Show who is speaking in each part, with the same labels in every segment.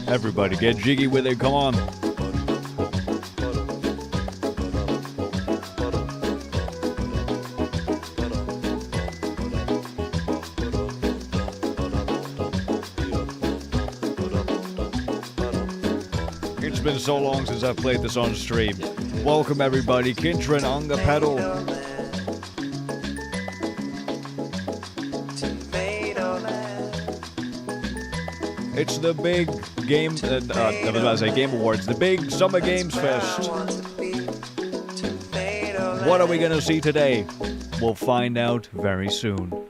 Speaker 1: Everybody get jiggy with it, come on. It's been so long since I've played this on stream. Welcome everybody, Kintrin on the pedal. It's the big game, I was about to say Game Awards, the big Summer Games Fest. What are we gonna see today? We'll find out very soon.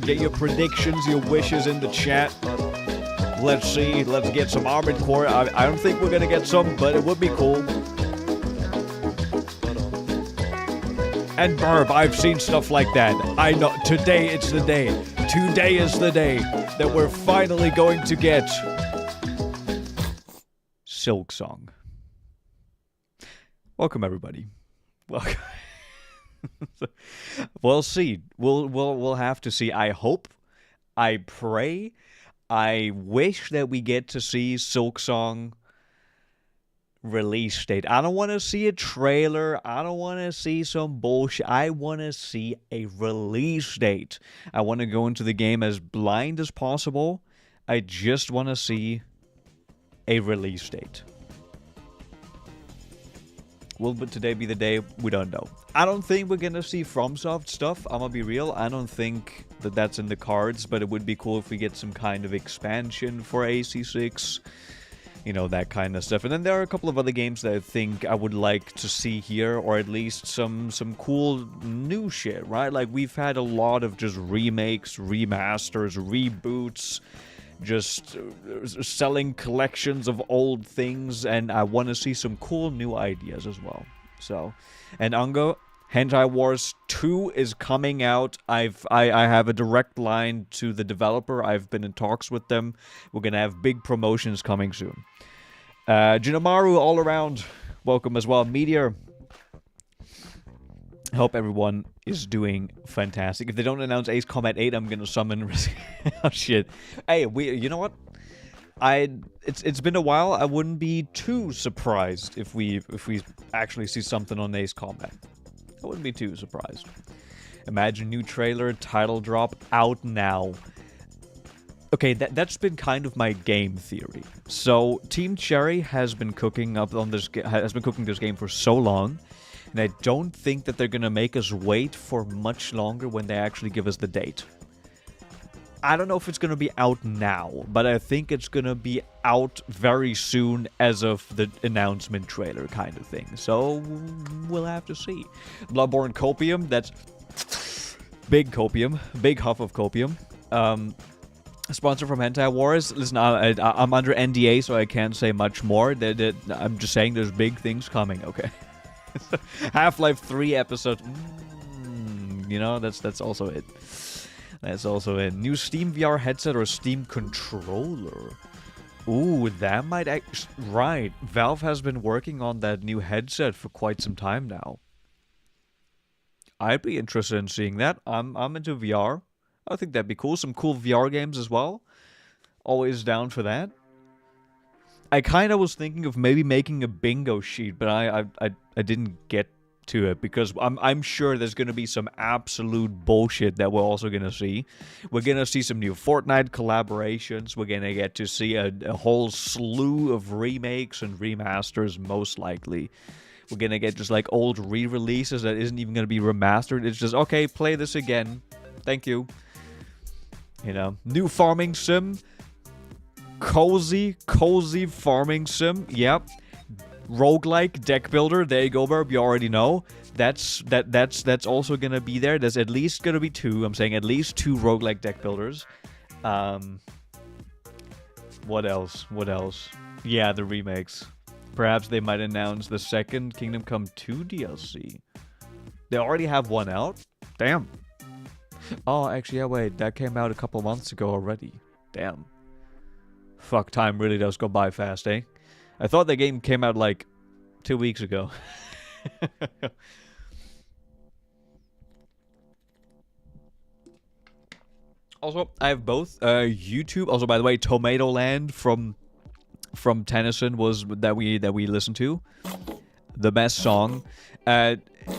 Speaker 1: Get your predictions, your wishes in the chat. Let's see, let's get some Armored Core. I don't think we're gonna get some, but it would be cool. And Burb, I've seen stuff like that. I know, today it's the day. Today is the day that we're finally going to get Silksong. Welcome everybody. Welcome. We'll see. We'll have to see. I hope, I pray, I wish that we get to see Silksong release date. I don't want to see a trailer. I don't want to see some bullshit. I want to see a release date. I want to go into the game as blind as possible. I just want to see a release date. Will today be the day? We don't know. I don't think we're gonna see FromSoft stuff. I'm gonna be real. I don't think that that's in the cards, but it would be cool if we get some kind of expansion for AC6. You know, that kind of stuff. And then there are a couple of other games that I think I would like to see here, or at least some cool new shit, right? Like, we've had a lot of just remakes, remasters, reboots, just selling collections of old things, and I want to see some cool new ideas as well. So, and Ungo, Hentai Wars 2 is coming out. I have a direct line to the developer. I've been in talks with them. We're gonna have big promotions coming soon. Jinamaru all around, welcome as well. Meteor, hope everyone is doing fantastic. If they don't announce Ace Combat 8, I'm gonna summon. Oh shit! Hey, you know what? It's been a while. I wouldn't be too surprised if we actually see something on Ace Combat. I wouldn't be too surprised. Imagine new trailer, title drop out now. Okay, that's been kind of my game theory. So Team Cherry has been cooking this game for so long. And I don't think that they're going to make us wait for much longer when they actually give us the date. I don't know if it's going to be out now, but I think it's going to be out very soon as of the announcement trailer kind of thing. So, we'll have to see. Bloodborne Copium, that's big copium, big huff of copium. Sponsor from Hentai Wars. Listen, I'm under NDA, so I can't say much more. I'm just saying there's big things coming, okay? Half-Life 3 episode. You know, that's also it. That's also it. New Steam VR headset or Steam controller. Ooh, that might right. Valve has been working on that new headset for quite some time now. I'd be interested in seeing that. I'm into VR. I think that'd be cool. Some cool VR games as well. Always down for that. I kind of was thinking of maybe making a bingo sheet, but I didn't get to it because I'm sure there's going to be some absolute bullshit that we're also going to see. We're going to see some new Fortnite collaborations. We're going to get to see a whole slew of remakes and remasters, most likely. We're going to get just like old re-releases that isn't even going to be remastered. It's just, okay, play this again. Thank you. You know, new farming sim. Cozy farming sim. Yep. Roguelike deck builder. There you go, Burb. You already know. That's also gonna be there. There's at least gonna be two. I'm saying at least two roguelike deck builders. What else? Yeah, the remakes. Perhaps they might announce the second Kingdom Come 2 DLC. They already have one out? Damn. Oh, actually, yeah, wait. That came out a couple months ago already. Damn. Fuck, time really does go by fast, eh? I thought the game came out like 2 weeks ago. Also, I have both. YouTube. Also, by the way, Tomatoland from Tennyson was that we listened to. The best song.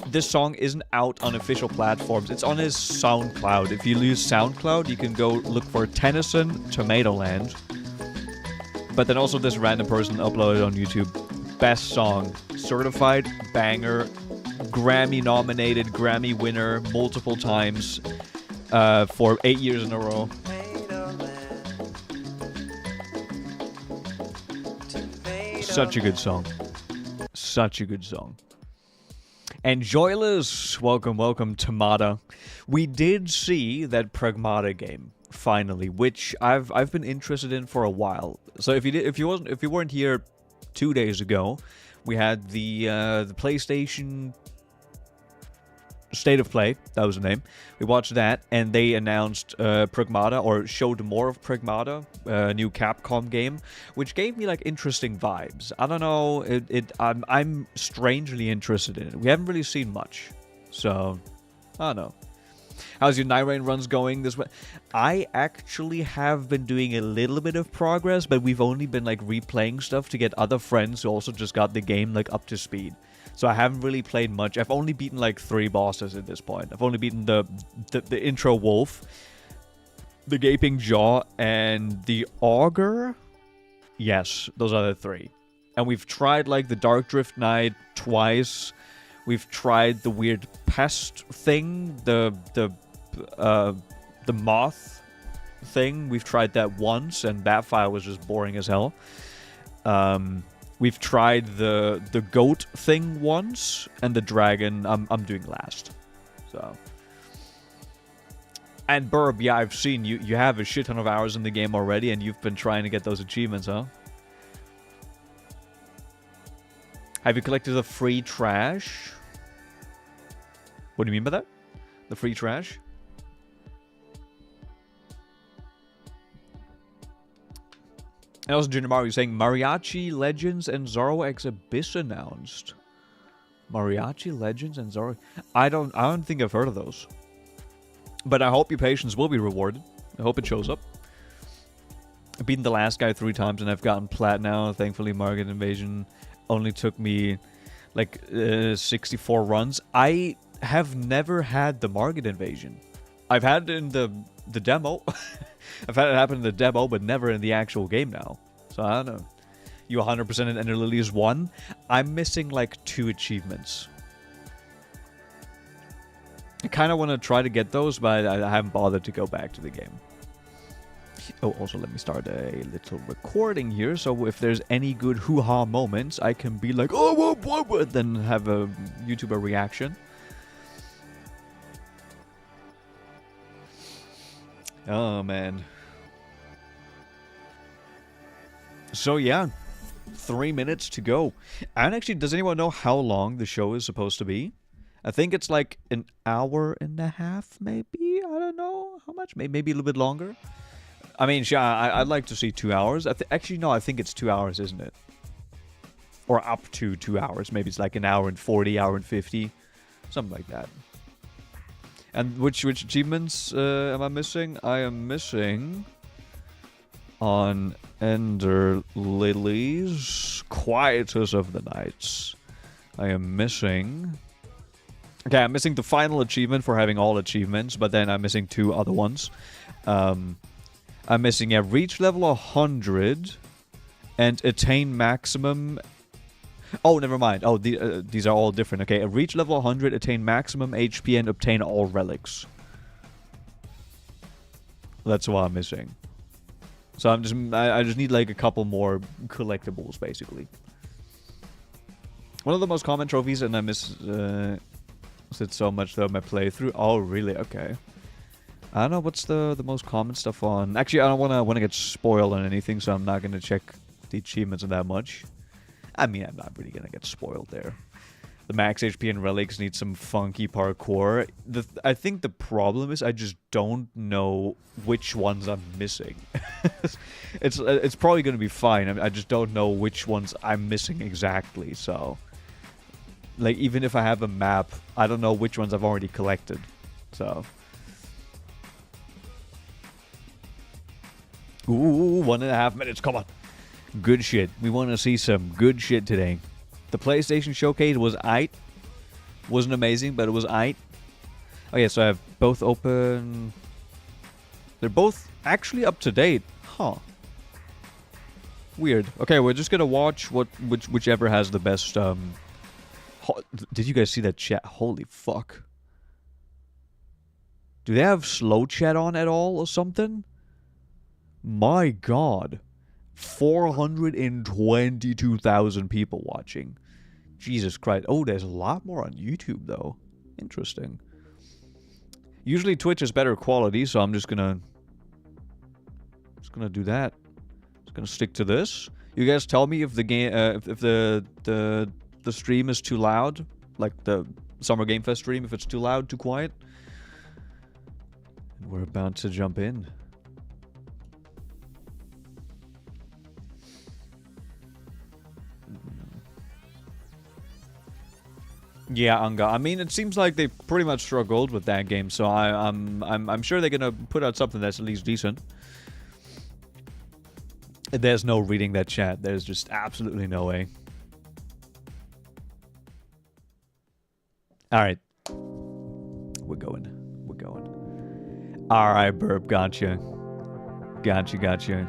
Speaker 1: This song isn't out on official platforms. It's on his SoundCloud. If you use SoundCloud, you can go look for Tennyson Tomatoland. But then also this random person uploaded on YouTube. Best song. Certified banger. Grammy nominated. Grammy winner multiple times. For 8 years in a row. Such a good song. Such a good song. And Joyless, welcome Tamada. We did see that Pragmata game finally, which I've been interested in for a while. So if you weren't here 2 days ago, we had the PlayStation State of Play, that was the name. We watched that, and they announced Pragmata, or showed more of Pragmata, a new Capcom game, which gave me like interesting vibes. I don't know, I'm strangely interested in it. We haven't really seen much, so I don't know. How's your Night Rain runs going this way? I actually have been doing a little bit of progress, but we've only been like replaying stuff to get other friends who also just got the game like up to speed. So I haven't really played much. I've only beaten like 3 bosses at this point. I've only beaten the intro wolf, the gaping jaw, and the augur. Yes, those are the 3. And we've tried like the Dark Drift Knight twice. We've tried the weird pest thing, the moth thing. We've tried that once, and that file was just boring as hell. We've tried the goat thing once, and the dragon I'm doing last. So. And Burb, yeah, I've seen you have a shit ton of hours in the game already, and you've been trying to get those achievements, huh? Have you collected the free trash? What do you mean by that? The free trash? And also, Junior Mario saying Mariachi Legends and Zorro X Abyss announced. Mariachi Legends and Zorro. I don't think I've heard of those. But I hope your patience will be rewarded. I hope it shows up. I've beaten the last guy 3 times and I've gotten plat now. Thankfully, Market Invasion only took me like 64 runs. I have never had the Market Invasion. I've had it in the demo. I've had it happen in the demo, but never in the actual game now. So I don't know. You 100% in Ender Lilies 1. I'm missing like 2 achievements. I kind of want to try to get those, but I haven't bothered to go back to the game. Oh, also let me start a little recording here, so if there's any good hoo-ha moments, I can be like, oh, what, then have a YouTuber reaction. Oh, man. So, yeah. 3 minutes to go. And actually, does anyone know how long the show is supposed to be? I think it's like an hour and a half, maybe? I don't know how much. Maybe a little bit longer. I mean, yeah, I'd like to see 2 hours. Actually, no, I think it's 2 hours, isn't it? Or up to 2 hours. Maybe it's like an hour and 40, hour and 50. Something like that. And which achievements am I missing? I am missing on Ender Lilies, Quietus of the Nights. I am missing... Okay, I'm missing the final achievement for having all achievements, but then I'm missing 2 other ones. I'm missing a reach level 100 and attain maximum... Oh, never mind. Oh, these are all different. Okay, a reach level 100, attain maximum HP, and obtain all relics. That's what I'm missing. So I just need like a couple more collectibles, basically. One of the most common trophies, and I miss it so much though, my playthrough. Oh, really? Okay. I don't know what's the most common stuff on. Actually, I don't want to get spoiled on anything, so I'm not gonna check the achievements that much. I mean, I'm not really gonna get spoiled there. The max HP and relics need some funky parkour. I think the problem is I just don't know which ones I'm missing. It's probably going to be fine. I just don't know which ones I'm missing exactly, so... Like, even if I have a map, I don't know which ones I've already collected, so... Ooh, 1.5 minutes, come on. Good shit. We want to see some good shit today. The PlayStation Showcase was aight. Wasn't amazing, but it was aight. Oh yeah, so I have both open... They're both actually up to date. Huh. Weird. Okay, we're just gonna watch whichever has the best, Did you guys see that chat? Holy fuck. Do they have slow chat on at all or something? My god. 422,000 people watching. Jesus Christ. Oh, there's a lot more on YouTube, though. Interesting. Usually Twitch is better quality, so I'm just gonna do that. Just gonna stick to this. You guys tell me if the game, if the stream is too loud, like the Summer Game Fest stream, if it's too loud, too quiet. We're about to jump in. Yeah, Anga. I mean, it seems like they pretty much struggled with that game, so I'm sure they're gonna put out something that's at least decent. There's no reading that chat. There's just absolutely no way. All right, we're going. We're going. All right, Burp. Gotcha. Gotcha.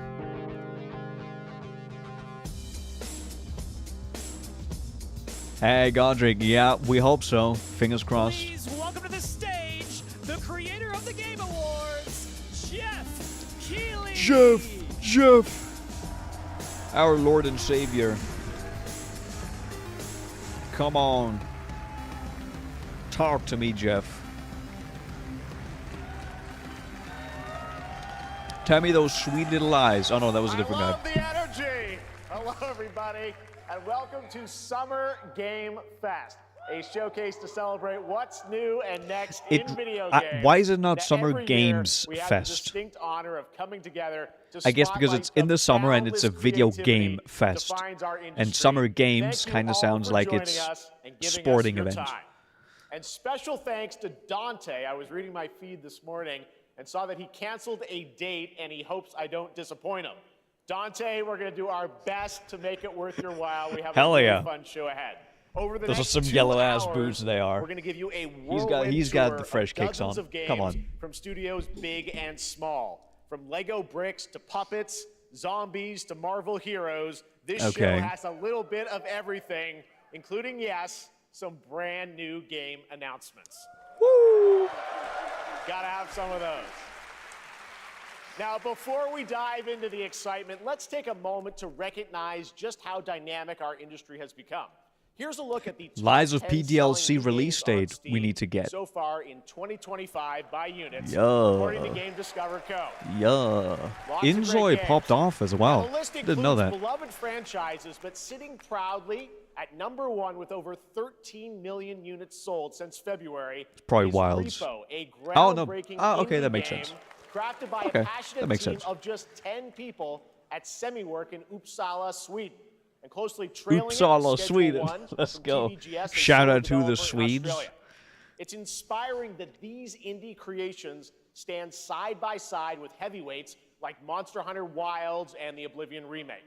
Speaker 1: Hey, Godric. Yeah, we hope so. Fingers crossed.
Speaker 2: Please welcome to the stage the creator of the Game Awards, Geoff Keighley.
Speaker 1: Geoff. Our Lord and Savior. Come on. Talk to me, Geoff. Tell me those sweet little eyes. Oh no, that was a different guy.
Speaker 3: I love the energy. Hello, everybody, and welcome to Summer Game Fest, a showcase to celebrate what's new and next in video games.
Speaker 1: Why is it not
Speaker 3: now,
Speaker 1: Summer Games
Speaker 3: we have
Speaker 1: Fest?
Speaker 3: The distinct honor of coming together to
Speaker 1: I guess because it's in the summer and it's a video game fest. And Summer Games kind of sounds like it's sporting event.
Speaker 3: And special thanks to Dante. I was reading my feed this morning and saw that he canceled a date and he hopes I don't disappoint him. Dante, we're going to do our best to make it worth your while. We have a really fun show ahead. Over the
Speaker 1: Those are
Speaker 3: next
Speaker 1: some
Speaker 3: 2
Speaker 1: yellow-ass
Speaker 3: hours,
Speaker 1: boots, they are.
Speaker 3: We're going to give you a whirlwind
Speaker 1: he's got
Speaker 3: tour
Speaker 1: the fresh
Speaker 3: of
Speaker 1: kicks
Speaker 3: dozens
Speaker 1: on.
Speaker 3: of games
Speaker 1: Come on.
Speaker 3: from studios big and small. From Lego bricks to puppets, zombies to Marvel heroes, this show has a little bit of everything, including, yes, some brand new game announcements.
Speaker 1: Woo!
Speaker 3: Gotta have some of those. Now, before we dive into the excitement, let's take a moment to recognize just how dynamic our industry has become. Here's a look at the top
Speaker 1: Lies of
Speaker 3: 10
Speaker 1: PDLC
Speaker 3: selling
Speaker 1: release
Speaker 3: games on
Speaker 1: date we need to get.
Speaker 3: so far in 2025 by units,
Speaker 1: Yeah.
Speaker 3: according to Game Discover Co.
Speaker 1: Yeah.
Speaker 3: Lots of
Speaker 1: Inzoi
Speaker 3: great
Speaker 1: popped
Speaker 3: games.
Speaker 1: off as well.
Speaker 3: Now, the list
Speaker 1: Didn't know that.
Speaker 3: includes beloved franchises, but sitting proudly at #1 with over 13 million units sold since February.
Speaker 1: It's probably
Speaker 3: is
Speaker 1: wild.
Speaker 3: Repo, a
Speaker 1: Oh, no.
Speaker 3: groundbreaking
Speaker 1: Oh, okay,
Speaker 3: indie
Speaker 1: that makes
Speaker 3: game
Speaker 1: sense.
Speaker 3: crafted by
Speaker 1: Okay,
Speaker 3: a passionate
Speaker 1: that makes
Speaker 3: team
Speaker 1: sense.
Speaker 3: of just 10 people at Semiwork in Uppsala, Sweden. And closely trailing
Speaker 1: Uppsala,
Speaker 3: it, Schedule
Speaker 1: Sweden.
Speaker 3: One
Speaker 1: Let's
Speaker 3: from
Speaker 1: go.
Speaker 3: TVGS and
Speaker 1: Shout out to
Speaker 3: developer
Speaker 1: the
Speaker 3: in
Speaker 1: Swedes.
Speaker 3: Australia. It's inspiring that these indie creations stand side by side with heavyweights like Monster Hunter Wilds and the Oblivion remake.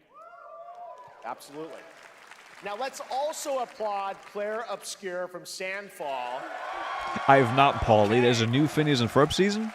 Speaker 3: Absolutely. Now let's also applaud Claire Obscure from Sandfall.
Speaker 1: I have not, Paulie. There's a new Phineas and Ferb season?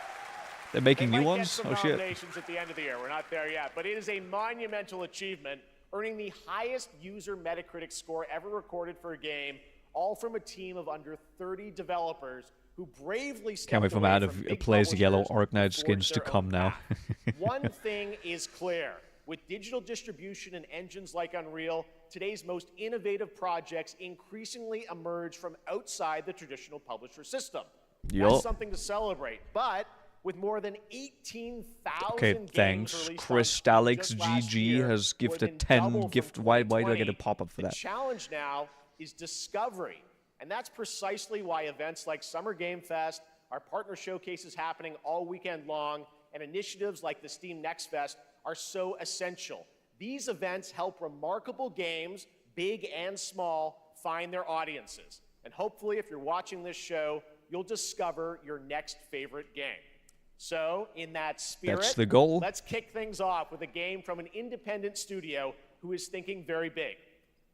Speaker 1: They're making
Speaker 3: They
Speaker 1: new
Speaker 3: might get
Speaker 1: ones?
Speaker 3: some
Speaker 1: Oh, shit.
Speaker 3: nominations at the end of the year. We're not there yet, but it is a monumental achievement, earning the highest user Metacritic score ever recorded for a game, all from a team of under 30 developers who bravely stepped
Speaker 1: Can't wait for
Speaker 3: away
Speaker 1: out of
Speaker 3: from big
Speaker 1: plays yellow
Speaker 3: publishers
Speaker 1: Arknight
Speaker 3: to
Speaker 1: skins
Speaker 3: forge
Speaker 1: to
Speaker 3: their
Speaker 1: come
Speaker 3: own
Speaker 1: now.
Speaker 3: path. One thing is clear. With digital distribution and engines like Unreal, today's most innovative projects increasingly emerge from outside the traditional publisher system. That's something to celebrate. But with more than 18,000
Speaker 1: Okay,
Speaker 3: games
Speaker 1: thanks.
Speaker 3: released on
Speaker 1: Crystalix
Speaker 3: just last
Speaker 1: GG
Speaker 3: year,
Speaker 1: has
Speaker 3: more
Speaker 1: gifted
Speaker 3: than
Speaker 1: 10
Speaker 3: double from
Speaker 1: gift. Why do I
Speaker 3: 2020,
Speaker 1: get a pop-up for
Speaker 3: the
Speaker 1: that?
Speaker 3: challenge now is discovery. And that's precisely why events like Summer Game Fest, our partner showcases happening all weekend long, and initiatives like the Steam Next Fest are so essential. These events help remarkable games, big and small, find their audiences. And hopefully, if you're watching this show, you'll discover your next favorite game. So, in that spirit,
Speaker 1: That's the goal.
Speaker 3: Let's kick things off with a game from an independent studio who is thinking very big.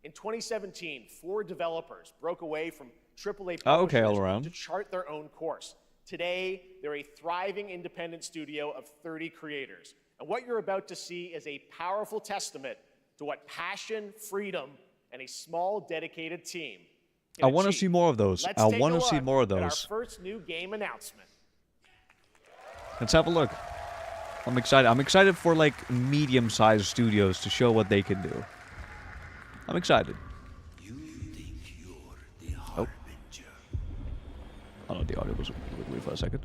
Speaker 3: In 2017, 4 developers broke away from AAA publishers
Speaker 1: all around.
Speaker 3: to chart their own course. Today, they're a thriving independent studio of 30 creators. And what you're about to see is a powerful testament to what passion, freedom, and a small, dedicated team can
Speaker 1: I want to
Speaker 3: achieve.
Speaker 1: see more of those.
Speaker 3: Let's
Speaker 1: I
Speaker 3: take
Speaker 1: want
Speaker 3: a
Speaker 1: to see
Speaker 3: look
Speaker 1: more of
Speaker 3: at our
Speaker 1: those.
Speaker 3: first new game announcement.
Speaker 1: Let's have a look. I'm excited. I'm excited for like medium-sized studios to show what they can do. I'm excited.
Speaker 4: You think you're the harbinger.
Speaker 1: Oh, no, the audio was weird for a second.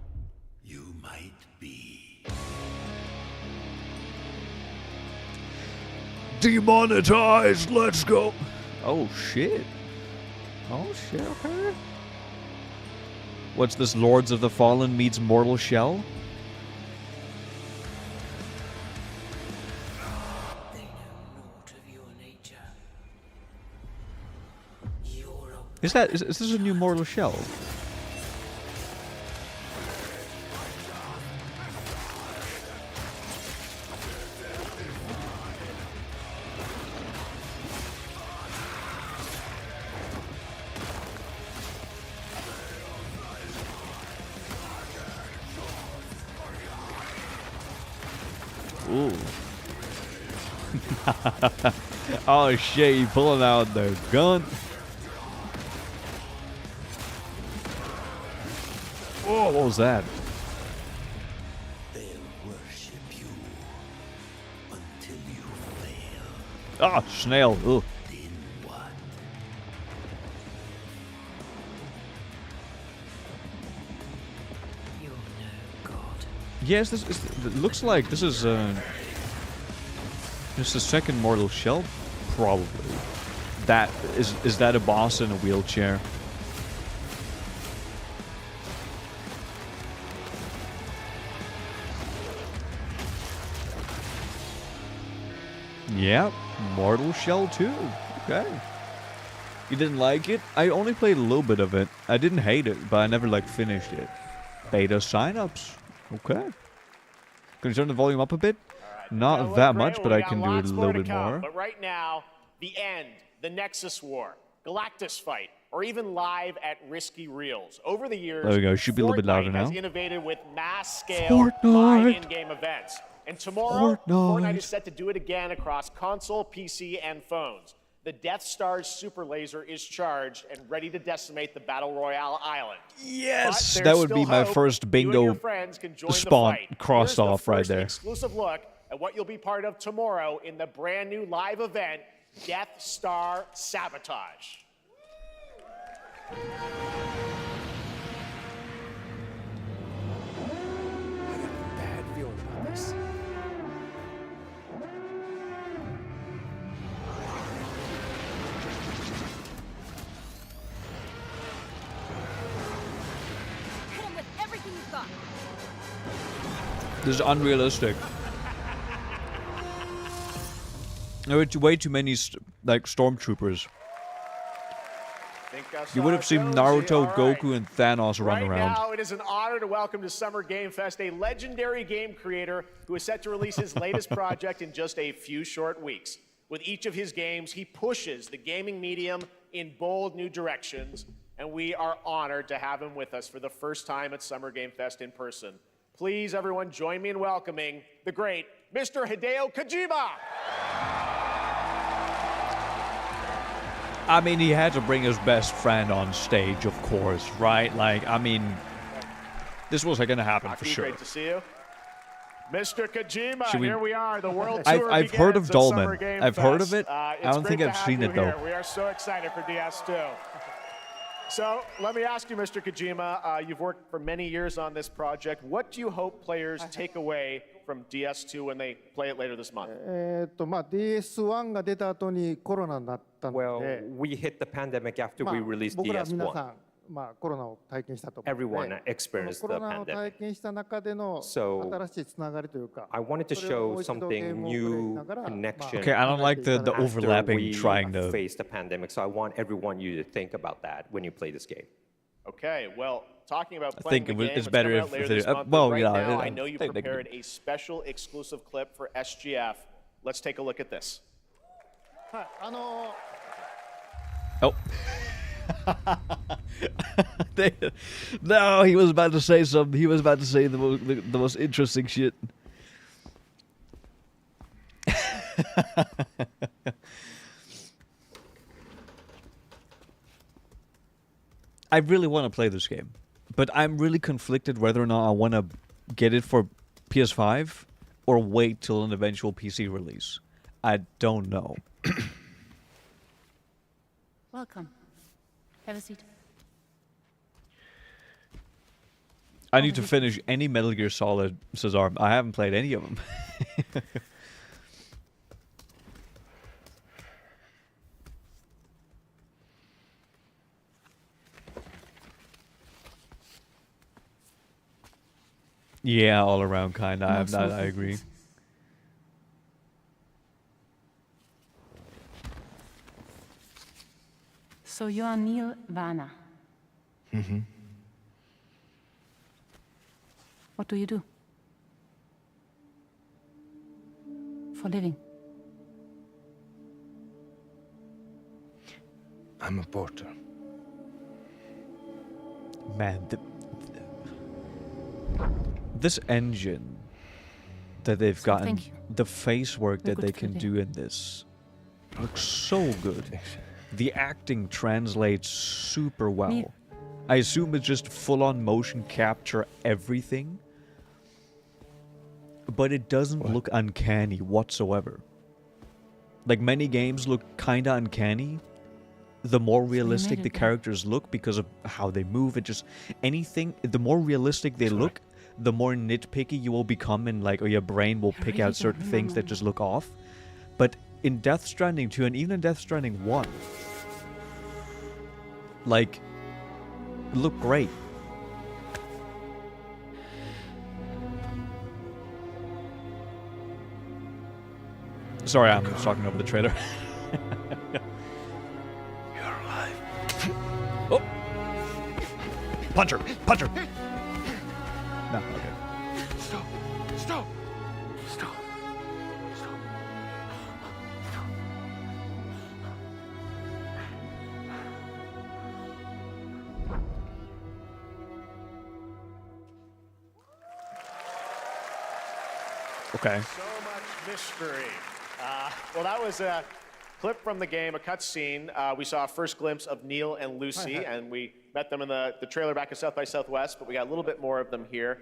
Speaker 4: You might be.
Speaker 1: Demonetized. Let's go. Oh shit. Oh shit. Okay. What's this? Lords of the Fallen meets Mortal Shell?
Speaker 4: They know naught of your nature. You're a
Speaker 1: Is this a new Mortal Shell? Ooh. Oh shit, he pulling out the gun. Oh, what was that?
Speaker 4: they'll worship you until you fail.
Speaker 1: Ah, snail. Ugh.
Speaker 4: Then what? You're no god.
Speaker 1: Yes, it looks like this is just the second Mortal Shell, probably. That is that a boss in a wheelchair? Yep, Mortal Shell 2. Okay. You didn't like it? I only played a little bit of it. I didn't hate it, but I never like finished it. Beta signups. Okay. Can you turn the volume up a bit?
Speaker 3: Now,
Speaker 1: Not
Speaker 3: look
Speaker 1: that
Speaker 3: great,
Speaker 1: much, but
Speaker 3: we
Speaker 1: I
Speaker 3: got
Speaker 1: can do it
Speaker 3: lots
Speaker 1: a little
Speaker 3: to
Speaker 1: bit
Speaker 3: come.
Speaker 1: more.
Speaker 3: But right now, the end, the Nexus War, Galactus Fight, or even live at Risky Reels. Over the years,
Speaker 1: There we go. Should be a little bit louder
Speaker 3: Fortnite has
Speaker 1: now.
Speaker 3: innovated with mass-scale
Speaker 1: Fortnite.
Speaker 3: live in-game events. And tomorrow,
Speaker 1: Fortnite.
Speaker 3: Fortnite is set to do it again across console, PC, and phones. The Death Star's super laser is charged and ready to decimate the Battle Royale island.
Speaker 1: Yes,
Speaker 3: But
Speaker 1: that
Speaker 3: there's
Speaker 1: would be
Speaker 3: still
Speaker 1: my
Speaker 3: hope.
Speaker 1: first
Speaker 3: You and
Speaker 1: bingo
Speaker 3: your friends can join the
Speaker 1: spawn
Speaker 3: fight.
Speaker 1: crossed
Speaker 3: Here's the
Speaker 1: off right
Speaker 3: first
Speaker 1: there.
Speaker 3: Exclusive look at what you'll be part of tomorrow in the brand new live event, Death Star Sabotage.
Speaker 2: I got a bad feeling about this.
Speaker 5: Hit him with everything you've got.
Speaker 1: This is unrealistic. There were way too many like stormtroopers.
Speaker 3: Think that's
Speaker 1: You
Speaker 3: how
Speaker 1: would
Speaker 3: it
Speaker 1: have seen
Speaker 3: goes.
Speaker 1: Naruto,
Speaker 3: All right.
Speaker 1: Goku, and Thanos run
Speaker 3: Right
Speaker 1: around.
Speaker 3: now, it is an honor to welcome to Summer Game Fest a legendary game creator who is set to release his latest project in just a few short weeks. With each of his games, he pushes the gaming medium in bold new directions, and we are honored to have him with us for the first time at Summer Game Fest in person. Please, everyone, join me in welcoming the great Mr. Hideo Kojima.
Speaker 1: I mean, he had to bring his best friend on stage, of course, right? Like, I mean, this was going to happen for
Speaker 3: Aki,
Speaker 1: sure.
Speaker 3: Great to see you. Mr. Kojima,
Speaker 1: Should we-
Speaker 3: here we are. The world tour
Speaker 1: I've heard of
Speaker 3: begins at Summer
Speaker 1: Dolmen.
Speaker 3: Game
Speaker 1: I've heard
Speaker 3: Fest.
Speaker 1: of it.
Speaker 3: It's
Speaker 1: I don't
Speaker 3: great
Speaker 1: think
Speaker 3: to
Speaker 1: I've
Speaker 3: have
Speaker 1: seen
Speaker 3: you
Speaker 1: it, though.
Speaker 3: here. We are so excited for DS2. So let me ask you, Mr. Kojima, you've worked for many years on this project. What do you hope players take away from DS2 when they play it later this month?
Speaker 6: DS1 が出た後にコロナになったの
Speaker 7: Well,
Speaker 6: で、
Speaker 7: we hit the pandemic after
Speaker 6: まあ
Speaker 7: we released
Speaker 6: 僕ら皆さ
Speaker 7: DS1.
Speaker 6: ん、コロナを体験したと思うの
Speaker 7: Everyone
Speaker 6: で、
Speaker 7: experienced
Speaker 6: コ
Speaker 7: the
Speaker 6: ロナを体
Speaker 7: pandemic.
Speaker 6: 験した中での
Speaker 7: So,
Speaker 6: 新しいつながりというか、
Speaker 7: I wanted to
Speaker 6: それをも
Speaker 7: show
Speaker 6: う一度ゲー
Speaker 7: something
Speaker 6: ムをプレイし
Speaker 7: new,
Speaker 6: ながら、
Speaker 7: connection.
Speaker 1: Okay, I don't like the
Speaker 7: after
Speaker 1: overlapping
Speaker 7: we
Speaker 1: trying to.
Speaker 7: face the pandemic, so I want everyone you to think about that when you play this game.
Speaker 3: Okay, well, talking about
Speaker 1: I
Speaker 3: playing
Speaker 1: think
Speaker 3: the
Speaker 1: it was-
Speaker 3: game,
Speaker 1: it's
Speaker 3: it's
Speaker 1: better
Speaker 3: coming out
Speaker 1: if
Speaker 3: later
Speaker 1: they-
Speaker 3: this month,
Speaker 1: well,
Speaker 3: but right
Speaker 1: yeah,
Speaker 3: now,
Speaker 1: I
Speaker 3: I know you
Speaker 1: think they could-
Speaker 3: prepared a special exclusive clip for SGF. Let's take a look at this.
Speaker 6: はい、
Speaker 1: Oh. No, he was about to say something. He was about to say the most interesting shit. I really want to play this game, but I'm really conflicted whether or not I want to get it for PS5 or wait till an eventual PC release. I don't know.
Speaker 5: Welcome. Have a seat.
Speaker 1: I need to finish any Metal Gear Solid, Cesar. I haven't played any of them. Yeah, all around kind. I agree.
Speaker 5: So you are Neil Varner.
Speaker 4: Mm-hmm.
Speaker 5: What do you do? For living?
Speaker 4: I'm a porter.
Speaker 1: Man, this engine that they've
Speaker 5: So
Speaker 1: gotten,
Speaker 5: thank you.
Speaker 1: the face work
Speaker 5: You're
Speaker 1: that they
Speaker 5: good for
Speaker 1: can
Speaker 5: the-
Speaker 1: do in this looks so good. The acting translates super well.
Speaker 5: Me-
Speaker 1: I assume it's just full-on motion capture everything, but it doesn't look uncanny whatsoever. Like many games look kinda uncanny. The more realistic
Speaker 5: it
Speaker 1: the
Speaker 5: then.
Speaker 1: characters look because of how they move, it just anything. The more realistic they look, the more nitpicky you will become, and like, or your brain will pick
Speaker 5: really
Speaker 1: out
Speaker 5: don't
Speaker 1: certain things that
Speaker 5: remember.
Speaker 1: just look off. But in Death Stranding 2 and even in Death Stranding 1, like, look great. Sorry, I'm just talking over the trailer.
Speaker 4: You're alive.
Speaker 1: Oh! Punch her! Punch her! No, okay.
Speaker 4: Stop. Stop. Stop. Stop.
Speaker 1: Okay.
Speaker 3: So much mystery. Well, that was a clip from the game, a cutscene. We saw a first glimpse of Neil and Lucy, and we met them in the trailer back at South by Southwest, but we got a little bit more of them here.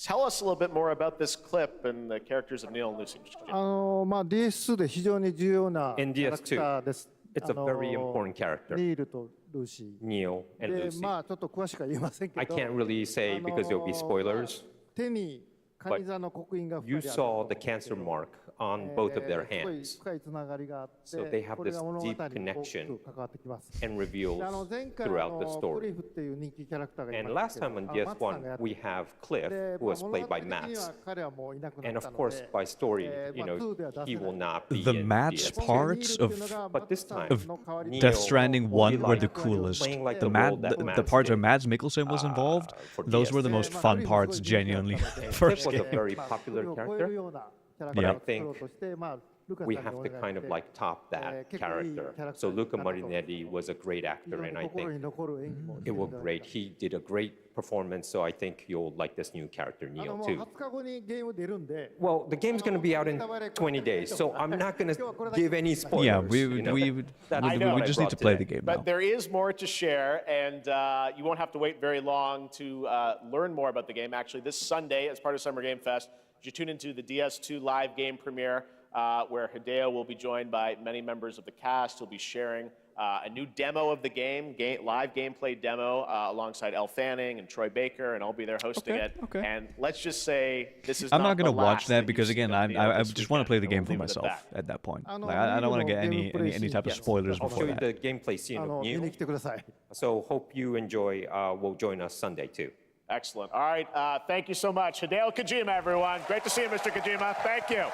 Speaker 3: Tell us a little bit more about this clip and the characters of Neil and Lucy.
Speaker 6: DS2 で非常に重要なキ
Speaker 7: In
Speaker 6: ャラクターです。
Speaker 7: It's a very important character,
Speaker 6: ニールとルーシ
Speaker 7: Neil
Speaker 6: ー。
Speaker 7: and
Speaker 6: で、
Speaker 7: Lucy.
Speaker 6: ちょっと詳しくは言えませんけ
Speaker 7: I
Speaker 6: ど、
Speaker 7: can't really say because there'll be spoilers.
Speaker 6: 手にカニ座の刻印が
Speaker 7: You
Speaker 6: 2人ある
Speaker 7: saw the cancer mark on both of their
Speaker 6: すごい
Speaker 7: hands
Speaker 6: 深いつながりがあって、
Speaker 7: So they have
Speaker 6: これが
Speaker 7: this
Speaker 6: 物語に
Speaker 7: deep
Speaker 6: 大き
Speaker 7: connection
Speaker 6: く関わってきます。
Speaker 7: and reveals
Speaker 6: で前回
Speaker 7: throughout the
Speaker 6: ク
Speaker 7: story.
Speaker 6: リフっていう人気キャラクターがい
Speaker 7: And
Speaker 6: ま
Speaker 7: last
Speaker 6: したけ
Speaker 7: time
Speaker 6: ど、
Speaker 7: on
Speaker 6: マツさんがや
Speaker 7: DS1,
Speaker 6: って
Speaker 7: we have Cliff,
Speaker 6: で
Speaker 7: who was
Speaker 6: 物
Speaker 7: played
Speaker 6: 語
Speaker 7: by
Speaker 6: 的には
Speaker 7: Mats.
Speaker 6: 彼はもういなくな
Speaker 7: And
Speaker 6: った
Speaker 7: of
Speaker 6: の
Speaker 7: course,
Speaker 6: で、
Speaker 7: by story,
Speaker 6: Eh,
Speaker 7: you know,
Speaker 6: two there,
Speaker 7: he will not be
Speaker 1: The
Speaker 7: in
Speaker 1: Mats
Speaker 7: DS2.
Speaker 1: parts of
Speaker 7: But this time,
Speaker 1: of
Speaker 7: Neil
Speaker 1: Death Stranding 1 were the
Speaker 7: like
Speaker 1: coolest.
Speaker 7: playing like
Speaker 1: The,
Speaker 7: the role that
Speaker 1: the
Speaker 7: Mads
Speaker 1: parts where
Speaker 7: did,
Speaker 1: Mads Mikkelsen was involved,
Speaker 7: for
Speaker 1: those were the
Speaker 7: DS2.
Speaker 1: most fun parts, genuinely.
Speaker 7: And
Speaker 1: The
Speaker 7: Cliff
Speaker 1: first
Speaker 7: was a
Speaker 1: game.
Speaker 7: very popular character.
Speaker 6: But
Speaker 7: I think we have to kind of like top that character. So Luca Marinetti was a great actor, and I think it was great. He did a great performance, so I think you'll like this new character, Neil, too.
Speaker 6: 20日後にゲーム出るんで、
Speaker 7: Well, the game's going to be out in 20 days, so I'm not going to give any spoilers.
Speaker 1: Yeah, we
Speaker 7: you know. That's
Speaker 3: I know.
Speaker 7: what I
Speaker 1: just need
Speaker 7: brought
Speaker 1: to play
Speaker 7: today.
Speaker 1: the game now.
Speaker 3: But there is more to share, and you won't have to wait very long to learn more about the game. Actually, this Sunday, as part of Summer Game Fest, you tune into the DS2 live game premiere, where Hideo will be joined by many members of the cast. He'll be sharing a new demo of the live gameplay demo alongside Elle Fanning and Troy Baker, and I'll be there hosting it.
Speaker 1: Okay.
Speaker 3: And let's just say this is
Speaker 1: I'm not
Speaker 3: the
Speaker 1: going to watch
Speaker 3: last
Speaker 1: that
Speaker 3: you
Speaker 1: because,
Speaker 3: see
Speaker 1: again,
Speaker 3: of Neil
Speaker 1: I
Speaker 3: this
Speaker 1: just want to play the
Speaker 3: weekend,
Speaker 1: game
Speaker 3: and
Speaker 1: for
Speaker 3: we'll leave it
Speaker 1: myself
Speaker 3: that.
Speaker 1: at that point. Like, I don't want to get any type of spoilers
Speaker 7: I'll
Speaker 1: before
Speaker 7: show you
Speaker 1: that.
Speaker 7: the gameplay scene
Speaker 6: あ
Speaker 7: of
Speaker 6: の見に
Speaker 7: Neil.
Speaker 6: 来てください。
Speaker 7: So hope you enjoy. Will join us Sunday too.
Speaker 3: Excellent. All right. Thank you so much. Hideo Kojima, everyone. Great to see you, Mr. Kojima. Thank you.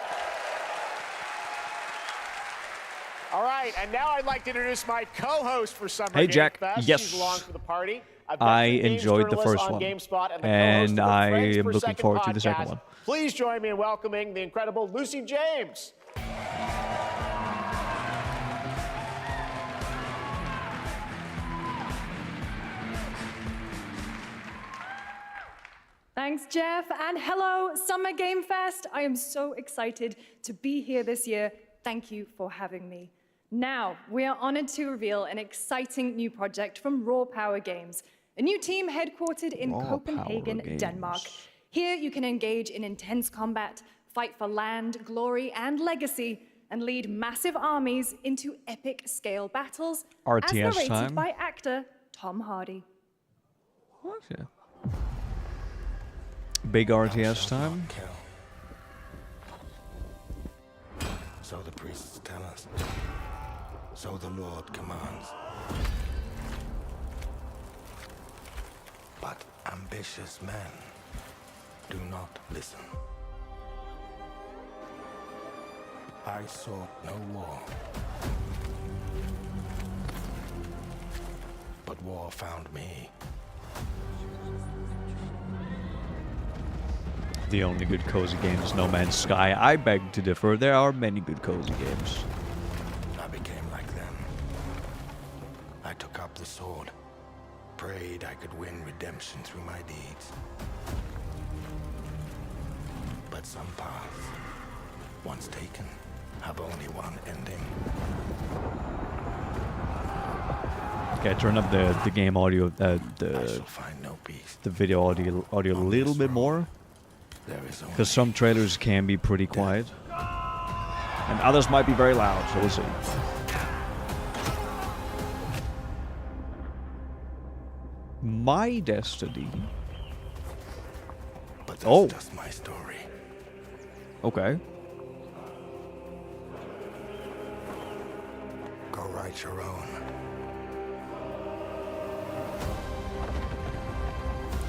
Speaker 3: All right. And now I'd like to introduce my co-host for Summer
Speaker 1: Hey,
Speaker 3: Game
Speaker 1: Jack.
Speaker 3: Fest.
Speaker 1: Yes.
Speaker 3: She's along for the party.
Speaker 1: I enjoyed the first one, and I am looking forward to the second one.
Speaker 3: Please join me in welcoming the incredible Lucy James.
Speaker 8: Thanks, Geoff, and hello, Summer Game Fest. I am so excited to be here this year. Thank you for having me. Now, we are honored to reveal an exciting new project from Raw Power Games, a new team headquartered in
Speaker 1: Raw
Speaker 8: Copenhagen,
Speaker 1: Power Games.
Speaker 8: Denmark. Here, you can engage in intense combat, fight for land, glory, and legacy, and lead massive armies into epic scale battles,
Speaker 1: RTS
Speaker 8: as narrated
Speaker 1: time?
Speaker 8: by actor Tom Hardy.
Speaker 1: What? Yeah. Big RTS time.
Speaker 4: Kill. So the priests tell us. So the Lord commands. But ambitious men do not listen. I sought no war. But war found me.
Speaker 1: The only good cozy game is No Man's Sky. I beg to differ. There are many good cozy games.
Speaker 4: I became like them. I took up the sword, prayed I could win redemption through my deeds. But some paths, once taken, have only one ending.
Speaker 1: Okay, turn up the game audio,
Speaker 4: I shall find no peace.
Speaker 1: the video audio a little bit more,
Speaker 4: There is only
Speaker 1: because some trailers can be pretty quiet, and others might be very loud. So we'll see. My destiny.
Speaker 4: But that's
Speaker 1: Oh.
Speaker 4: just my story.
Speaker 1: Okay.
Speaker 4: Go write your own.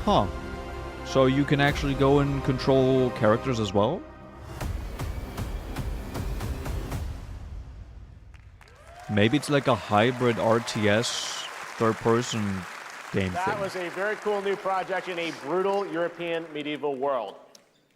Speaker 1: Huh. So you can actually go and control characters as well? Maybe it's like a hybrid RTS third-person game
Speaker 3: That
Speaker 1: thing.
Speaker 3: was a very cool new project in a brutal European medieval world.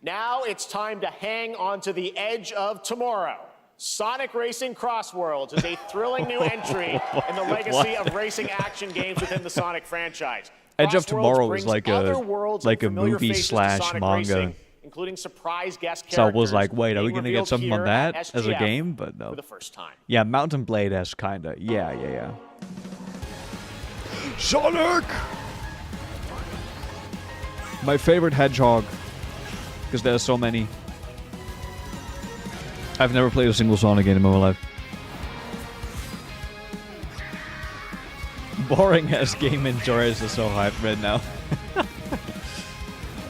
Speaker 3: Now it's time to hang on to the edge of tomorrow. Sonic Racing Crossworlds is a thrilling new entry in the legacy of racing action games within the Sonic franchise.
Speaker 1: Edge of
Speaker 3: Crossworlds
Speaker 1: Tomorrow
Speaker 3: brings
Speaker 1: is like
Speaker 3: other
Speaker 1: a
Speaker 3: worlds
Speaker 1: like
Speaker 3: and
Speaker 1: a
Speaker 3: familiar
Speaker 1: movie
Speaker 3: faces to
Speaker 1: slash
Speaker 3: Sonic
Speaker 1: manga.
Speaker 3: Racing, including surprise guest
Speaker 1: So I
Speaker 3: characters.
Speaker 1: was like, wait, are we
Speaker 3: being
Speaker 1: gonna get
Speaker 3: revealed
Speaker 1: something on
Speaker 3: here
Speaker 1: that
Speaker 3: at
Speaker 1: as a
Speaker 3: SGF
Speaker 1: game? But no.
Speaker 3: for the first time.
Speaker 1: Yeah, Mountain Blade-esque kinda. Yeah. Sonic! My favorite hedgehog. Because there's so many. I've never played a single Sonic game in my life. Boring ass game in Joris is so hyped right now.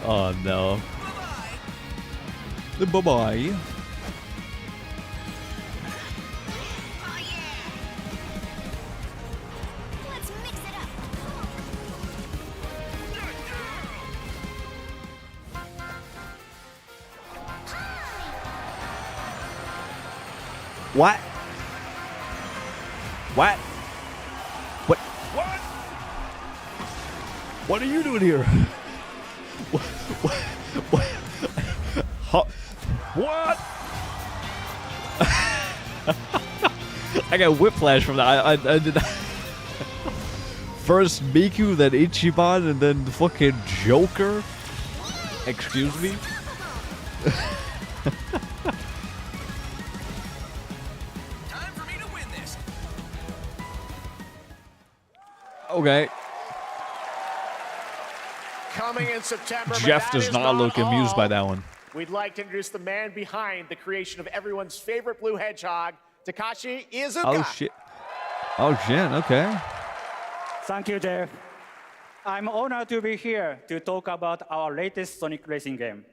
Speaker 1: Oh no. Bye-bye.
Speaker 9: Let's mix it up.
Speaker 1: What? What? What? What are you doing here? What? Huh? What? I got whiplash from that. I did that. First Miku, then Ichiban, and then the fucking Joker. Excuse me?
Speaker 2: Time for me to win this.
Speaker 1: Okay.
Speaker 3: Coming in September, but
Speaker 1: Geoff
Speaker 3: that
Speaker 1: does
Speaker 3: is
Speaker 1: not look amused by
Speaker 3: all.
Speaker 1: that one.
Speaker 3: We'd like to introduce the man behind the creation of everyone's favorite blue hedgehog, Takashi Iizuka.
Speaker 1: Oh shit. Oh shit, okay.
Speaker 9: Thank you, Geoff. I'm honored to be here to talk about our latest Sonic racing game.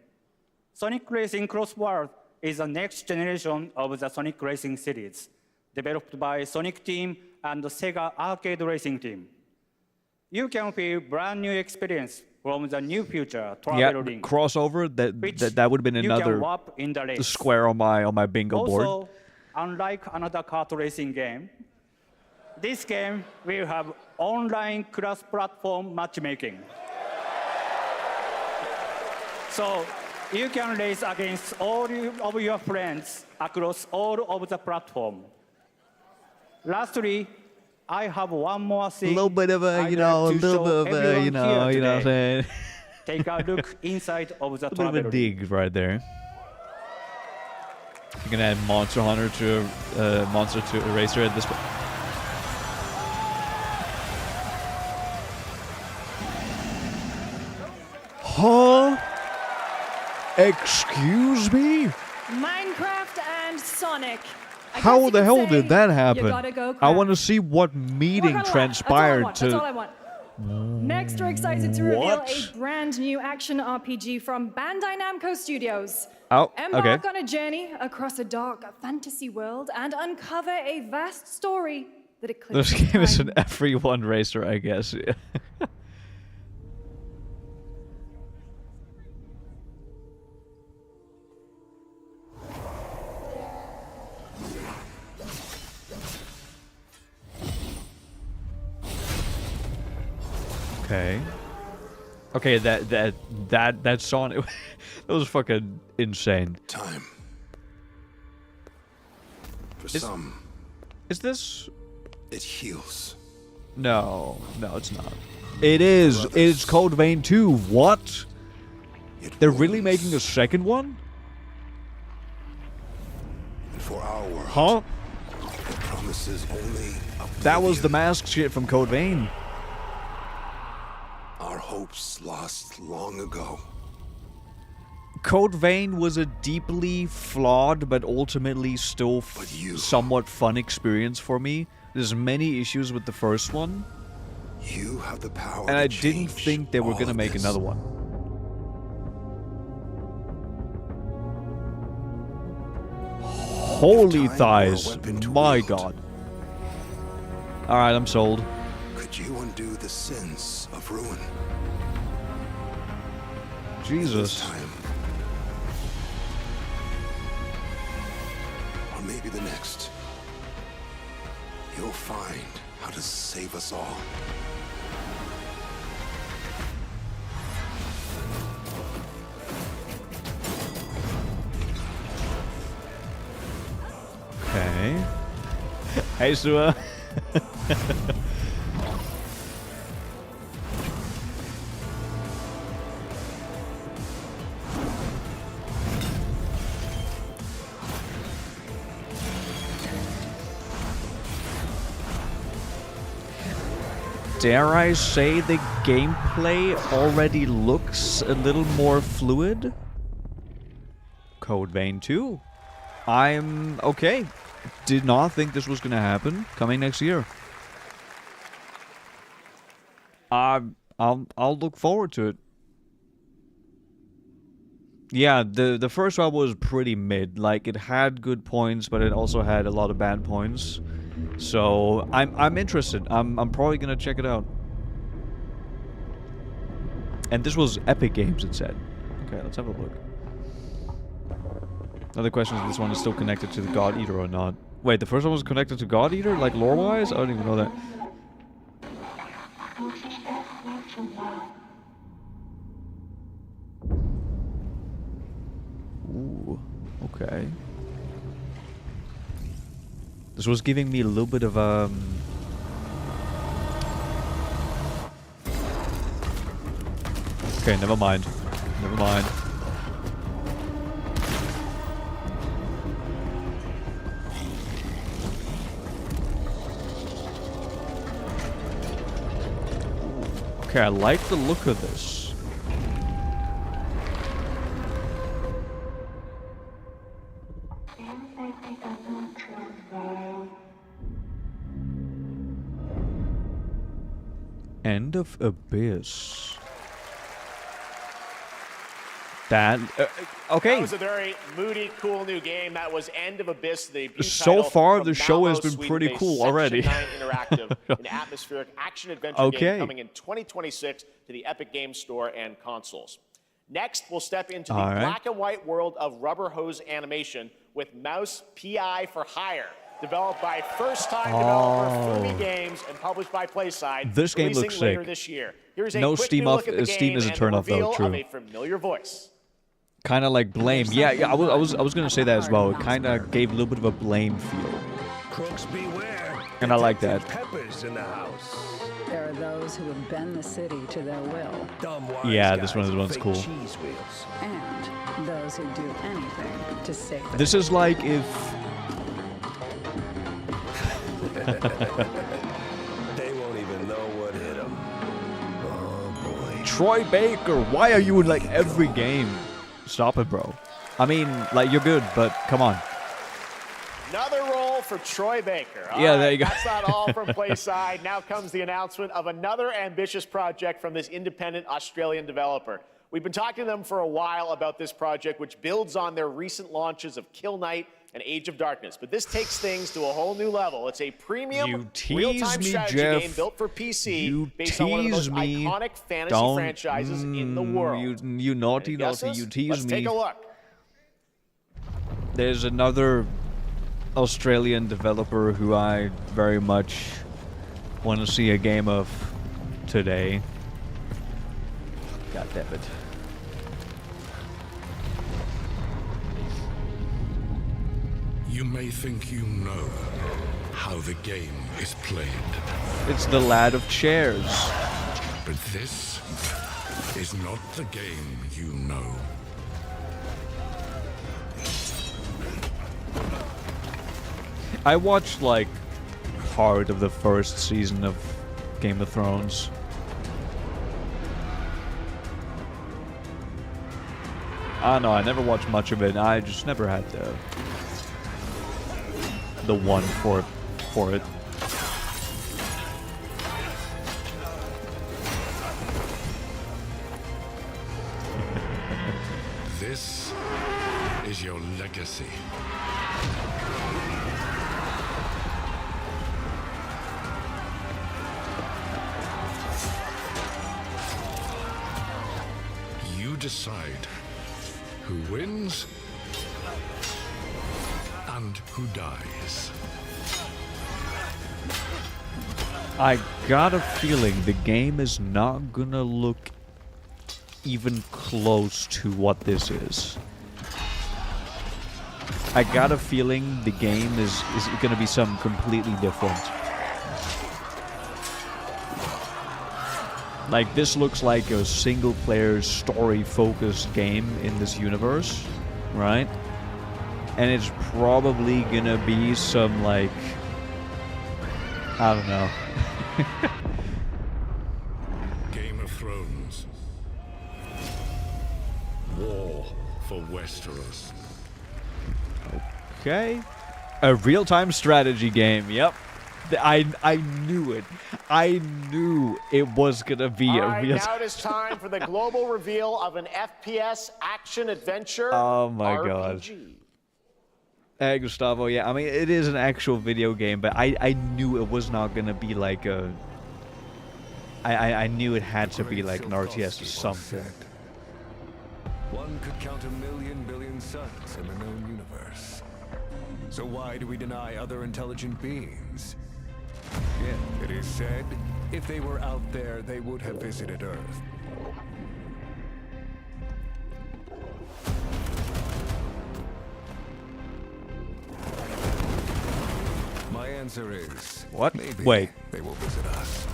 Speaker 9: Sonic Racing Cross World is the next generation of the Sonic Racing series, developed by Sonic Team and the Sega Arcade Racing Team. You can feel brand new experience from the new future traveling.
Speaker 1: Crossover. That would have been another
Speaker 9: in the race.
Speaker 1: square on my bingo board.
Speaker 9: Also, unlike another kart racing game, this game will have online cross-platform matchmaking. So you can race against all of your friends across all of the platform. Lastly, I have one more thing.
Speaker 1: A little bit of a, what I'm saying.
Speaker 9: Take a look inside of the
Speaker 1: A bit of a dig right there. You're gonna add Monster Hunter to Monster to Racer at this point. Huh? Excuse me?
Speaker 8: Minecraft and Sonic. I
Speaker 1: How
Speaker 8: guess
Speaker 1: the
Speaker 8: you
Speaker 1: hell
Speaker 8: could say
Speaker 1: did that
Speaker 8: you
Speaker 1: happen?
Speaker 8: gotta go
Speaker 1: I
Speaker 8: crap.
Speaker 1: want to see what meeting
Speaker 8: Work on a lot.
Speaker 1: transpired
Speaker 8: That's all I
Speaker 1: to.
Speaker 8: want. Next, we're excited to reveal
Speaker 1: What?
Speaker 8: a brand new action RPG from Bandai Namco Studios.
Speaker 1: Oh,
Speaker 8: Embark
Speaker 1: okay.
Speaker 8: on a journey across a dark fantasy world and uncover a vast story that
Speaker 1: This
Speaker 8: eclipses
Speaker 1: game is an
Speaker 8: time.
Speaker 1: everyone racer, I guess. Okay. Okay, that song, it was fucking insane.
Speaker 4: Time. For
Speaker 1: Is-
Speaker 4: some,
Speaker 1: Is this?
Speaker 4: it heals.
Speaker 1: No, it's not. It is. It's Code Vein 2. What?
Speaker 4: It
Speaker 1: They're really
Speaker 4: wounds.
Speaker 1: making a second one?
Speaker 4: And for our world,
Speaker 1: Huh?
Speaker 4: it promises only
Speaker 1: That was the
Speaker 4: oblivion.
Speaker 1: mask shit from Code Vein.
Speaker 4: Our hopes lost long ago.
Speaker 1: Code Vein was a deeply flawed but ultimately still
Speaker 4: But you-
Speaker 1: somewhat fun experience for me. There's many issues with the first one,
Speaker 4: You have the power
Speaker 1: and
Speaker 4: to
Speaker 1: I didn't
Speaker 4: change
Speaker 1: think they were
Speaker 4: all
Speaker 1: gonna
Speaker 4: of
Speaker 1: make
Speaker 4: this.
Speaker 1: another one. Holy
Speaker 4: time were a
Speaker 1: thighs.
Speaker 4: weapon to
Speaker 1: My
Speaker 4: wield.
Speaker 1: god. Alright, I'm sold.
Speaker 4: Could you undo the sins of ruin? This
Speaker 1: Jesus.
Speaker 4: time. Or maybe the next. You'll find how to save us all.
Speaker 1: Okay. Hey, Sua. Dare I say the gameplay already looks a little more fluid? Code Vein 2. I'm okay. Did not think this was gonna happen. Coming next year. I'll look forward to it. Yeah, the first one was pretty mid. Like, it had good points, but it also had a lot of bad points. So I'm interested. I'm probably gonna check it out. And this was Epic Games, it said. Okay, let's have a look. Another question is, this one is still connected to the God Eater or not? Wait, the first one was connected to God Eater, like lore-wise? I don't even know that. Ooh, okay. This was giving me a little bit of Okay, never mind. Never mind. Okay, I like the look of this. End of Abyss. That okay.
Speaker 3: That was a very moody, cool new game. That was End of Abyss. The debut
Speaker 1: So
Speaker 3: title
Speaker 1: far,
Speaker 3: from
Speaker 1: the show has
Speaker 3: Malmo,
Speaker 1: been pretty
Speaker 3: Sweden-based
Speaker 1: cool
Speaker 3: Section
Speaker 1: already.
Speaker 3: 9 interactive, an atmospheric action-adventure game coming in 2026 to the Epic Games Store and consoles. Next, we'll step into the black and white world of rubber hose animation with Mouse PI for Hire, developed by first-time developer Fumi Games and published by PlaySide.
Speaker 1: This game looks
Speaker 3: releasing later
Speaker 1: sick.
Speaker 3: this year. Here's a
Speaker 1: No
Speaker 3: quick
Speaker 1: Steam
Speaker 3: new
Speaker 1: off.
Speaker 3: look at the
Speaker 1: Steam
Speaker 3: game
Speaker 1: is a
Speaker 3: and the
Speaker 1: turn-off, though,
Speaker 3: reveal
Speaker 1: true.
Speaker 3: of a familiar voice.
Speaker 1: Kind of like Blame. Yeah, I was gonna say that as well. It kind of gave a little bit of a Blame feel.
Speaker 10: Crooks beware.
Speaker 1: And I like that.
Speaker 10: Peppers in the house.
Speaker 11: There are those who would bend the city to their will.
Speaker 10: Dumb wise
Speaker 1: Yeah,
Speaker 10: guys
Speaker 1: this one's
Speaker 10: with
Speaker 1: cool.
Speaker 10: fake cheese wheels.
Speaker 11: And those who do anything to save it.
Speaker 1: This is like if
Speaker 10: They won't even know what hit them. Oh boy.
Speaker 1: Troy Baker. Why are you in like every game? Stop it, bro. I mean, like you're good, but come on.
Speaker 3: Another role for Troy Baker. All
Speaker 1: Yeah,
Speaker 3: right,
Speaker 1: there you go.
Speaker 3: That's not all from PlaySide. Now comes the announcement of another ambitious project from this independent Australian developer. We've been talking to them for a while about this project, which builds on their recent launches of Kill Knight and Age of Darkness. But this takes things to a whole new level. It's a premium real-time strategy
Speaker 1: Jeff.
Speaker 3: game built for PC
Speaker 1: You
Speaker 3: based on one of the most
Speaker 1: tease me.
Speaker 3: iconic fantasy
Speaker 1: Don't-
Speaker 3: franchises in the world.
Speaker 1: You naughty,
Speaker 3: Any
Speaker 1: naughty.
Speaker 3: guesses?
Speaker 1: You tease
Speaker 3: Let's
Speaker 1: me.
Speaker 3: take a look.
Speaker 1: There's another Australian developer who I very much want to see a game of today. God damn it.
Speaker 4: You may think you know how the game is played,
Speaker 1: It's the Lad of Chairs.
Speaker 4: but this is not the game you know.
Speaker 1: I watched like part of the first season of Game of Thrones. I don't know, I never watched much of it. I just never had the one for it.
Speaker 4: This is your legacy. You decide who wins and who dies.
Speaker 1: I got a feeling the game is not gonna look even close to what this is. I got a feeling the game is gonna be something completely different. Like, this looks like a single-player, story-focused game in this universe, right? And it's probably gonna be some, like... I don't know.
Speaker 4: Game of Thrones. War for Westeros.
Speaker 1: Okay. A real-time strategy game, yep. I knew it. I knew it was gonna be
Speaker 3: All
Speaker 1: a
Speaker 3: right,
Speaker 1: real.
Speaker 3: now it is time for the global reveal of an FPS action-adventure
Speaker 1: Oh my
Speaker 3: RPG.
Speaker 1: Hey, Gustavo, yeah, I mean, it is an actual video game, but I knew it was not gonna be like a... I knew it had to be like an RTS or something.
Speaker 10: One could count 1,000,000 billion suns in the known universe. So why do we deny other intelligent beings? Yeah, it is said, if they were out there, they would have visited Earth. My answer is...
Speaker 1: What?
Speaker 10: Maybe
Speaker 1: Wait.
Speaker 10: they will visit us.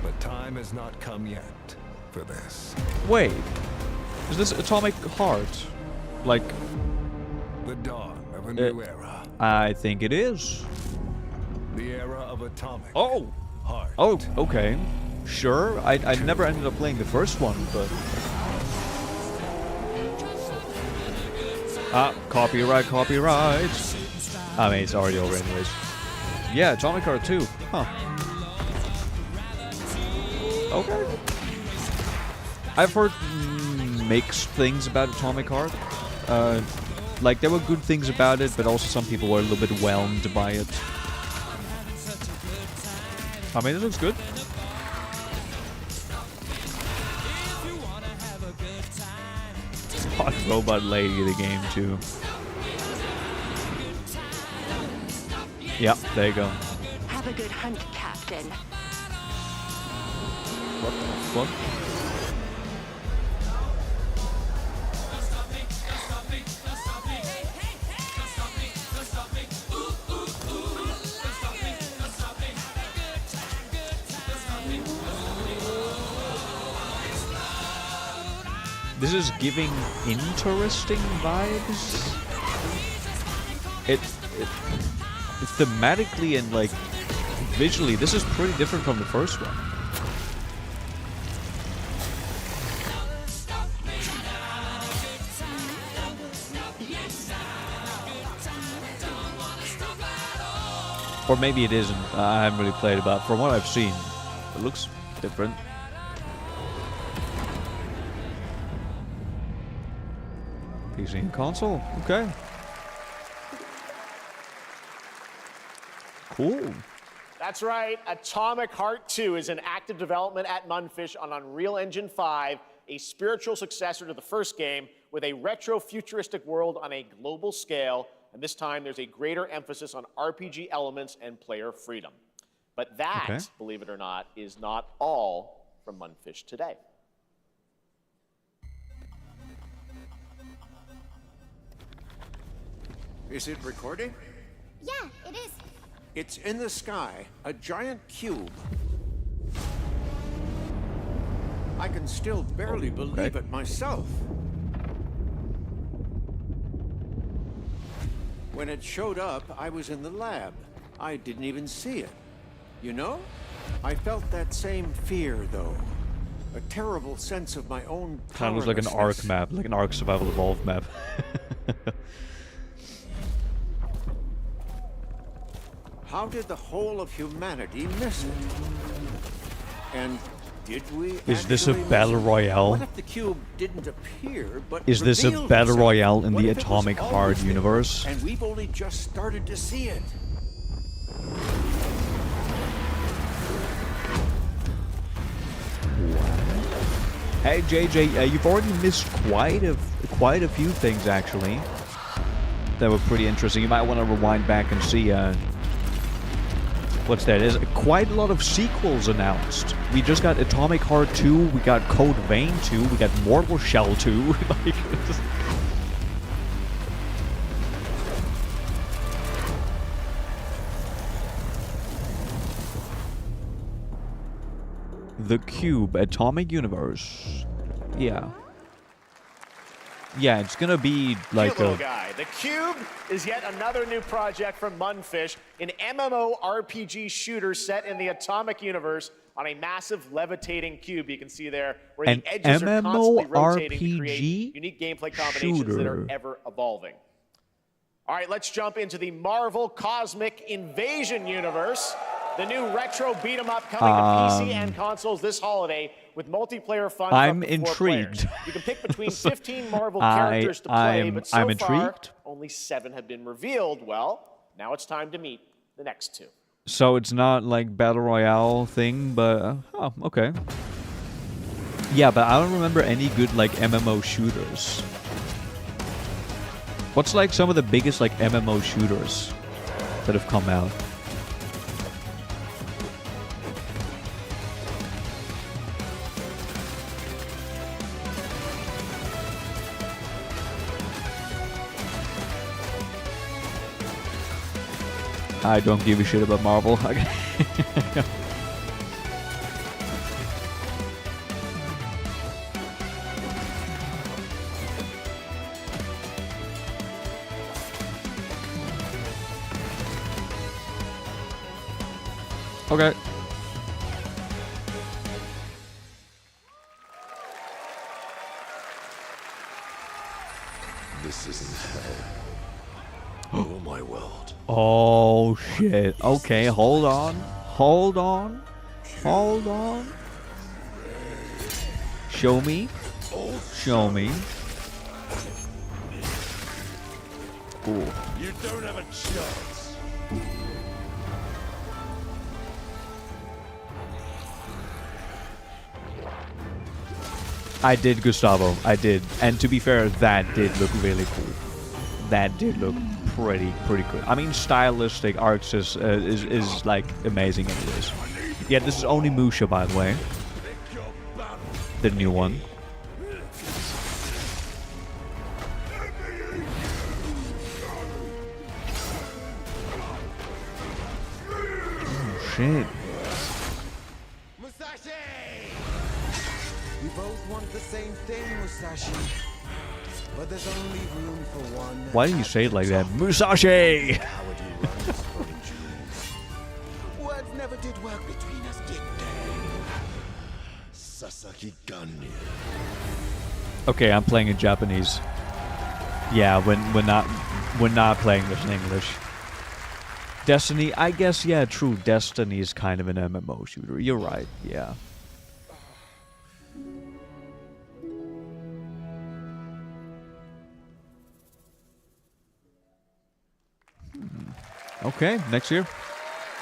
Speaker 10: But time has not come yet for this.
Speaker 1: Wait. Is this Atomic Heart? Like...
Speaker 10: The dawn of a new era.
Speaker 1: I think it is.
Speaker 10: The era of atomic.
Speaker 1: Oh!
Speaker 10: Heart.
Speaker 1: Oh, okay. Sure. I never ended up playing the first one, but... Copyright. I mean, it's already over anyways. Yeah, Atomic Heart 2. Huh. Okay. I've heard mixed things about Atomic Heart. Like, there were good things about it, but also some people were a little bit whelmed by it. I mean, it looks good. Hot Robot Lady, the game, too. Yep, there you go.
Speaker 12: Have a good hunt, Captain.
Speaker 1: What? This is giving interesting vibes. Thematically and like visually, this is pretty different from the first one. Or maybe it isn't. I haven't really played it, but from what I've seen, it looks different. PC and console. Okay. Cool.
Speaker 3: That's right. Atomic Heart 2 is in active development at Mundfish on Unreal Engine 5, a spiritual successor to the first game with a retro-futuristic world on a global scale. And this time, there's a greater emphasis on RPG elements and player freedom. But that, believe it or not, is not all from Mundfish today.
Speaker 13: Is it recording?
Speaker 14: Yeah, it is.
Speaker 13: It's in the sky, a giant cube. I can still barely believe it myself. When it showed up, I was in the lab. I didn't even see it. You know? I felt that same fear, though. A terrible sense of my own powerlessness.
Speaker 1: Kind of looks like an ARK map, like an ARK Survival Evolved map.
Speaker 13: How did the whole of humanity miss it? And did we?
Speaker 1: Is this a battle royale?
Speaker 13: What if the cube didn't appear, but
Speaker 1: is this a battle royale in the Atomic Heart universe?
Speaker 13: And we've only just started to see it.
Speaker 1: Hey JJ, you've already missed quite a few things actually that were pretty interesting. You might want to rewind back and see. What's that? There's quite a lot of sequels announced. We just got Atomic Heart 2, we got Code Vein 2, we got Mortal Shell 2. Like, The Cube, Atomic Universe. Yeah. Yeah, it's gonna be like
Speaker 3: a... guy. The Cube is yet another new project from Mundfish, an MMORPG shooter set in the Atomic Universe on a massive levitating cube you can see there, where the edges are constantly rotating to create unique gameplay combinations that are ever evolving. All right, let's jump into the Marvel Cosmic Invasion universe. The new retro beat-em-up coming to PC and consoles this holiday with multiplayer fun.
Speaker 1: I'm intrigued.
Speaker 3: You can pick between 15 Marvel characters to play, but so far, only 7 have been revealed. Well, now it's time to meet the next 2.
Speaker 1: So it's not like Battle Royale thing, but... oh, okay. Yeah, but I don't remember any good, like, MMO shooters. What's, like, some of the biggest, like, MMO shooters that have come out? I don't give a shit about Marvel. Okay.
Speaker 4: This isn't hell. Oh my world.
Speaker 1: Oh shit. Okay, hold on. Hold on. Hold on. Show me. Show me. Ooh.
Speaker 10: You don't have a chance.
Speaker 1: I did, Gustavo. I did. And to be fair, that did look really cool. That did look pretty good. I mean, stylistic arcs is like amazing anyways. Yeah, this is only Musha, by the way. The new one. Oh, shit.
Speaker 14: We both want the same thing, Musashi. But there's only room for one.
Speaker 1: Why do you say it like that? Musashi!
Speaker 14: Words never did work between us, did they? Sasaki Ganya.
Speaker 1: Okay, I'm playing in Japanese. Yeah, we're not playing this in English. Destiny, I guess, yeah, true. Destiny is kind of an MMO shooter. You're right, yeah. Okay, next year.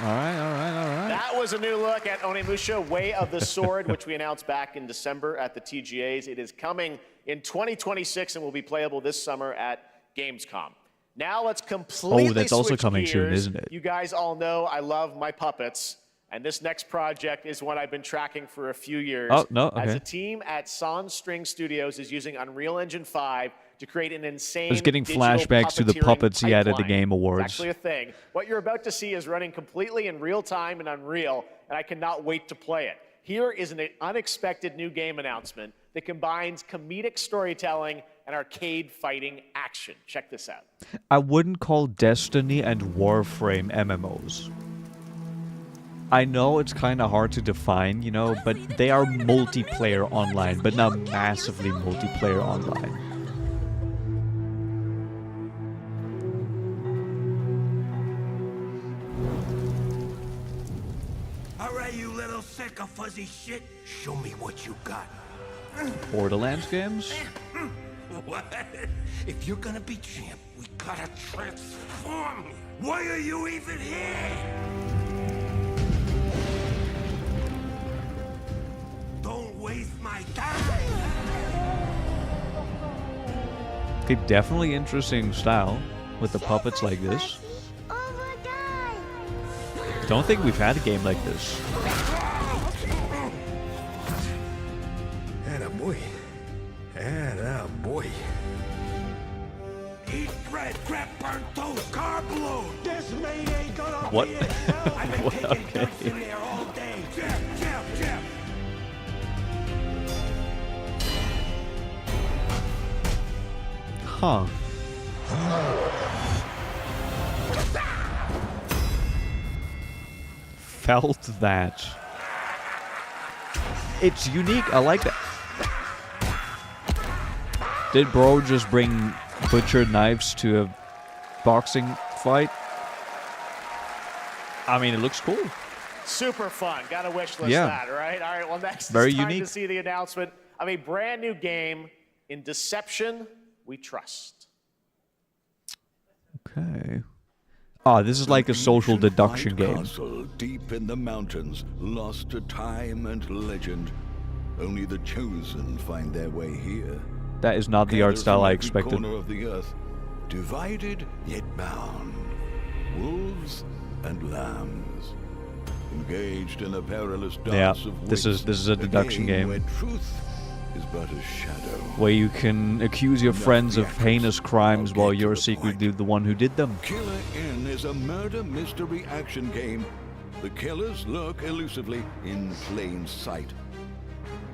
Speaker 1: All right.
Speaker 3: That was a new look at Onimusha, Way of the Sword, which we announced back in December at the TGAs. It is coming in 2026 and will be playable this summer at Gamescom. Now let's completely
Speaker 1: that's also
Speaker 3: switch
Speaker 1: coming soon,
Speaker 3: gears.
Speaker 1: isn't it?
Speaker 3: You guys all know I love my puppets, and this next project is one I've been tracking for a few years.
Speaker 1: Oh, no, okay.
Speaker 3: As a team at Son String Studios is using Unreal Engine 5 to create an insane
Speaker 1: I was getting
Speaker 3: digital
Speaker 1: flashbacks to the
Speaker 3: puppeteering
Speaker 1: puppets he had at the
Speaker 3: pipeline.
Speaker 1: Game Awards.
Speaker 3: It's actually a thing. What you're about to see is running completely in real time in Unreal, and I cannot wait to play it. Here is an unexpected new game announcement that combines comedic storytelling and arcade fighting action. Check this out.
Speaker 1: I wouldn't call Destiny and Warframe MMOs. I know it's kind of hard to define, you know, but they are multiplayer online, but not massively multiplayer online.
Speaker 4: All right, you little sick of fuzzy shit. Show me what you got.
Speaker 1: Borderlands games?
Speaker 4: What? If you're gonna be champ, we gotta transform you. Why are you even here? Don't waste my time.
Speaker 1: Okay, definitely interesting style with the puppets like this. Don't think we've had a game like this.
Speaker 4: Attaboy. Attaboy. Eat bread, grab burnt toast, carb load. This mate ain't gonna
Speaker 1: What?
Speaker 4: be it. I've been
Speaker 1: What?
Speaker 4: taking
Speaker 1: Okay.
Speaker 4: dumps in there all day. Jeff.
Speaker 1: Huh. Felt that. It's unique. I like that. Did bro just bring butchered knives to a boxing fight? I mean, it looks cool.
Speaker 3: Super fun. Got to wish list
Speaker 1: Yeah.
Speaker 3: that, right? All right, well, next
Speaker 1: Very
Speaker 3: it's time
Speaker 1: unique.
Speaker 3: to see the announcement of a brand new game in Deception We Trust.
Speaker 1: Okay. Ah, this is like a social deduction game.
Speaker 10: Castle deep in the mountains, lost to time and legend. Only the chosen find their way here.
Speaker 1: That is not the art
Speaker 10: Gathered
Speaker 1: style
Speaker 10: from
Speaker 1: I
Speaker 10: every
Speaker 1: expected.
Speaker 10: corner of the earth, divided yet bound. Wolves and lambs, engaged in a perilous dance
Speaker 1: Yeah,
Speaker 10: of
Speaker 1: this is a deduction game
Speaker 10: where truth is but a shadow.
Speaker 1: where you can accuse your friends of heinous crimes while you're secretly the one who did them.
Speaker 10: Killer Inn is a murder mystery action game. The killers lurk elusively in plain sight.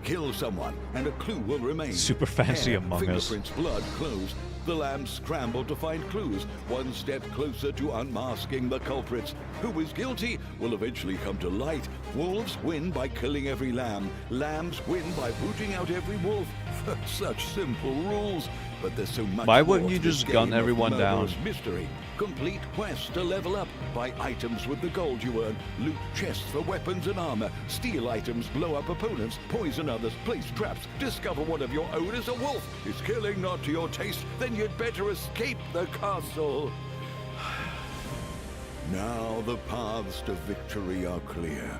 Speaker 10: Kill someone, and a clue will remain.
Speaker 1: Super fancy
Speaker 10: Hair,
Speaker 1: Among Us.
Speaker 10: fingerprints, blood, clothes. The lambs scramble to find clues, one step closer to unmasking the culprits. Who is guilty will eventually come to light. Wolves win by killing every lamb. Lambs win by booting out every wolf. Such simple rules.
Speaker 15: But there's so much
Speaker 1: Why
Speaker 15: more
Speaker 1: wouldn't you
Speaker 15: to this
Speaker 1: just gun
Speaker 15: game of
Speaker 1: everyone down?
Speaker 15: murderous mystery. Complete quests to level up, buy items with the gold you earn, loot chests for weapons and armor, steal items, blow up opponents, poison others, place traps, discover one of your own is a wolf. Is killing not to your taste? Then you'd better escape the castle. Now the paths to victory are clear.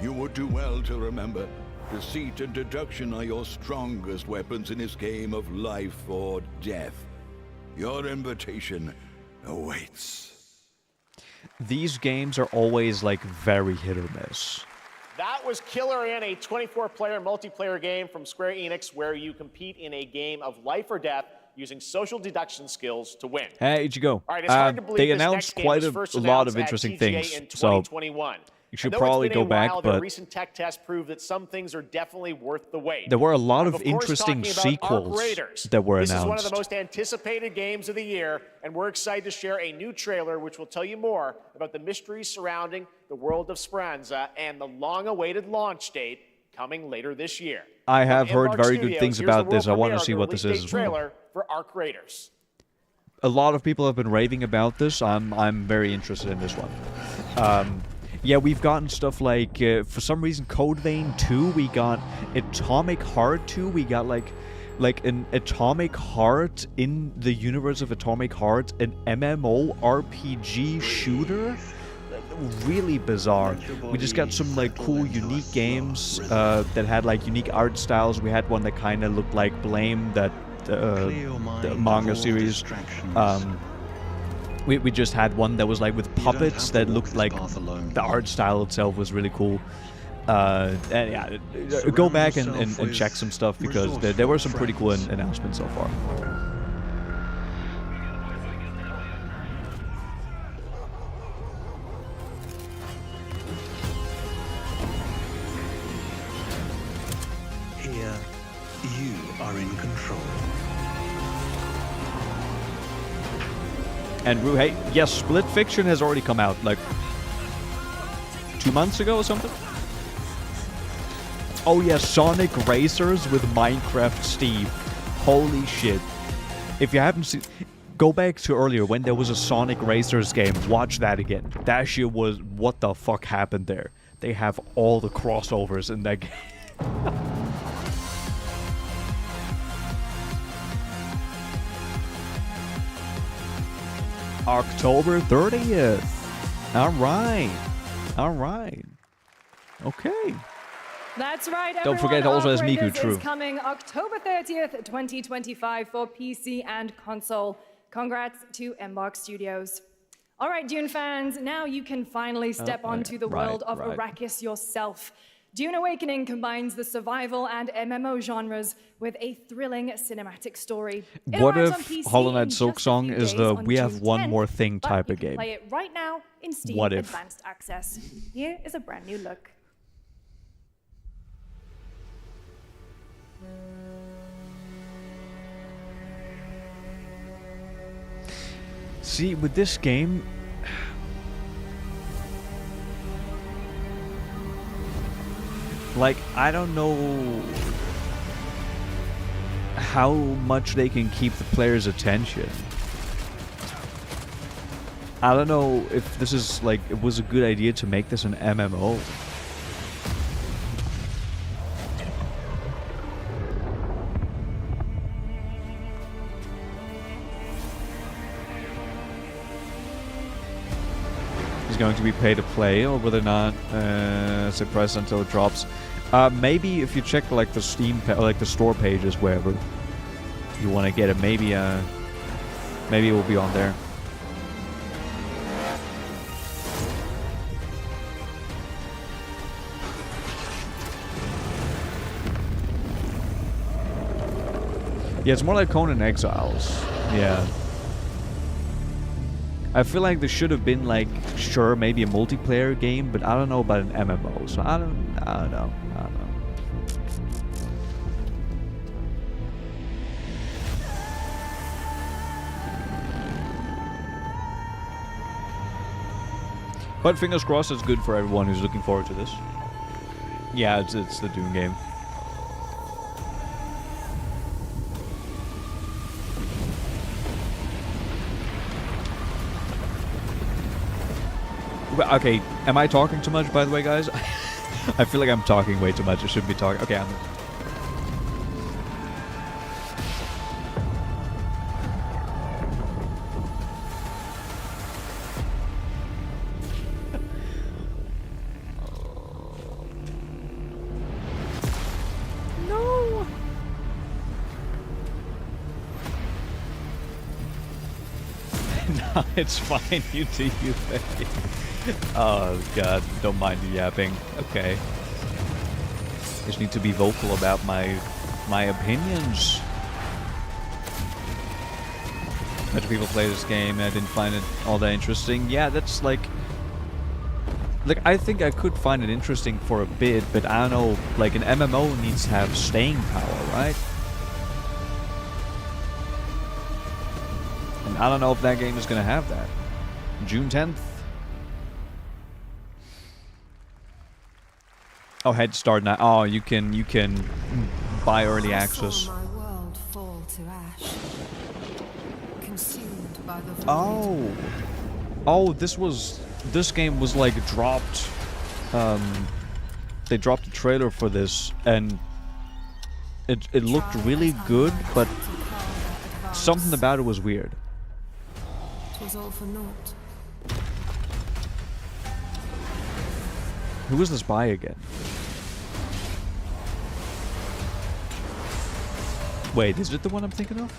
Speaker 15: You would do well to remember, deceit and deduction are your strongest weapons in this game of life or death. Your invitation awaits.
Speaker 1: These games are always like very hit or miss.
Speaker 3: That was Killer in, a 24-player multiplayer game from Square Enix where you compete in a game of life or death using social deduction skills to win.
Speaker 1: Hey, Ichigo.
Speaker 3: All right, it's hard to believe
Speaker 1: they
Speaker 3: this
Speaker 1: announced
Speaker 3: next game
Speaker 1: quite
Speaker 3: was
Speaker 1: a
Speaker 3: first
Speaker 1: lot of
Speaker 3: announced at
Speaker 1: interesting
Speaker 3: TGA
Speaker 1: things,
Speaker 3: in
Speaker 1: so
Speaker 3: 2021.
Speaker 1: you should
Speaker 3: And though
Speaker 1: probably
Speaker 3: it's been
Speaker 1: go
Speaker 3: a
Speaker 1: back,
Speaker 3: while, their
Speaker 1: but
Speaker 3: recent tech tests prove that some things are definitely worth the wait.
Speaker 1: there were a lot
Speaker 3: I'm,
Speaker 1: of
Speaker 3: course,
Speaker 1: interesting
Speaker 3: talking about Arc
Speaker 1: sequels
Speaker 3: Raiders.
Speaker 1: that were
Speaker 3: This
Speaker 1: announced.
Speaker 3: is one of the most anticipated games of the year, and we're excited to share a new trailer which will tell you more about the mysteries surrounding the world of Speranza and the long-awaited launch date coming later this year.
Speaker 1: I have
Speaker 3: From
Speaker 1: heard
Speaker 3: Embark
Speaker 1: very good
Speaker 3: Studios,
Speaker 1: things
Speaker 3: here's
Speaker 1: about
Speaker 3: the
Speaker 1: this. I
Speaker 3: world
Speaker 1: want to
Speaker 3: premiere
Speaker 1: see
Speaker 3: of
Speaker 1: what
Speaker 3: the
Speaker 1: this
Speaker 3: release
Speaker 1: is
Speaker 3: date
Speaker 1: as well.
Speaker 3: trailer for Arc Raiders.
Speaker 1: A lot of people have been raving about this. I'm very interested in this one. Yeah, we've gotten stuff like, for some reason, Code Vein 2, we got Atomic Heart 2, we got like an Atomic Heart in the universe of Atomic Heart, an MMO RPG shooter. Really bizarre. We just got some like cool, unique games that had like unique art styles. We had one that kind of looked like Blame, that the manga series. We just had one that was like with puppets that looked like the art style itself was really cool. And yeah, go back and check some stuff because there were some pretty cool announcements so far.
Speaker 16: Here, you are in control.
Speaker 1: And hey, yes, Split Fiction has already come out, like 2 months ago or something. Oh yeah, Sonic Racers with Minecraft Steve. Holy shit. If you haven't seen, go back to earlier when there was a Sonic Racers game, watch that again. That shit was, what the fuck happened there? They have all the crossovers in that game. October 30th. All right. All right. Okay.
Speaker 8: That's right,
Speaker 1: Don't forget also as Miku,
Speaker 8: Raiders
Speaker 1: true.
Speaker 8: is coming October 30th, 2025 for PC and console. Congrats to Embark Studios. All right, Dune fans, now you can finally step onto the world of Arrakis yourself. Dune Awakening combines the survival and MMO genres with a thrilling cinematic story. It
Speaker 1: What
Speaker 8: arrives
Speaker 1: if
Speaker 8: on PC
Speaker 1: Hollow Knight
Speaker 8: in just a
Speaker 1: Silksong
Speaker 8: few
Speaker 1: is
Speaker 8: days
Speaker 1: the
Speaker 8: on
Speaker 1: we have
Speaker 8: June
Speaker 1: one
Speaker 8: 10th,
Speaker 1: more thing
Speaker 8: but
Speaker 1: type
Speaker 8: you
Speaker 1: of
Speaker 8: can
Speaker 1: game?
Speaker 8: play it right now in Steam
Speaker 1: What if?
Speaker 8: Advanced Access. Here is a brand new look.
Speaker 1: See, with this game, like, I don't know how much they can keep the player's attention. I don't know if this is, like, it was a good idea to make this an MMO. Is going to be pay to play, or whether or not suppressed until it drops. Maybe if you check like the Steam, like the store pages, wherever you want to get it, maybe maybe it will be on there. Yeah, it's more like Conan Exiles. Yeah. I feel like there should have been, like, sure, maybe a multiplayer game, but I don't know about an MMO, so I don't know. But fingers crossed, it's good for everyone who's looking forward to this. Yeah, it's the Doom game. Okay, am I talking too much, by the way, guys? I feel like I'm talking way too much. I shouldn't be talking. Okay, I'm... No! No, it's fine. You do you, baby. Oh god, don't mind the yapping. Okay. Just need to be vocal about my opinions. Much people play this game and I didn't find it all that interesting. Yeah, that's like I think I could find it interesting for a bit, but I don't know, like an MMO needs to have staying power, right? And I don't know if that game is gonna have that. June 10th. Oh, head start now. Oh, you can buy early access. Oh, this game was like dropped. They dropped a trailer for this, and it looked really good, but something about it was weird.
Speaker 17: All for naught.
Speaker 1: Who was this by again? Wait, is it the one I'm thinking of?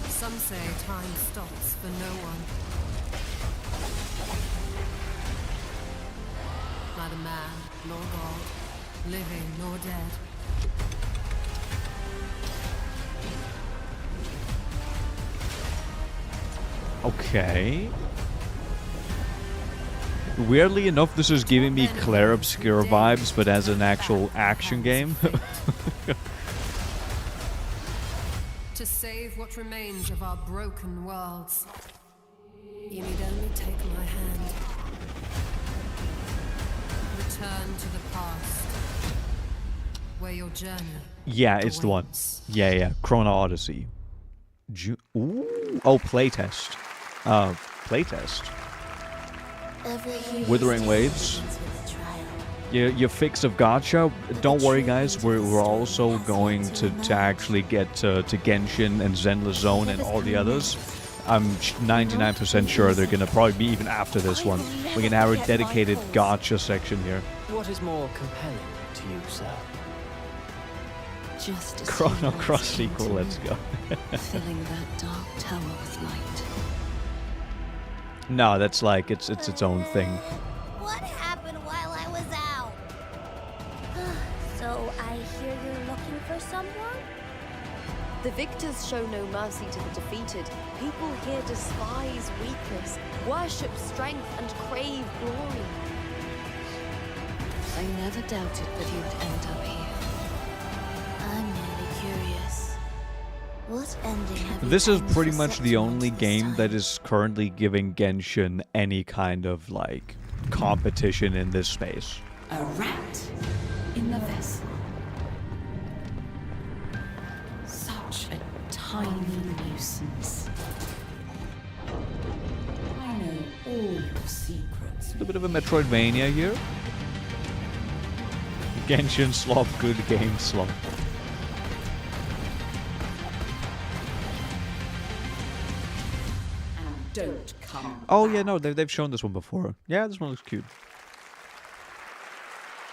Speaker 17: Some say time stops for no one. Neither man nor God, living nor dead.
Speaker 1: Okay. Weirdly enough, this is giving me Claire Obscure vibes, but as an actual action game.
Speaker 17: To save what remains of our broken worlds, you need only take my hand. Return to the past, where your journey.
Speaker 1: Yeah, it's the one. Yeah. Chrono Odyssey. Ooh. Oh, playtest. Playtest. Withering Waves. Your fix of gacha. Don't worry, guys. We're also going to actually get to Genshin and Zenless Zone and all the others. I'm 99% sure they're gonna probably be even after this one. We're gonna have a dedicated gacha section here.
Speaker 18: What is more compelling to you, sir?
Speaker 17: Just
Speaker 1: Chrono Cross sequel. Let's go.
Speaker 17: filling that dark tower with light.
Speaker 1: No, that's like it's its own thing.
Speaker 19: What happened while I was out? So I hear you're looking for someone?
Speaker 20: The victors show no mercy to the defeated. People here despise weakness, worship strength, and crave glory.
Speaker 17: I never doubted that you'd end up here.
Speaker 19: I'm merely curious. What ending have you
Speaker 1: This is
Speaker 19: planned
Speaker 1: pretty
Speaker 19: for
Speaker 1: much the only game that is currently giving Genshin any kind of like competition in this space.
Speaker 5: A rat in the vessel. Such a tiny nuisance. I know all your secrets.
Speaker 1: A bit of a Metroidvania here. Genshin slop, good game slop.
Speaker 5: Don't come.
Speaker 1: Oh yeah, no, they've shown this one before. Yeah, this one looks cute.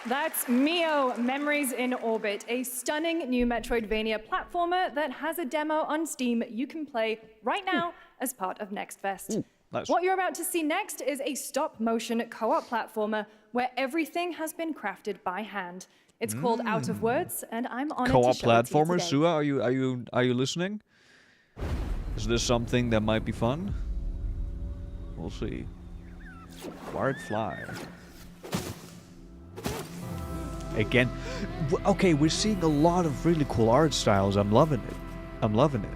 Speaker 8: That's Mio, Memories in Orbit, a stunning new Metroidvania platformer that has a demo on Steam you can play right now as part of Next Fest.
Speaker 1: Nice.
Speaker 8: What you're about to see next is a stop-motion co-op platformer where everything has been crafted by hand. It's called Out of Words, and I'm honored to
Speaker 1: Co-op
Speaker 8: show it to you
Speaker 1: platformer,
Speaker 8: today.
Speaker 1: Sua, are you listening? Is this something that might be fun? We'll see. Wired Fly. Again, okay, we're seeing a lot of really cool art styles. I'm loving it. I'm loving it.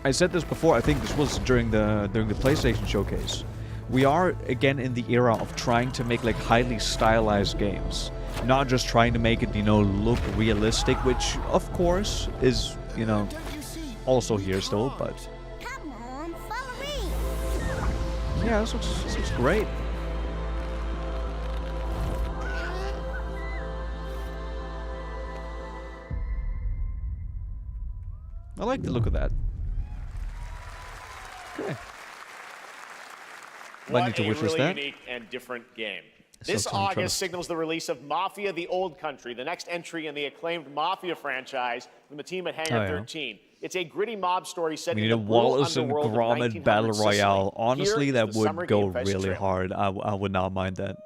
Speaker 1: I said this before. I think this was during the PlayStation showcase. we are again in the era of trying to make like highly stylized games, not just trying to make it, you know, look realistic, which of course is, you know, also here still, but
Speaker 19: Come on, follow me.
Speaker 1: yeah, this looks great. I like the look of that. Okay.
Speaker 3: What
Speaker 1: I need to wish
Speaker 3: a really
Speaker 1: that.
Speaker 3: unique and different game.
Speaker 1: So
Speaker 3: This
Speaker 1: Tony
Speaker 3: August
Speaker 1: Trust.
Speaker 3: signals the release of Mafia: The Old Country, the next entry in the acclaimed Mafia franchise from the team at Hangar
Speaker 1: Oh, yeah.
Speaker 3: 13. It's a gritty mob story set
Speaker 1: We
Speaker 3: in
Speaker 1: need a
Speaker 3: the brutal
Speaker 1: Wallace and
Speaker 3: underworld of
Speaker 1: Gromit battle
Speaker 3: 1900 Sicily.
Speaker 1: royale. Honestly,
Speaker 3: Here
Speaker 1: that
Speaker 3: is the Summer
Speaker 1: would go
Speaker 3: Game Fest
Speaker 1: really
Speaker 3: trailer.
Speaker 1: hard. I would not mind that.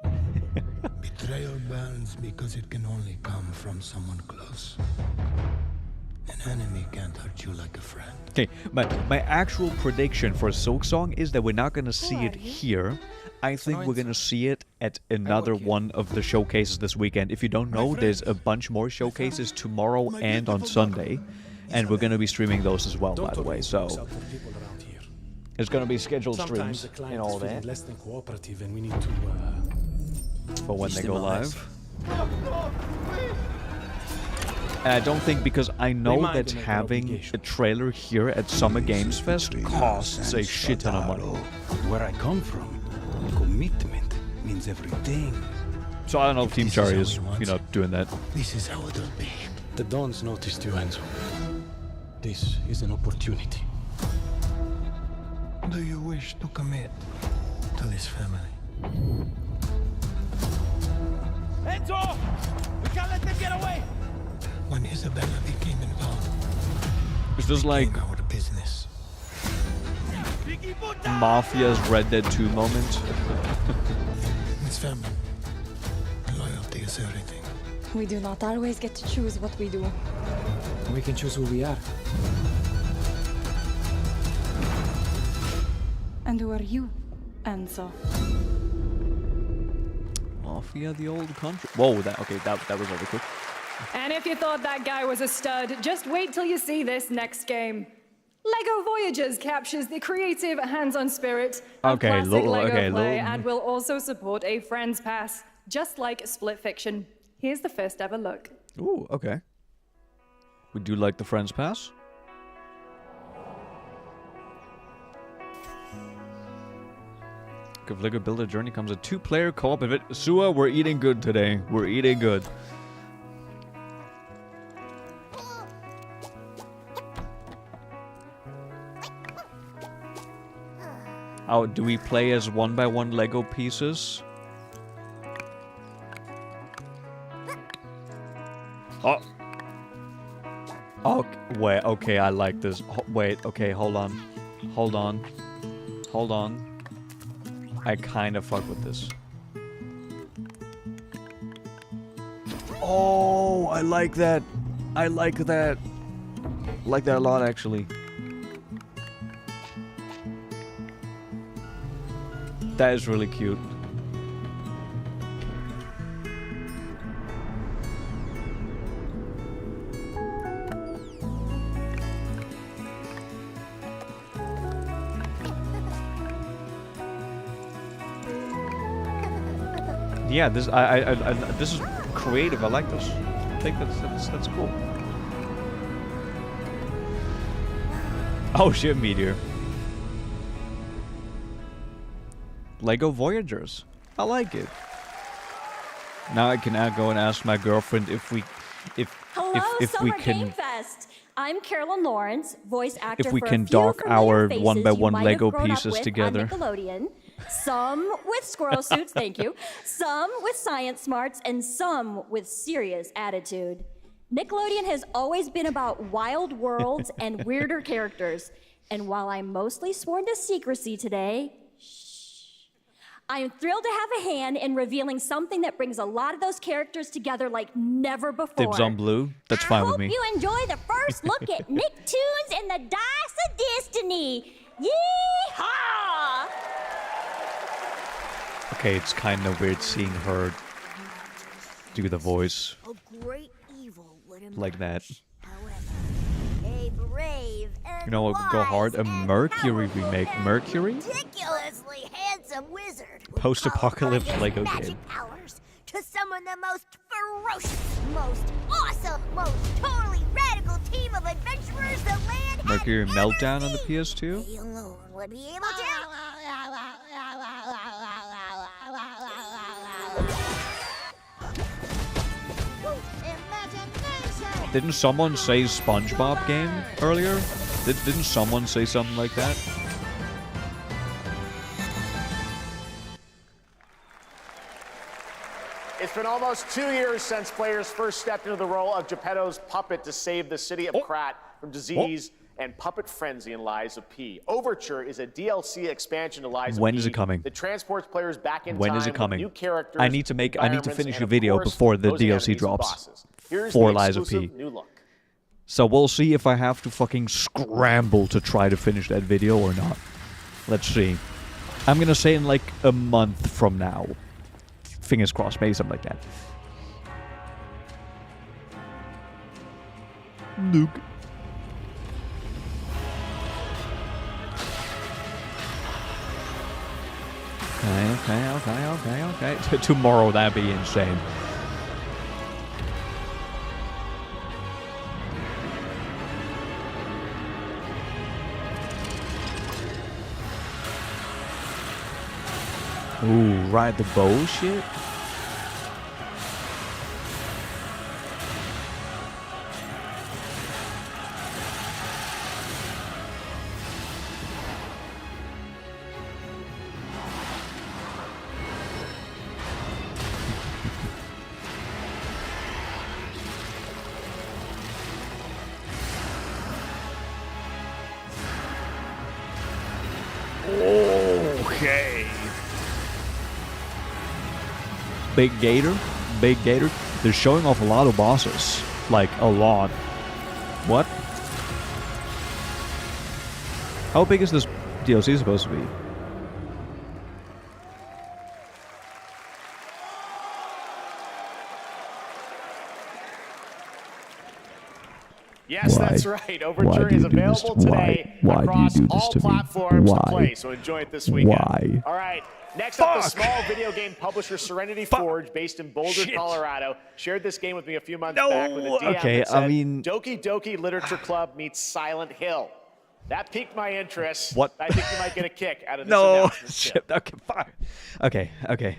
Speaker 4: Betrayal burns because it can only come from someone close. An enemy can't hurt you like a friend.
Speaker 1: Okay, my actual prediction for Silksong is that we're not going to see it here. I think we're going to see it at another one of the showcases this weekend. If you don't know, there's a bunch more showcases tomorrow and on Sunday. And we're going to be streaming those as well, by the way. So there's going to be scheduled streams and all that
Speaker 21: less than cooperative, and we need to
Speaker 1: for when
Speaker 21: teach
Speaker 1: they
Speaker 21: them
Speaker 1: go
Speaker 21: a
Speaker 1: live.
Speaker 21: lesson.
Speaker 1: And I don't think, because I know
Speaker 21: Remind
Speaker 1: that
Speaker 21: them of their
Speaker 1: having
Speaker 21: obligation.
Speaker 1: a trailer here at Summer Games Fest costs a shit ton of money.
Speaker 21: Where I come from, commitment means everything.
Speaker 1: So I don't know if Team Chari is, you know, doing that.
Speaker 4: This is how it'll be.
Speaker 21: The Dons noticed you, Enzo. This is an opportunity.
Speaker 4: Do you wish to commit to this family?
Speaker 2: Enzo! We can't let them get away!
Speaker 4: When Isabella became involved,
Speaker 1: Is this like
Speaker 4: our business.
Speaker 1: Mafia's Red Dead 2 moment?
Speaker 4: It's family. Loyalty is everything.
Speaker 20: We do not always get to choose what we do.
Speaker 21: We can choose who we are.
Speaker 20: And who are you, Enzo?
Speaker 1: Mafia, the old country. Whoa, that was really quick.
Speaker 8: And if you thought that guy was a stud, just wait till you see this next game. LEGO Voyagers captures the creative, hands-on spirit of
Speaker 1: Okay,
Speaker 8: classic
Speaker 1: little-
Speaker 8: LEGO
Speaker 1: okay,
Speaker 8: play
Speaker 1: little-
Speaker 8: and will also support a Friends Pass, just like Split Fiction. Here's the first ever look.
Speaker 1: Ooh, okay. We do like the Friends Pass. If LEGO Builder Journey comes a 2-player co-op event. Sua, we're eating good today. We're eating good. Oh, do we play as 1x1 Lego pieces? Oh. Oh, wait, okay, I like this. Wait, okay, hold on. Hold on. Hold on. I kind of fuck with this. Oh, I like that. I like that. Like that a lot, actually. That is really cute. Yeah, this this is creative. I like this. I think that's cool. Oh shit, Meteor. Lego Voyagers. I like it. Now I can go and ask my girlfriend if we
Speaker 22: Hello,
Speaker 1: if we
Speaker 22: Summer
Speaker 1: can
Speaker 22: Game Fest. I'm Carolyn Lawrence, voice actor
Speaker 1: if we
Speaker 22: for
Speaker 1: can
Speaker 22: a few
Speaker 1: dock
Speaker 22: familiar
Speaker 1: our
Speaker 22: faces
Speaker 1: 1x1
Speaker 22: you might have
Speaker 1: Lego
Speaker 22: grown up
Speaker 1: pieces
Speaker 22: with
Speaker 1: together.
Speaker 22: On Nickelodeon. Some with squirrel suits, thank you. Some with science smarts, and some with serious attitude. Nickelodeon has always been about wild worlds and weirder characters. And while I'm mostly sworn to secrecy today, I am thrilled to have a hand in revealing something that brings a lot of those characters together like never before.
Speaker 1: Dibs on blue. That's fine with me.
Speaker 22: Hope you enjoy the first look at Nicktoons and the Dice of Destiny. Yee-haw!
Speaker 1: Okay, it's kind of weird seeing her do the voice
Speaker 19: A great evil would emerge.
Speaker 1: like that.
Speaker 19: A brave and
Speaker 1: You know what would go hard? A
Speaker 19: wise and
Speaker 1: Mercury
Speaker 19: powerful
Speaker 1: remake.
Speaker 19: and
Speaker 1: Mercury?
Speaker 19: ridiculously handsome wizard
Speaker 1: post-apocalypse Lego game.
Speaker 19: Magic powers to summon the most ferocious, most awesome, most totally radical team of adventurers the land has
Speaker 1: Mercury
Speaker 19: ever
Speaker 1: Meltdown on the
Speaker 19: seen.
Speaker 1: PS2.
Speaker 19: They alone would be able to.
Speaker 1: Didn't someone say SpongeBob game earlier? Didn't someone say something like that?
Speaker 3: It's been almost 2 years since players first stepped into the role of Geppetto's puppet to save the city of Krat from disease and puppet frenzy in Lies of P. Overture is a DLC expansion to Lies of P.
Speaker 1: When is it coming?
Speaker 3: That transports players back in
Speaker 1: When
Speaker 3: time
Speaker 1: is it
Speaker 3: with
Speaker 1: coming?
Speaker 3: new characters,
Speaker 1: I need to finish
Speaker 3: environments,
Speaker 1: a
Speaker 3: and,
Speaker 1: video
Speaker 3: of course,
Speaker 1: before the
Speaker 3: those
Speaker 1: DLC
Speaker 3: enemies and
Speaker 1: drops
Speaker 3: bosses. Here's
Speaker 1: for
Speaker 3: the
Speaker 1: Lies of P.
Speaker 3: exclusive new look.
Speaker 1: So we'll see if I have to fucking scramble to try to finish that video or not. Let's see. I'm gonna say in like a month from now. Fingers crossed, maybe something like that. Luke. Okay. Tomorrow, that'd be insane. Ooh, ride the bow shit? Okay. Big Gator. They're showing off a lot of bosses. Like, a lot. What? How big is this DLC supposed to be?
Speaker 3: Yes, that's right. Overture is available today across all platforms to play, so enjoy it this weekend.
Speaker 1: Why?
Speaker 3: All right, next up, the small video game publisher Serenity Forge, based in Boulder, Colorado, shared this game with me a few months back with a DM that said, Doki Literature Club meets Silent Hill. That piqued my interest.
Speaker 1: What?
Speaker 3: I think you might get a kick out of this announcement.
Speaker 1: Shit. Okay, fine. Okay.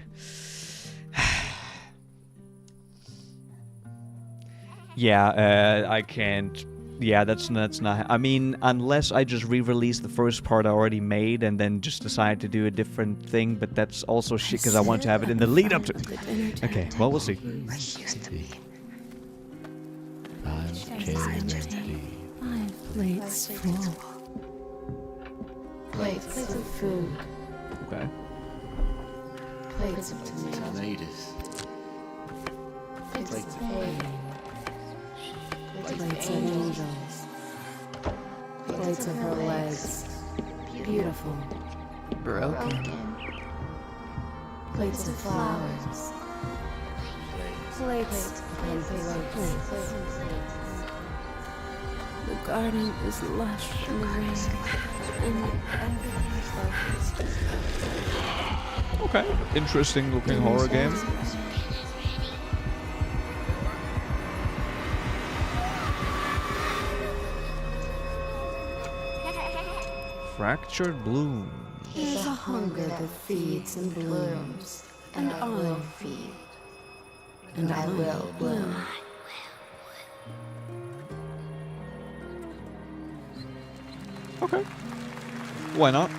Speaker 1: Yeah, I can't. Yeah, that's not. I mean, unless I just re-release the first part I already made and then just decide to do a different thing, but that's also shit because I want to have it in the lead up to. Okay, well, we'll see.
Speaker 5: Plates full. Plates of food.
Speaker 1: Okay.
Speaker 5: Plates of tomatoes. Plates of hay. Plates of angels. Plates of her legs. Beautiful. Broken. Plates of flowers. Plates and plates. The garden is lush in the rain, and everything is focused.
Speaker 1: Okay, interesting looking horror game. Fractured Blooms.
Speaker 5: There's a hunger that feeds and blooms, and I'll feed, and I will bloom.
Speaker 1: Okay. Why not?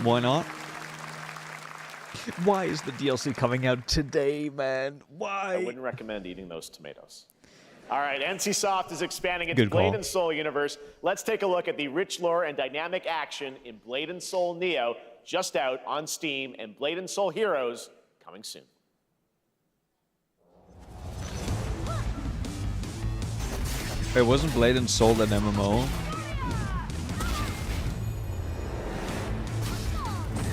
Speaker 1: Why not? Why is the DLC coming out today, man? Why?
Speaker 3: I wouldn't recommend eating those tomatoes. All right, NCSoft is expanding its
Speaker 1: Good call.
Speaker 3: Blade & Soul universe. Let's take a look at the rich lore and dynamic action in Blade & Soul Neo, just out on Steam, and Blade & Soul Heroes coming soon.
Speaker 1: It wasn't Blade & Soul an MMO?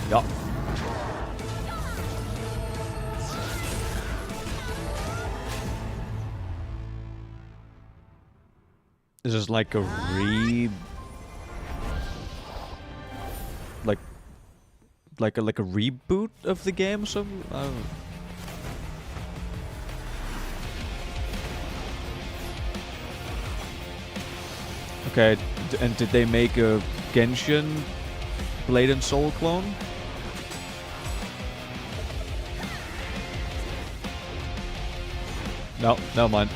Speaker 1: Yup. This is like a like a reboot of the game or something? I don't know. Okay, and did they make a Genshin Blade and Soul clone? No, never mind.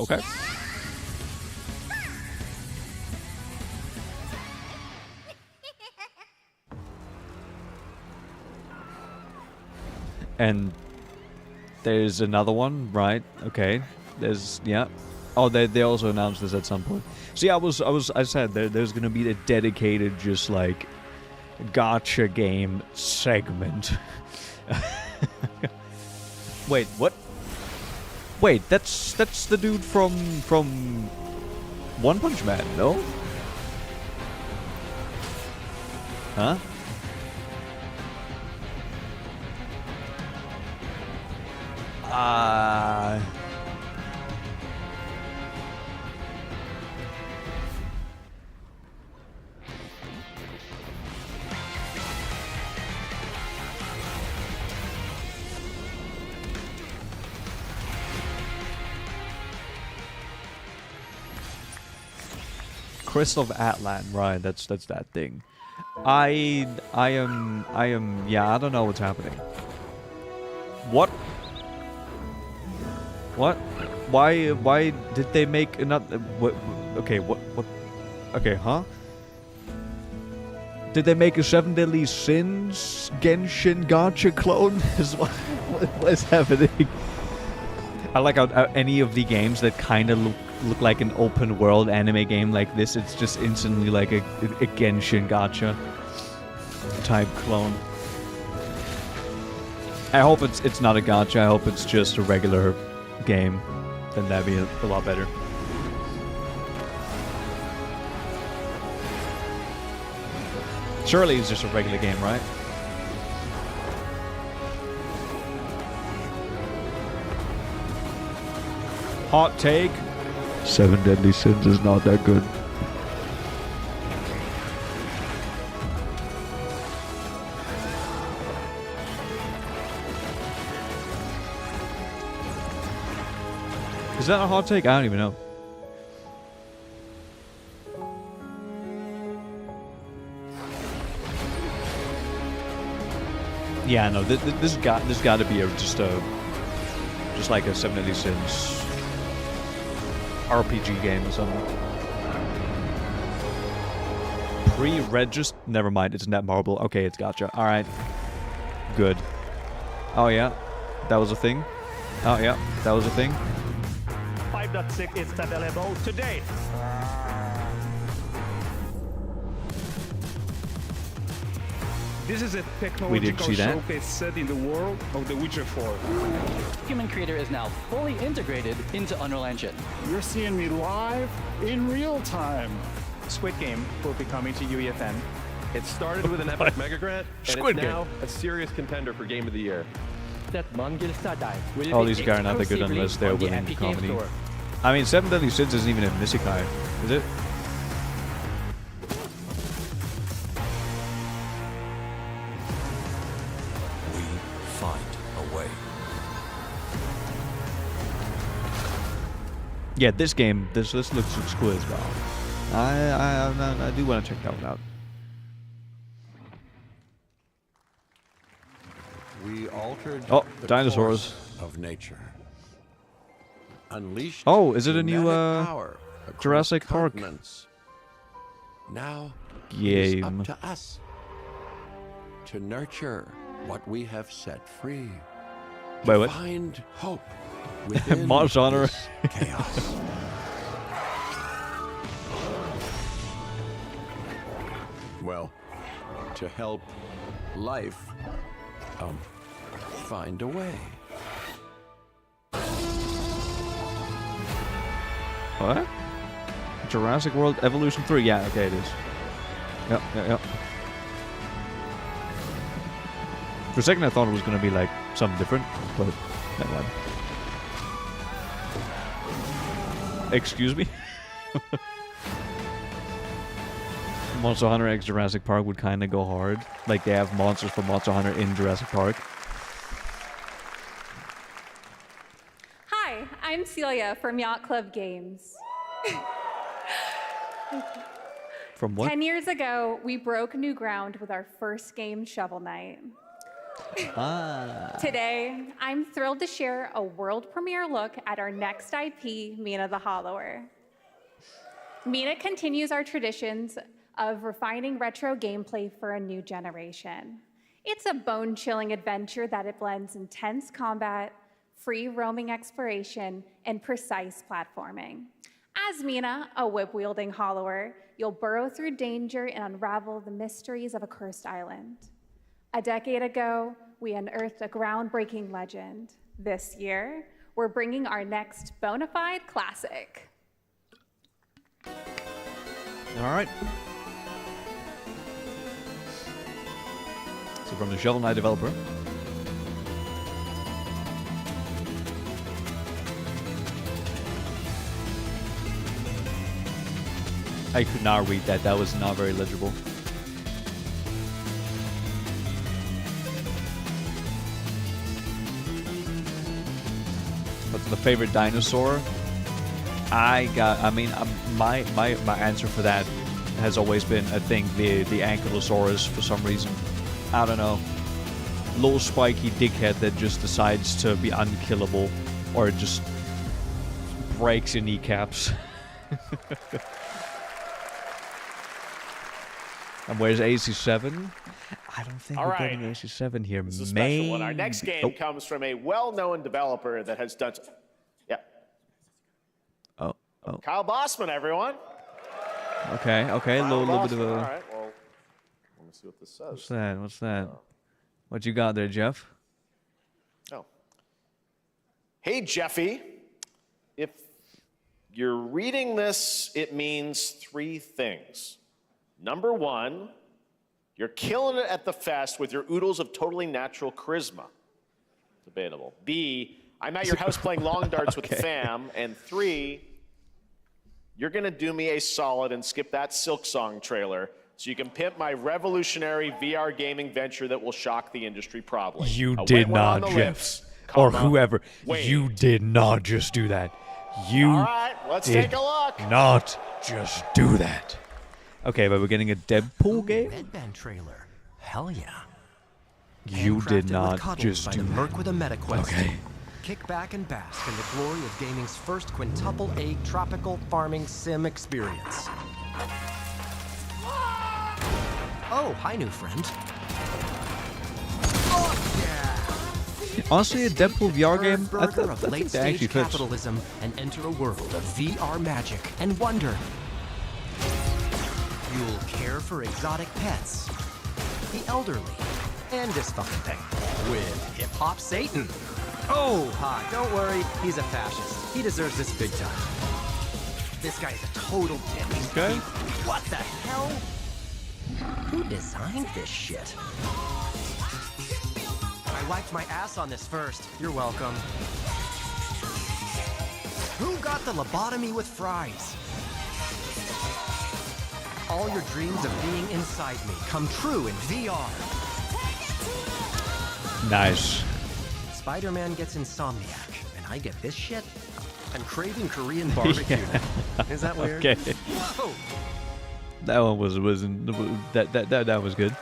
Speaker 1: Okay. And there's another one, right? Okay. There's yeah. Oh, they also announced this at some point. See, I said there's gonna be a dedicated just like gacha game segment. Wait, what? Wait, that's the dude from One Punch Man, no? Huh? Crystal of Atlan, right? That's that thing. I am. Yeah, I don't know what's happening. What? What? Why did they make another? What? Okay, what? Okay, huh? Did they make a 7 Deadly Sins Genshin gacha clone? What is happening? I like how any of the games that kind of look like an open world anime game like this, it's just instantly like a Genshin gacha type clone. I hope it's not a gacha. I hope it's just a regular game. Then that'd be a lot better. Surely it's just a regular game, right? Hot take. 7 Deadly Sins is not that good. Is that a hot take? I don't even know. Yeah, no. This got to be just like a 7 Deadly Sins RPG game or something. Pre-register. Never mind. It's Netmarble. Okay, it's gotcha. All right. Good. Oh yeah, that was a thing. Oh yeah, that was a thing.
Speaker 6: 5.6 is available today. This is a technological showcase set in the world of The Witcher 4.
Speaker 7: Human Creator is now fully integrated into Unreal Engine.
Speaker 6: You're seeing me live in real time. Squid Game will be coming to UEFN.
Speaker 23: It started with an epic mega grant, and it's now a serious contender for Game of the Year.
Speaker 1: All these guys are not that good unless they're winning the comedy. I mean, 7 Deadly Sins isn't even a Isekai, is it? Yeah, this game, this looks cool as well. I do want to check that one out.
Speaker 13: We altered
Speaker 1: the dinosaurs
Speaker 13: of nature. Unleashed.
Speaker 1: Oh, is it a new Jurassic Park
Speaker 13: now
Speaker 1: game?
Speaker 13: It's up to us to nurture what we have set free.
Speaker 1: Wait,
Speaker 13: to
Speaker 1: what?
Speaker 13: Find hope.
Speaker 1: Mars honor.
Speaker 13: Chaos. Well, to help life find a way.
Speaker 1: What? Jurassic World Evolution 3? Yeah, okay, it is. Yep. For a second I thought it was going to be like something different, but never mind. Excuse me? Monster Hunter X Jurassic Park would kind of go hard. Like they have monsters for Monster Hunter in Jurassic Park.
Speaker 9: Hi, I'm Celia from Yacht Club Games.
Speaker 1: From what?
Speaker 9: 10 years ago, we broke new ground with our first game, Shovel Knight. Today, I'm thrilled to share a world premiere look at our next IP, Mina the Hollower. Mina continues our traditions of refining retro gameplay for a new generation. It's a bone-chilling adventure that it blends intense combat, free roaming exploration, and precise platforming. As Mina, a whip-wielding hollower, you'll burrow through danger and unravel the mysteries of a cursed island. A decade ago, we unearthed a groundbreaking legend. This year, we're bringing our next bona fide classic.
Speaker 1: All right. So from the Shovel Knight developer. I could not read that. That was not very legible. What's the favorite dinosaur? My answer for that has always been, I think, the Ankylosaurus for some reason. I don't know. Little spiky dickhead that just decides to be unkillable or just breaks your kneecaps. And where's AC7? I don't think we're getting AC7 here.
Speaker 3: This is a special one. Our next game comes from a well-known developer that has done...
Speaker 1: Oh.
Speaker 3: Kyle Bossman, everyone.
Speaker 1: Okay. A little bit of a...
Speaker 3: All right, well, let me see what this says.
Speaker 1: What's that? What you got there, Geoff?
Speaker 3: Oh. Hey, Jeffy. If you're reading this, it means 3 things. Number 1, you're killing it at the fest with your oodles of totally natural charisma. Debatable. B, I'm at your house playing long darts with the fam. And 3, you're going to do me a solid and skip that Silksong trailer so you can pimp my revolutionary VR gaming venture that will shock the industry probably.
Speaker 1: You did not, Geoff. Or whoever. You did not just do that. You
Speaker 3: All right, let's take a look.
Speaker 1: Not just do that. Okay, but we're getting a Deadpool game?
Speaker 11: Red Band trailer. Hell yeah.
Speaker 1: You did not just do
Speaker 11: Merc with a MetaQuest.
Speaker 1: Okay.
Speaker 11: Kick back and bask in the glory of gaming's first quintuple A tropical farming sim experience. Oh, hi, new friend. Oh, yeah.
Speaker 1: Honestly, a Deadpool VR game, I
Speaker 11: Burger of
Speaker 1: think that actually
Speaker 11: late-stage
Speaker 1: fits.
Speaker 11: capitalism and enter a world of VR magic and wonder. You'll care for exotic pets, the elderly, and this fucking thing with hip-hop Satan. Oh, hi, don't worry, he's a fascist. He deserves this big time. This guy's a total dick.
Speaker 1: Okay.
Speaker 11: What the hell? Who designed this shit? I wiped my ass on this first. You're welcome. Who got the lobotomy with fries? All your dreams of being inside me come true in VR.
Speaker 1: Nice.
Speaker 11: Spider-Man gets Insomniac, and I get this shit? I'm craving Korean barbecue. Is that weird?
Speaker 1: Okay.
Speaker 11: Whoa.
Speaker 1: That one was that was good.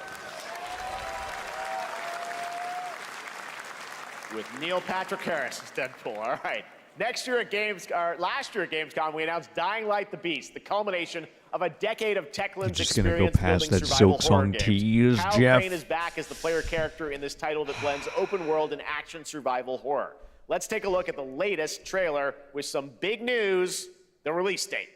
Speaker 3: With Neil Patrick Harris as Deadpool. All right. Last year at Gamescom, we announced Dying Light: The Beast, the culmination of a decade of Techland's
Speaker 1: Just gonna go
Speaker 3: experience
Speaker 1: past
Speaker 3: building
Speaker 1: that
Speaker 3: survival horror
Speaker 1: Silksong
Speaker 3: games.
Speaker 1: tease,
Speaker 3: Kyle
Speaker 1: Geoff.
Speaker 3: Crane is back as the player character in this title that blends open world and action survival horror. Let's take a look at the latest trailer with some big news, the release date.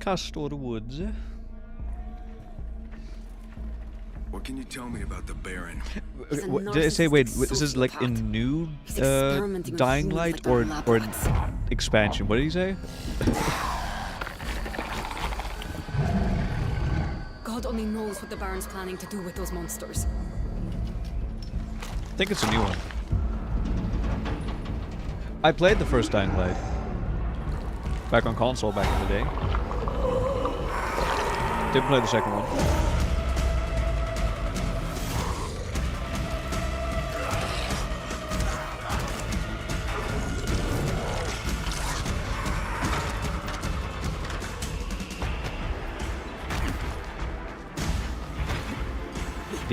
Speaker 1: Castor Woods.
Speaker 10: What can you tell me about the Baron?
Speaker 1: Did I say, wait, this is like a new Dying Light or an expansion? What did he say?
Speaker 17: God only knows what the Baron's planning to do with those monsters.
Speaker 1: I think it's a new one. I played the first Dying Light. Back on console back in the day. Didn't play the second one.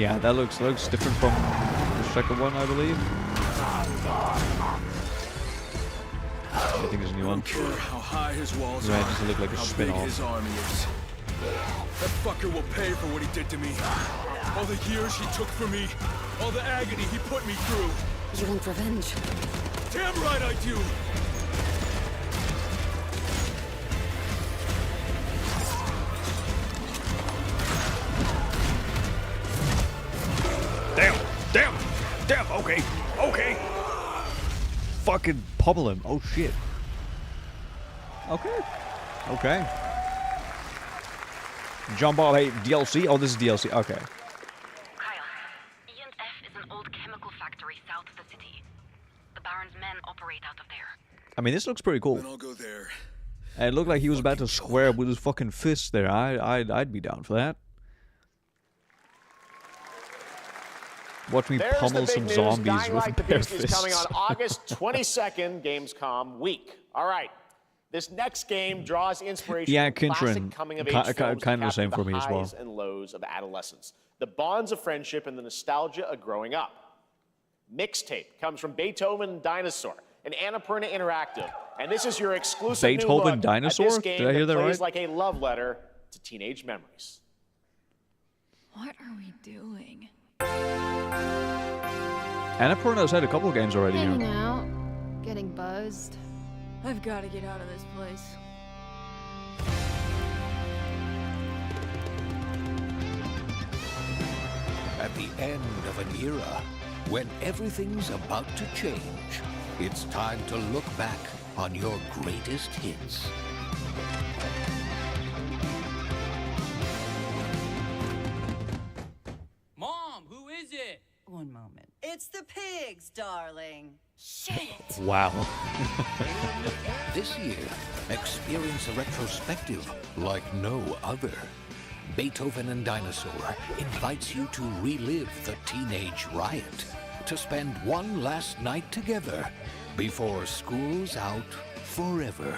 Speaker 1: Yeah, that looks different from the second one, I believe. I think it's a new one.
Speaker 12: I don't care how high his walls
Speaker 1: Right,
Speaker 12: are,
Speaker 1: does it look like a
Speaker 12: how
Speaker 1: spin-off?
Speaker 12: big his army is. That fucker will pay for what he did to me. All the years he took from me, all the agony he put me through.
Speaker 17: You want revenge?
Speaker 12: Damn right I do!
Speaker 1: Damn, okay. Fucking pummel him. Oh shit. Okay. John Bob, hey, DLC? Oh, this is DLC. Okay.
Speaker 14: Kyle, E&F is an old chemical factory south of the city. The Baron's men operate out of there.
Speaker 1: I mean, this looks pretty cool.
Speaker 12: Then I'll go there.
Speaker 1: And it looked like he was about to square up with his fucking fist there. I'd be down for that. Watch me
Speaker 3: There's
Speaker 1: pummel
Speaker 3: the
Speaker 1: some
Speaker 3: big news.
Speaker 1: zombies
Speaker 3: Dying
Speaker 1: with
Speaker 3: Light the
Speaker 1: bare
Speaker 3: Beast is
Speaker 1: fists.
Speaker 3: coming on August 22nd, Gamescom week. All right. This next game draws inspiration
Speaker 1: Yeah,
Speaker 3: from classic
Speaker 1: Kintrin,
Speaker 3: coming-of-age films
Speaker 1: kind of the same
Speaker 3: that
Speaker 1: for me
Speaker 3: capture
Speaker 1: as
Speaker 3: the
Speaker 1: well.
Speaker 3: highs and lows of adolescence, the bonds of friendship, and the nostalgia of growing up. Mixtape comes from Beethoven Dinosaur, an Annapurna Interactive, and this is your exclusive new
Speaker 1: Beethoven
Speaker 3: look
Speaker 1: Dinosaur?
Speaker 3: at this game
Speaker 1: Did I hear that
Speaker 3: plays
Speaker 1: right?
Speaker 3: like a love letter to teenage memories.
Speaker 15: What are we doing?
Speaker 1: Annapurna's had a couple of games already.
Speaker 15: Hanging
Speaker 5: out, getting buzzed.
Speaker 15: I've got to get out of this place.
Speaker 24: At the end of an era, when everything's about to change, it's time to look back on your greatest hits.
Speaker 25: Mom, who is it?
Speaker 26: One moment. It's the pigs, darling.
Speaker 25: Shit.
Speaker 1: Wow.
Speaker 24: This year, experience a retrospective like no other. Beethoven and Dinosaur invites you to relive the teenage riot, to spend one last night together before school's out forever.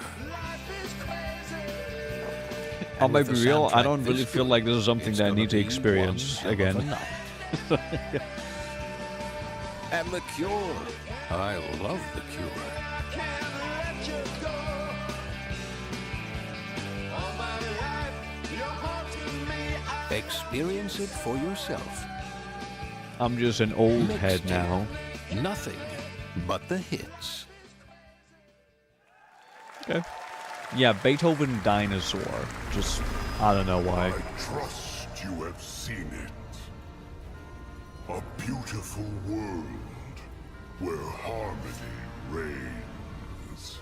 Speaker 1: I'll be real, I don't really feel like this is something that I need to experience again.
Speaker 24: And The Cure. I love The Cure. Experience it for yourself.
Speaker 1: I'm just an old head now.
Speaker 24: Nothing but the hits.
Speaker 1: Okay. Yeah, Beethoven Dinosaur. Just, I don't know why.
Speaker 27: I trust you have seen it. A beautiful world where harmony reigns.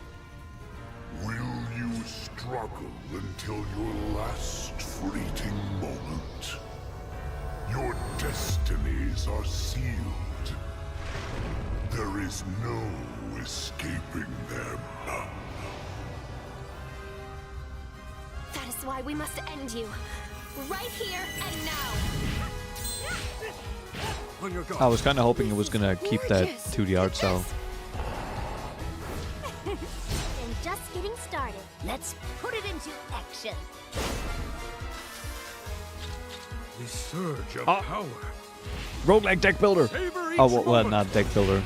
Speaker 27: Will you struggle until your last fleeting moment? Your destinies are sealed. There is no escaping them.
Speaker 19: That is why we must end you. Right here and now.
Speaker 1: I was kind of hoping it was gonna keep that 2D art style.
Speaker 19: And just getting started. Let's put it into action.
Speaker 27: The surge of power.
Speaker 1: Roguelike deck builder! Oh, well, not deck builder.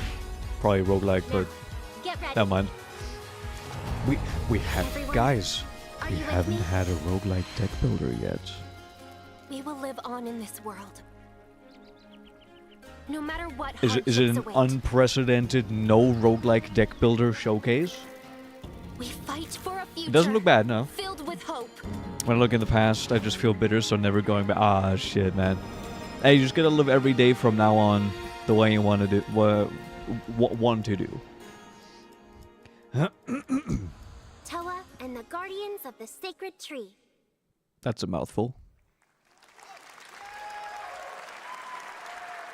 Speaker 1: Probably roguelike, but
Speaker 19: Get ready.
Speaker 1: never mind. We have, guys, we haven't had a roguelike deck builder yet.
Speaker 19: We will live on in this world. No matter what
Speaker 1: Is it an
Speaker 19: await,
Speaker 1: unprecedented no roguelike deck builder showcase?
Speaker 19: we fight for a future.
Speaker 1: It doesn't look bad, no.
Speaker 19: Filled with hope.
Speaker 1: When I look in the past, I just feel bitter, so never going back. Ah, shit, man. Hey, you just gotta live every day from now on the way you want to do. Want to do.
Speaker 19: Toa and the guardians of the sacred tree.
Speaker 1: That's a mouthful.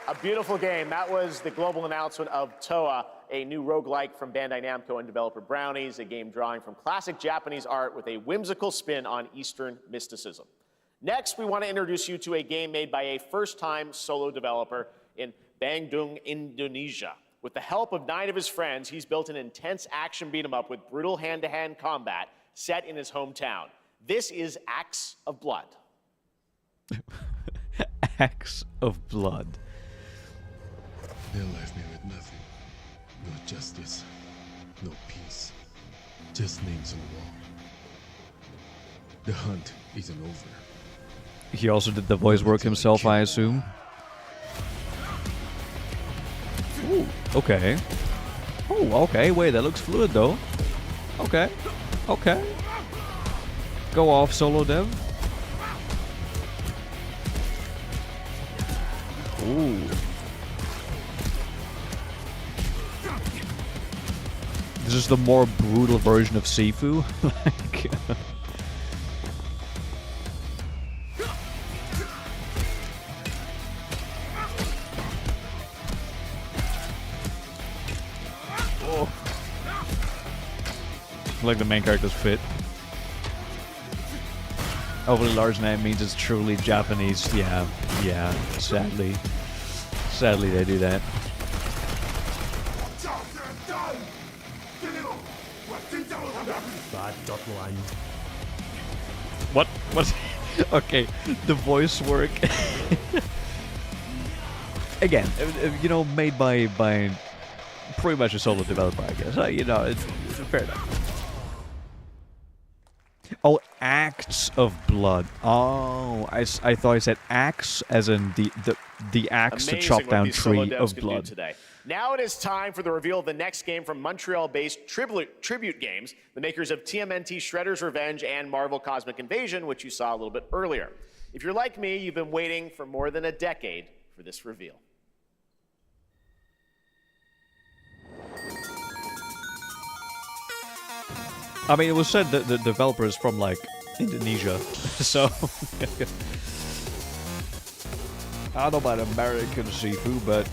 Speaker 3: A beautiful game. That was the global announcement of Toa, a new roguelike from Bandai Namco and developer Brownies, a game drawing from classic Japanese art with a whimsical spin on Eastern mysticism. Next, we want to introduce you to a game made by a first-time solo developer in Bandung, Indonesia. With the help of 9 of his friends, he's built an intense action beat-em-up with brutal hand-to-hand combat set in his hometown. This is Axe of Blood.
Speaker 1: Axe of Blood.
Speaker 2: They left me with nothing. No justice, no peace. Just names on the wall. The hunt isn't over.
Speaker 1: He also did the voice work himself, I assume. Ooh, okay. Oh, okay. Wait, that looks fluid though. Okay. Okay. Go off, solo dev. Ooh. This is the more brutal version of Sifu. Like, oh. Like the main character's fit. Overly large name means it's truly Japanese. Yeah, yeah. Sadly, they do that. What? What? Okay, the voice work. Again, you know, made by pretty much a solo developer, I guess. You know, it's fair enough. Oh, Acts of Blood. Oh, I thought I said axe as in the axe to chop down tree of blood.
Speaker 3: Today. Now it is time for the reveal of the next game from Montreal-based Tribute Games, the makers of TMNT Shredder's Revenge and Marvel Cosmic Invasion, which you saw a little bit earlier. If you're like me, you've been waiting for more than a decade for this reveal.
Speaker 1: I mean, it was said that the developer is from, like, Indonesia, so... I don't know about American Sifu, but...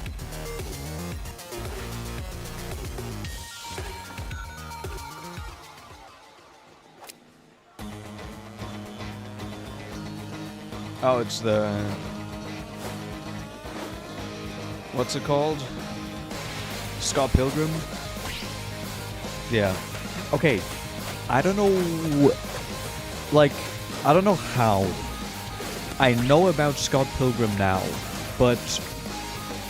Speaker 1: Oh, it's the... What's it called? Scott Pilgrim? Yeah. Okay. I don't know... Like, I don't know how. I know about Scott Pilgrim now, but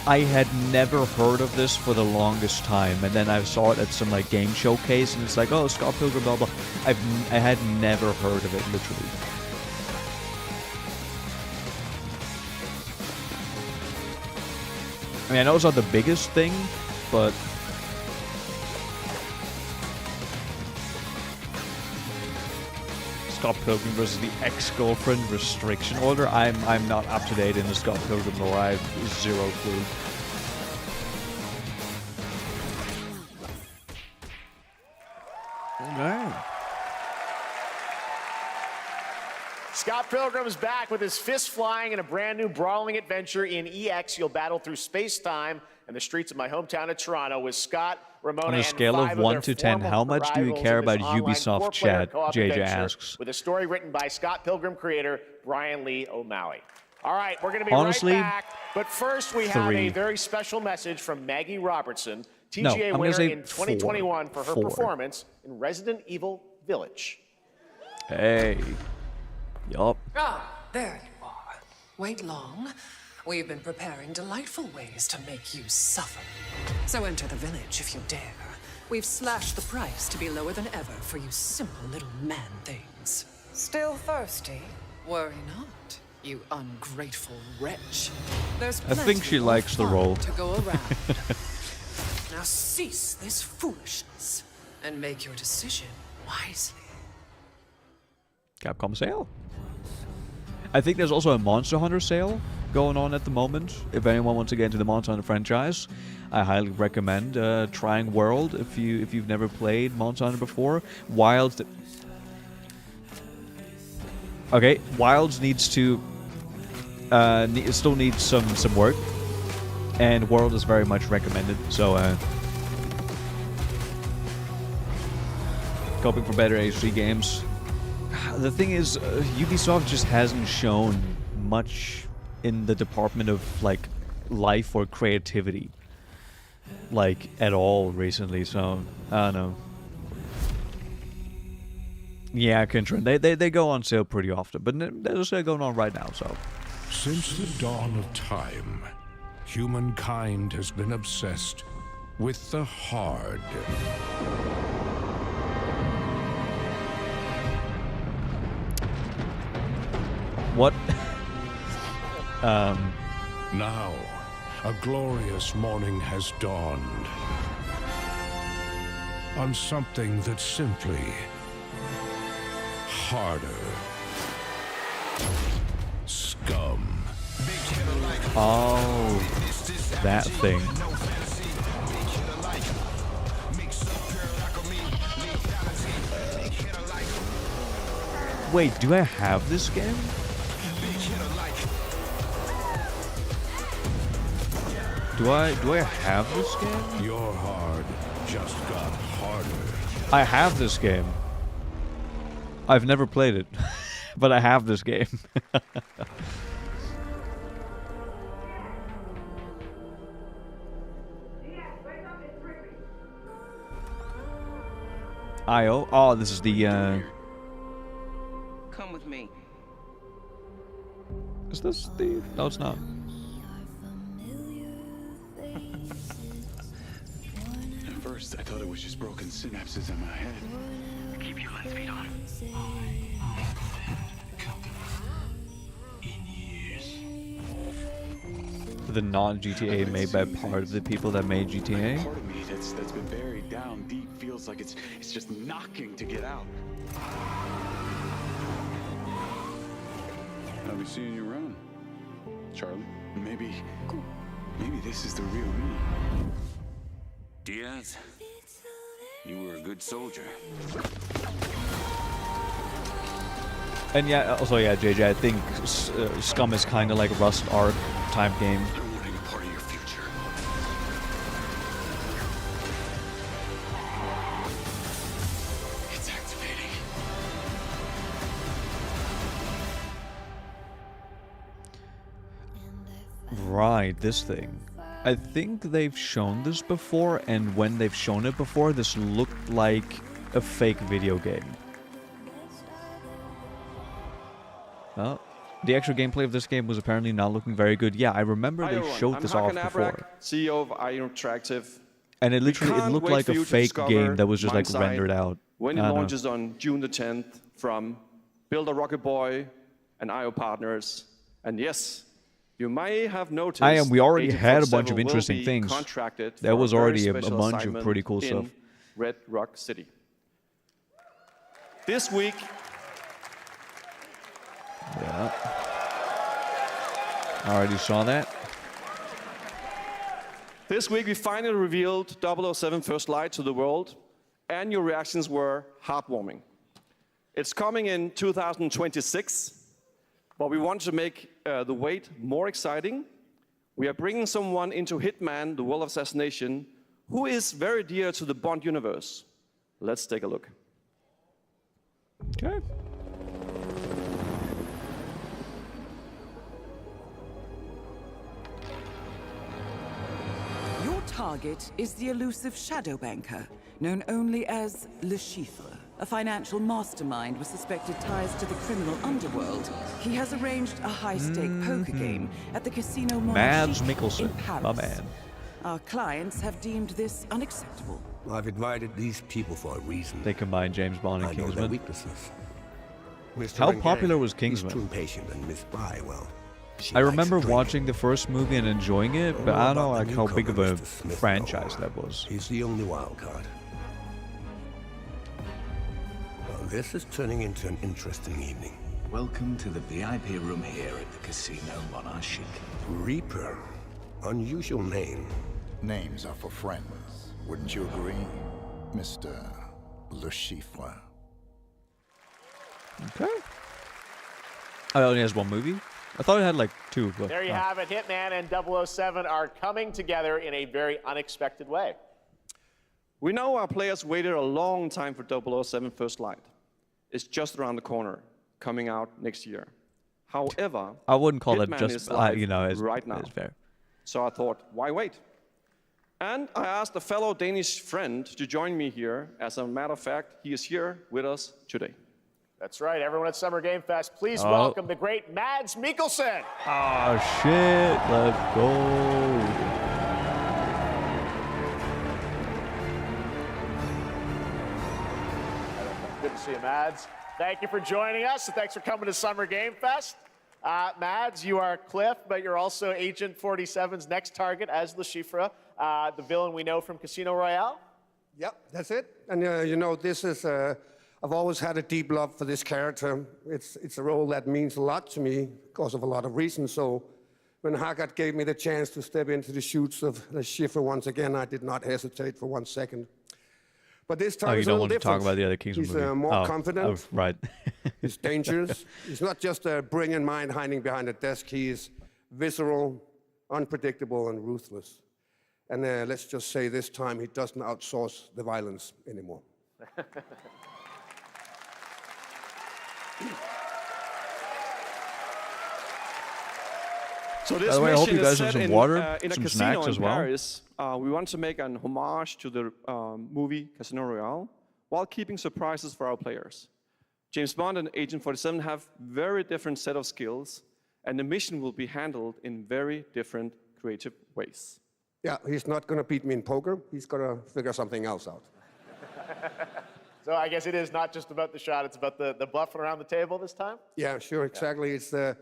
Speaker 1: I had never heard of this for the longest time, and then I saw it at some, like, game showcase, and it's like, oh, Scott Pilgrim, blah, blah. I had never heard of it, literally. I mean, I know it's not the biggest thing, but... Scott Pilgrim versus the ex-girlfriend restriction order. I'm not up to date in the Scott Pilgrim lore. I have zero clue. Okay.
Speaker 3: Scott Pilgrim is back with his fist flying in a brand new brawling adventure in EX. You'll battle through space-time and the streets of my hometown of Toronto with Scott, Ramona,
Speaker 1: on a scale of 1 to 10, how much do you care about Ubisoft chat? JJ asks.
Speaker 3: With a story written by Scott Pilgrim creator Brian Lee O'Malley. All right, we're going to be
Speaker 1: honestly,
Speaker 3: right back. But first, we have a very special message from Maggie Robertson, TGA winner in 2021 for her performance in Resident Evil Village.
Speaker 1: Hey. Yup.
Speaker 4: Ah, there you are. Wait long. We've been preparing delightful ways to make you suffer. So enter the village if you dare. We've slashed the price to be lower than ever for you simple little man things. Still thirsty? Worry not, you ungrateful wretch. There's
Speaker 1: I think she likes the role.
Speaker 4: To go around. Now cease this foolishness and make your decision wisely.
Speaker 1: Capcom sale. I think there's also a Monster Hunter sale going on at the moment. If anyone wants to get into the Monster Hunter franchise, I highly recommend trying World if you've never played Monster Hunter before. Wilds. Okay, Wilds needs to still needs some work. And World is very much recommended, so hoping for better HD games. The thing is, Ubisoft just hasn't shown much in the department of, like, life or creativity, like, at all recently, so, I don't know. Yeah, Kintron, they go on sale pretty often, but there's a sale going on right now, so.
Speaker 24: Since the dawn of time, humankind has been obsessed with the hard.
Speaker 1: What?
Speaker 24: Now, a glorious morning has dawned on something that's simply harder. Scum.
Speaker 1: Oh, that thing. Wait, do I have this game? Do I have this game?
Speaker 24: Your hard just got harder.
Speaker 1: I have this game. I've never played it, but I have this game. IO? Oh, this is the,
Speaker 7: Come with me.
Speaker 1: Is this the... No, it's not.
Speaker 8: At first, I thought it was just broken synapses in my head. Keep your lens feed on.
Speaker 1: The non-GTA made by part of the people that made GTA?
Speaker 8: Part of me that's been buried down deep feels like it's just knocking to get out. I'll be seeing you around, Charlie. Maybe this is the real me.
Speaker 16: Diaz, you were a good soldier.
Speaker 1: And yeah, also yeah, JJ, I think Scum is kind of like Rust Arc type game.
Speaker 8: I'm wanting a part of your future. It's activating.
Speaker 1: Right, this thing. I think they've shown this before, and when they've shown it before, this looked like a fake video game. Oh, the actual gameplay of this game was apparently not looking very good. Yeah, I remember they showed this off before.
Speaker 18: CEO of IO Interactive.
Speaker 1: And it literally looked like a fake game that was just like rendered out.
Speaker 18: When it launches on June the 10th from Builder Rocket Boy and IO partners. And yes, you may have noticed
Speaker 1: we already had a bunch of
Speaker 18: 1847
Speaker 1: interesting
Speaker 18: will be
Speaker 1: things.
Speaker 18: contracted
Speaker 1: There
Speaker 18: for
Speaker 1: was
Speaker 18: very
Speaker 1: already a
Speaker 18: special
Speaker 1: bunch of
Speaker 18: assignment
Speaker 1: pretty cool
Speaker 18: in
Speaker 1: stuff.
Speaker 18: Red Rock City. This week,
Speaker 1: Yeah. I already saw that.
Speaker 18: This week we finally revealed 007 First Light to the world, and your reactions were heartwarming. It's coming in 2026, but we want to make the wait more exciting. We are bringing someone into Hitman, the World of Assassination, who is very dear to the Bond universe. Let's take a look.
Speaker 1: Okay.
Speaker 20: Your target is the elusive shadow banker, known only as Le Chiffre, a financial mastermind with suspected ties to the criminal underworld. He has arranged a high-stake poker game at the Casino
Speaker 1: Mads
Speaker 20: Monarchique
Speaker 1: Mikkelsen,
Speaker 20: in Paris.
Speaker 1: my man.
Speaker 20: Our clients have deemed this unacceptable.
Speaker 21: I've invited these people for a reason.
Speaker 1: They combined James Bond and
Speaker 21: I know their
Speaker 1: Kingsman.
Speaker 21: weaknesses. Mr.
Speaker 1: How
Speaker 21: Rengel,
Speaker 1: popular was
Speaker 21: he's
Speaker 1: Kingsman?
Speaker 21: too impatient, and Miss Bly, well, she
Speaker 1: I
Speaker 21: likes
Speaker 1: remember
Speaker 21: drink.
Speaker 1: watching the first movie and enjoying it, but I don't know like how big of a franchise that was.
Speaker 21: He's the only wild card. Well, this is turning into an interesting evening.
Speaker 22: Welcome to the VIP room here at the Casino Monarchique.
Speaker 21: Reaper. Unusual name.
Speaker 28: Names are for friends. Wouldn't you agree, Mr. Le Chiffre?
Speaker 1: Okay. Oh, it only has one movie? I thought it had like 2. But,
Speaker 3: There you have it. Hitman and 007 are coming together in a very unexpected way.
Speaker 18: We know our players waited a long time for 007 First Light. It's just around the corner, coming out next year. However,
Speaker 1: I wouldn't call it
Speaker 18: Hitman
Speaker 1: just,
Speaker 18: is live
Speaker 1: it's,
Speaker 18: right now.
Speaker 1: It's fair.
Speaker 18: So I thought, why wait? And I asked a fellow Danish friend to join me here. As a matter of fact, he is here with us today.
Speaker 3: That's right. Everyone at Summer Game Fest, please welcome the great Mads Mikkelsen.
Speaker 1: Oh, shit. Let's go.
Speaker 3: Good to see you, Mads. Thank you for joining us, and thanks for coming to Summer Game Fest. Mads, you are Cliff, but you're also Agent 47's next target as Le Chiffre, the villain we know from Casino Royale.
Speaker 6: Yep, that's it. And you know, this is, I've always had a deep love for this character. It's a role that means a lot to me because of a lot of reasons. So when Haggard gave me the chance to step into the shoes of Le Chiffre once again, I did not hesitate for 1 second. But this time
Speaker 1: you
Speaker 6: it's a
Speaker 1: don't
Speaker 6: little
Speaker 1: want to
Speaker 6: different.
Speaker 1: talk about the other Kingsman
Speaker 6: He's
Speaker 1: movie.
Speaker 6: more confident.
Speaker 1: Right.
Speaker 6: He's dangerous. He's not just a brilliant mind hiding behind a desk. He is visceral, unpredictable, and ruthless. And let's just say this time he doesn't outsource the violence anymore.
Speaker 18: So this
Speaker 1: By the way, I hope you
Speaker 18: mission
Speaker 1: guys
Speaker 18: is
Speaker 1: have
Speaker 18: set
Speaker 1: some water,
Speaker 18: in a
Speaker 1: some
Speaker 18: casino
Speaker 1: snacks
Speaker 18: in
Speaker 1: as well.
Speaker 18: Paris. We want to make an homage to the movie Casino Royale while keeping surprises for our players. James Bond and Agent 47 have very different set of skills, and the mission will be handled in very different creative ways.
Speaker 6: Yeah, he's not going to beat me in poker. He's going to figure something else out.
Speaker 3: So I guess it is not just about the shot, it's about the bluffing around the table this time?
Speaker 6: Yeah, sure, exactly. It's the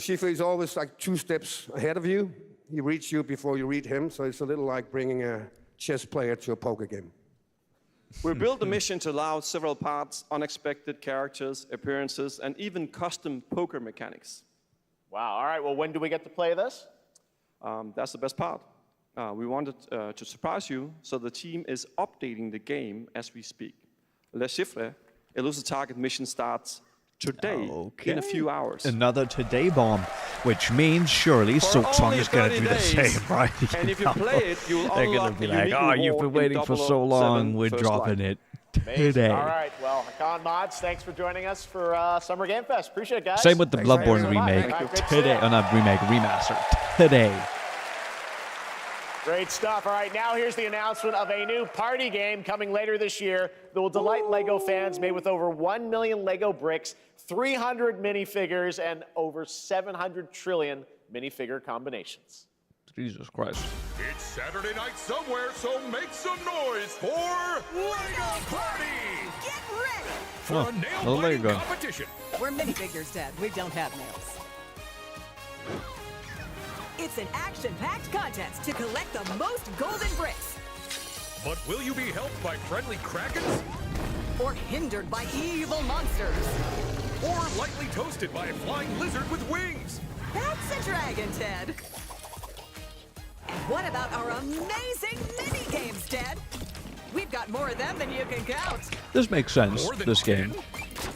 Speaker 6: Schiffer is always like 2 steps ahead of you. He reads you before you read him, so it's a little like bringing a chess player to a poker game.
Speaker 18: We built the mission to allow several parts, unexpected characters, appearances, and even custom poker mechanics.
Speaker 3: Wow, all right, well, when do we get to play this?
Speaker 18: That's the best part. We wanted to surprise you, so the team is updating the game as we speak. Le Chiffre, Elusive Target mission starts today in a few hours.
Speaker 1: Another today bomb, which means surely Silksong is going to do the same, right?
Speaker 18: And if you play it, you'll
Speaker 1: They're going
Speaker 18: unlock
Speaker 1: to be
Speaker 18: the
Speaker 1: like,
Speaker 18: unique
Speaker 1: oh, you've been
Speaker 18: reward in
Speaker 1: waiting for so
Speaker 18: 007
Speaker 1: long, we're
Speaker 18: First
Speaker 1: dropping
Speaker 18: Light.
Speaker 1: it
Speaker 3: Amazing.
Speaker 1: today.
Speaker 3: All right, well, Hakan Mods, thanks for joining us for Summer Game Fest. Appreciate it, guys.
Speaker 1: Same with the
Speaker 3: Thanks
Speaker 1: Bloodborne
Speaker 3: so much.
Speaker 1: remake
Speaker 3: All right, good to see
Speaker 1: today.
Speaker 3: ya.
Speaker 1: Oh, not remake, remaster today.
Speaker 3: Great stuff. All right, now here's the announcement of a new party game coming later this year that will delight LEGO fans, made with over 1 million LEGO bricks, 300 minifigures, and over 700 trillion minifigure combinations.
Speaker 1: Jesus Christ.
Speaker 27: It's Saturday night somewhere, so make some noise for LEGO Party!
Speaker 26: Get ready!
Speaker 27: For
Speaker 1: Oh,
Speaker 27: a
Speaker 1: no
Speaker 27: nail-biting
Speaker 1: Lego.
Speaker 27: competition.
Speaker 26: We're minifigures, Dad. We don't have nails. It's an action-packed contest to collect the most golden bricks.
Speaker 27: But will you be helped by friendly krakens?
Speaker 26: Or hindered by evil monsters.
Speaker 27: Or lightly toasted by a flying lizard with wings?
Speaker 26: That's a dragon, Ted. And what about our amazing mini-games, Ted? We've got more of them than you can count.
Speaker 1: This makes sense, this game.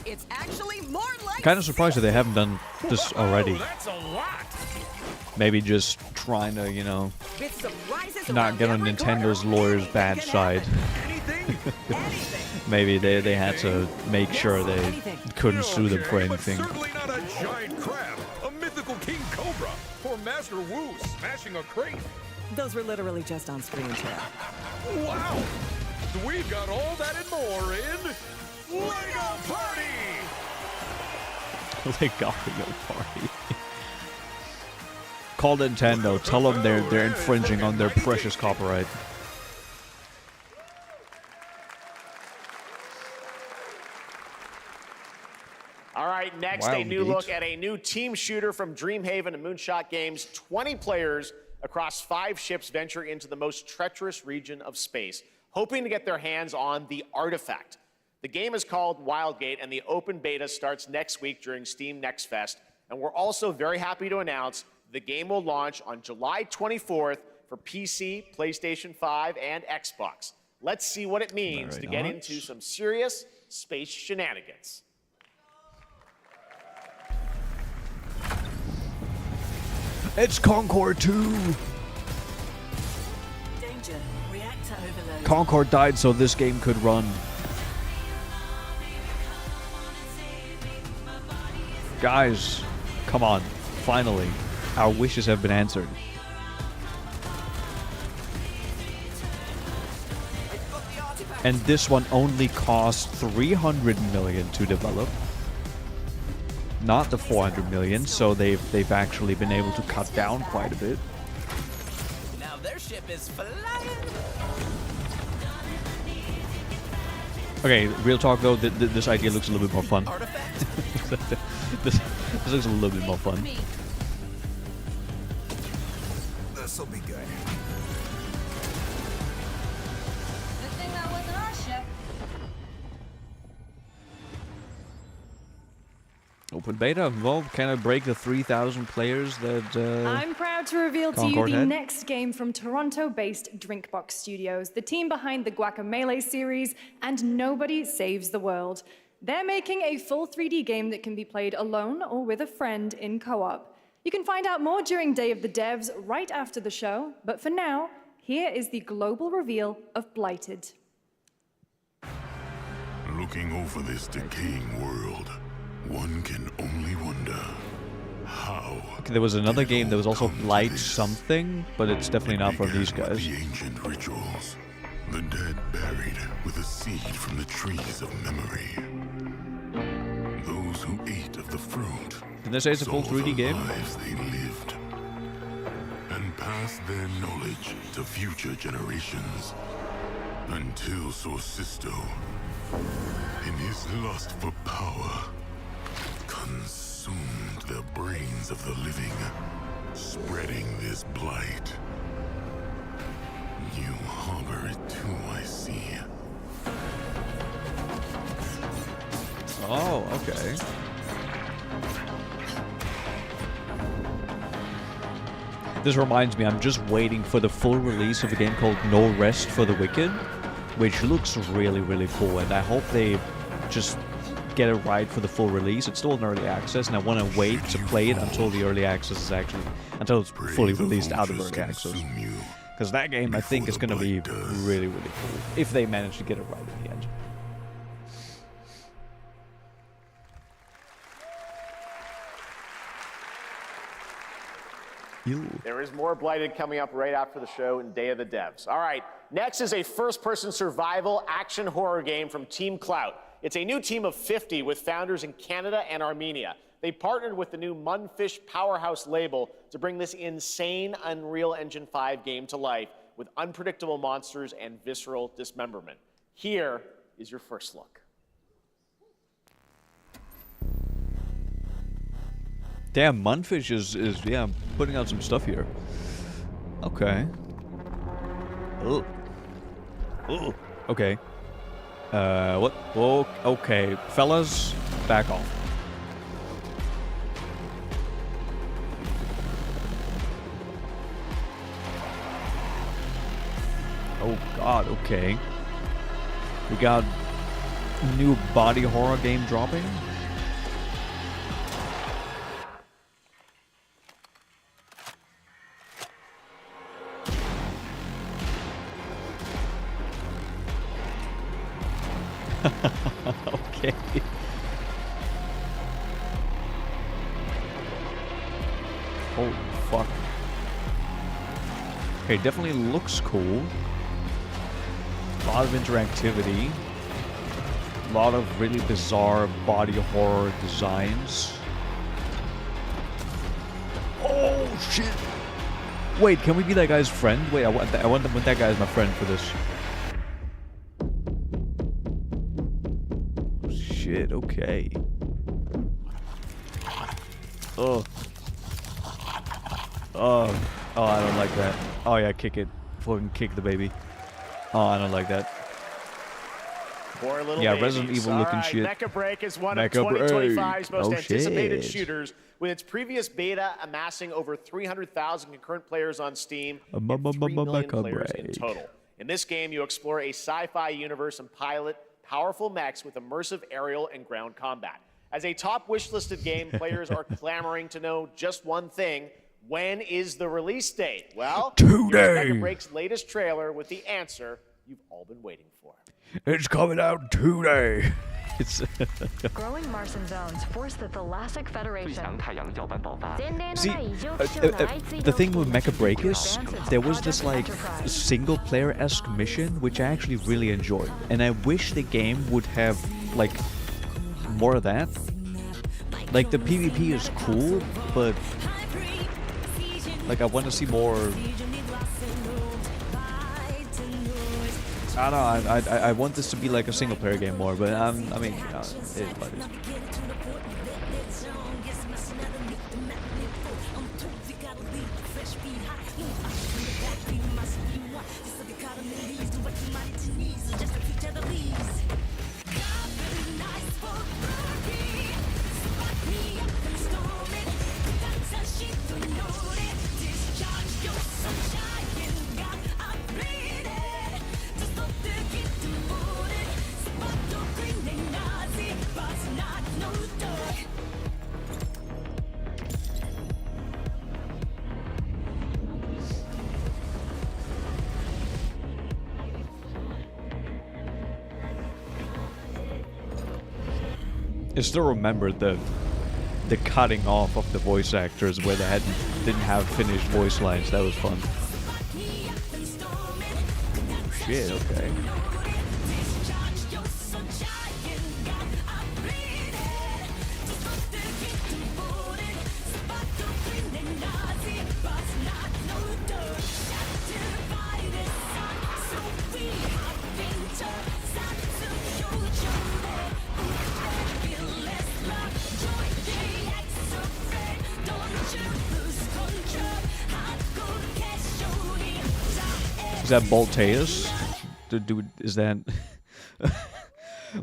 Speaker 26: It's actually more like...
Speaker 1: Kind of surprised that they haven't done this already.
Speaker 27: That's a lot!
Speaker 1: Maybe just trying to, you know,
Speaker 26: With surprises
Speaker 1: not
Speaker 26: around
Speaker 1: get on
Speaker 26: every
Speaker 1: Nintendo's
Speaker 26: corner,
Speaker 1: lawyer's
Speaker 26: anything
Speaker 1: bad
Speaker 26: can
Speaker 1: side.
Speaker 26: Anything.
Speaker 1: Maybe they had to make sure they couldn't sue them for
Speaker 27: Okay, but
Speaker 1: anything.
Speaker 27: certainly not a giant crab, a mythical king cobra, or Master Wu smashing a crate.
Speaker 26: Those were literally just on screen, Ted.
Speaker 27: Wow! We've got all that and more in LEGO Party!
Speaker 1: Lego Party. Call Nintendo. Tell them they're infringing on their precious copyright.
Speaker 3: All right, next,
Speaker 1: Wow,
Speaker 3: a new
Speaker 1: Gage.
Speaker 3: look at a new team shooter from Dreamhaven and Moonshot Games. 20 players across 5 ships venture into the most treacherous region of space, hoping to get their hands on the artifact. The game is called Wildgate, and the open beta starts next week during Steam Next Fest. And we're also very happy to announce the game will launch on July 24th for PC, PlayStation 5, and Xbox. Let's see what it means to get into some serious space shenanigans.
Speaker 1: It's Concord 2.
Speaker 26: Danger. Reactor overload.
Speaker 1: Concord died so this game could run. Guys, come on. Finally, our wishes have been answered. And this one only cost 300 million to develop. Not the 400 million, so they've actually been able to cut down quite a bit.
Speaker 26: Now their ship is flying.
Speaker 1: Okay, real talk though, this idea looks a little bit more fun. this looks a little bit more fun.
Speaker 26: This'll be good.
Speaker 19: Good thing that wasn't our ship.
Speaker 1: Open beta. Well, can I break the 3,000 players that
Speaker 7: I'm proud to reveal to you
Speaker 1: Concord
Speaker 7: the
Speaker 1: had?
Speaker 7: next game from Toronto-based Drinkbox Studios, the team behind the Guacamelee series and Nobody Saves the World. They're making a full 3D game that can be played alone or with a friend in co-op. You can find out more during Day of the Devs right after the show, but for now, here is the global reveal of Blighted.
Speaker 27: Looking over this decaying world, one can only wonder how.
Speaker 1: Okay, there was another game that was also Light something, but it's definitely not from these guys.
Speaker 27: The ancient rituals, the dead buried with a seed from the trees of memory. Those who ate of the fruit.
Speaker 1: Did they say it's a full 3D game?
Speaker 27: Lives they lived, and passed their knowledge to future generations, until Sorcisto, in his lust for power, consumed the brains of the living, spreading this blight. You harbor it too, I see.
Speaker 1: Oh, okay. This reminds me, I'm just waiting for the full release of a game called No Rest for the Wicked, which looks really, really cool, and I hope they just get it right for the full release. It's still in early access, and I want to wait to play it until the early access is actually, until it's fully released out of early access. Because that game, I think, is going to be really, really cool, if they manage to get it right in the end.
Speaker 3: There is more Blighted coming up right after the show in Day of the Devs. All right, next is a first-person survival action horror game from Team Clout. It's a new team of 50 with founders in Canada and Armenia. They partnered with the new Munfish Powerhouse label to bring this insane Unreal Engine 5 game to life with unpredictable monsters and visceral dismemberment. Here is your first look.
Speaker 1: Damn, Munfish is yeah, putting out some stuff here. Okay. Oh. Oh. Okay. What? Oh, okay. Fellas, back off. Oh god, okay. We got a new body horror game dropping. Okay. Holy fuck. Okay, definitely looks cool. A lot of interactivity. A lot of really bizarre body horror designs. Oh shit! Wait, can we be that guy's friend? Wait, I want that guy as my friend for this. Shit, okay. Oh. Oh, I don't like that. Oh yeah, kick it. Fucking kick the baby. Oh, I don't like that.
Speaker 3: Poor little
Speaker 1: yeah,
Speaker 3: babies.
Speaker 1: Resident Evil looking shit.
Speaker 3: Mecha Break is one
Speaker 1: Mecha
Speaker 3: of 2025's
Speaker 1: Break.
Speaker 3: most anticipated
Speaker 1: shit.
Speaker 3: shooters, with its previous beta amassing over 300,000 concurrent players on Steam and 3 million players in total. In this game, you explore a sci-fi universe and pilot powerful mechs with immersive aerial and ground combat. As a top wish-listed game, players are clamoring to know just one thing: When is the release date? Well,
Speaker 1: Today.
Speaker 3: here's Mega Break's latest trailer with the answer you've all been waiting for.
Speaker 1: It's coming out today. It's
Speaker 9: Growing Martian zones force the Thalassic Federation.
Speaker 1: See, the thing with Mecha Break is there was this like single-player-esque mission which I actually really enjoyed, and I wish the game would have like more of that. Like the PvP is cool, but like I want to see more. I don't know. I want this to be like a single-player game more, but I mean, it is what it is. I still remember the cutting off of the voice actors where they didn't have finished voice lines. That was fun. Oh, shit, okay. Is that Bolteus? Is that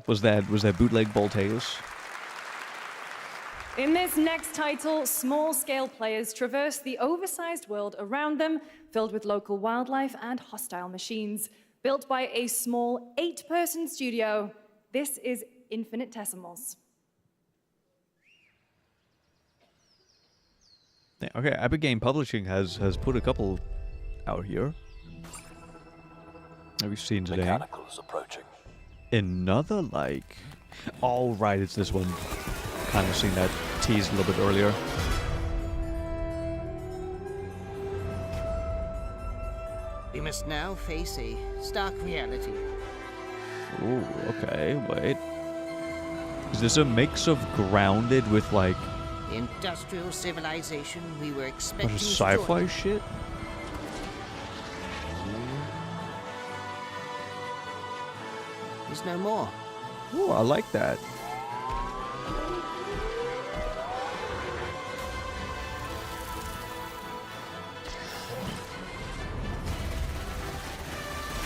Speaker 1: was that bootleg Bolteus?
Speaker 7: In this next title, small-scale players traverse the oversized world around them, filled with local wildlife and hostile machines. Built by a small 8-person studio, this is Infinitesimals.
Speaker 1: Yeah, okay, Epic Game Publishing has put a couple out here. Have you seen today?
Speaker 22: Mechanicals approaching.
Speaker 1: Another like... Oh, right, it's this one. Kind of seen that teased a little bit earlier.
Speaker 10: We must now face a stark reality.
Speaker 1: Ooh, okay, wait. Is this a mix of Grounded with like...
Speaker 10: The industrial civilization we were
Speaker 1: a
Speaker 10: expecting
Speaker 1: bunch of sci-fi
Speaker 10: to join
Speaker 1: shit?
Speaker 10: is no more.
Speaker 1: Ooh, I like that.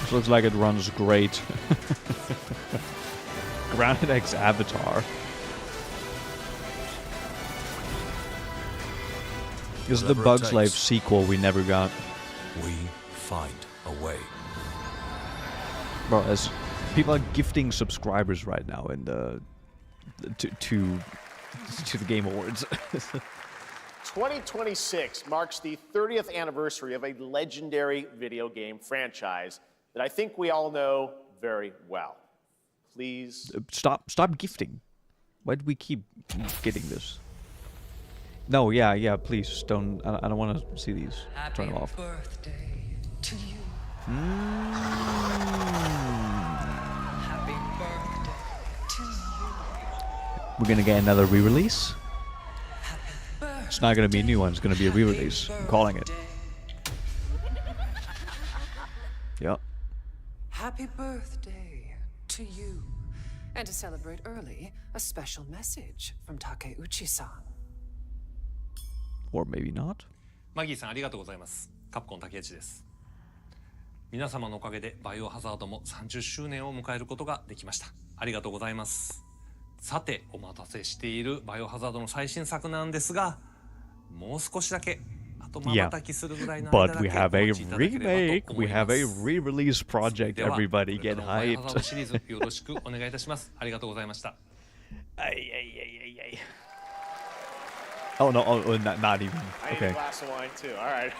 Speaker 1: This looks like it runs great. Grounded X Avatar. This is the Bugs Life sequel we never got.
Speaker 24: We find a way.
Speaker 1: Bro, as people are gifting subscribers right now in the to the Game Awards.
Speaker 3: 2026 marks the 30th anniversary of a legendary video game franchise that I think we all know very well. Please
Speaker 1: Stop gifting. Why do we keep getting this? No, yeah, please don't. I don't want to see these. Turn them off.
Speaker 4: Birthday to you. Happy birthday to you.
Speaker 1: We're gonna get another re-release. It's not gonna be a new one. It's gonna be a re-release. I'm calling it. Yep.
Speaker 4: Happy birthday to you. And to celebrate early, a special message from Takeuchi-san.
Speaker 1: Or maybe not.
Speaker 11: マギーさんありがとうございます。カプコン竹内です。皆様のおかげでバイオハザードも30周年を迎えることができました。ありがとうございます。さてお待たせしているバイオハザードの最新作なんですが、もう少しだけあと瞬きするぐらいの間だけ
Speaker 1: But we have a remake. We have a re-release project. Everybody get
Speaker 11: バイオハザード
Speaker 1: hyped.
Speaker 11: シリーズよろしくお願いいたします。ありがとうございました。
Speaker 1: Oh no, not even.
Speaker 3: I need
Speaker 1: Okay.
Speaker 3: a glass of wine too. All right.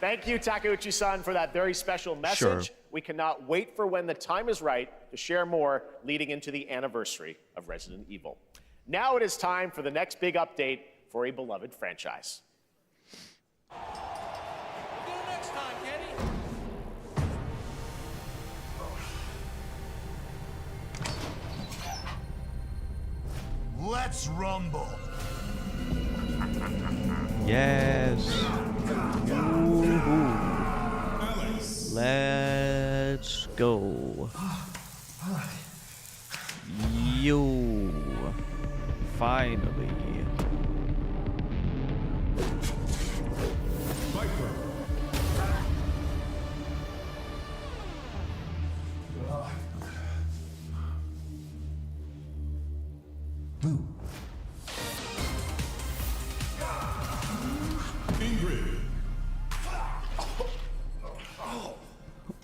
Speaker 3: Thank you, Takeuchi-san, for that very special message.
Speaker 1: Sure.
Speaker 3: We cannot wait for when the time is right to share more leading into the anniversary of Resident Evil. Now it is time for the next big update for a beloved franchise.
Speaker 5: Let's rumble.
Speaker 1: Yes. Woohoo. Let's go. Yo. Finally.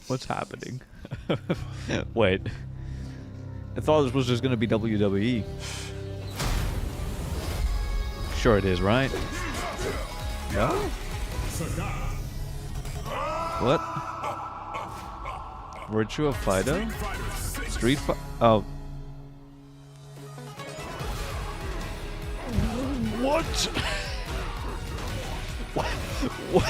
Speaker 1: What's happening? Wait. I thought this was just gonna be WWE. Sure it is, right? No? What? Virtua Fighter? Street Fighter? Oh. What? What?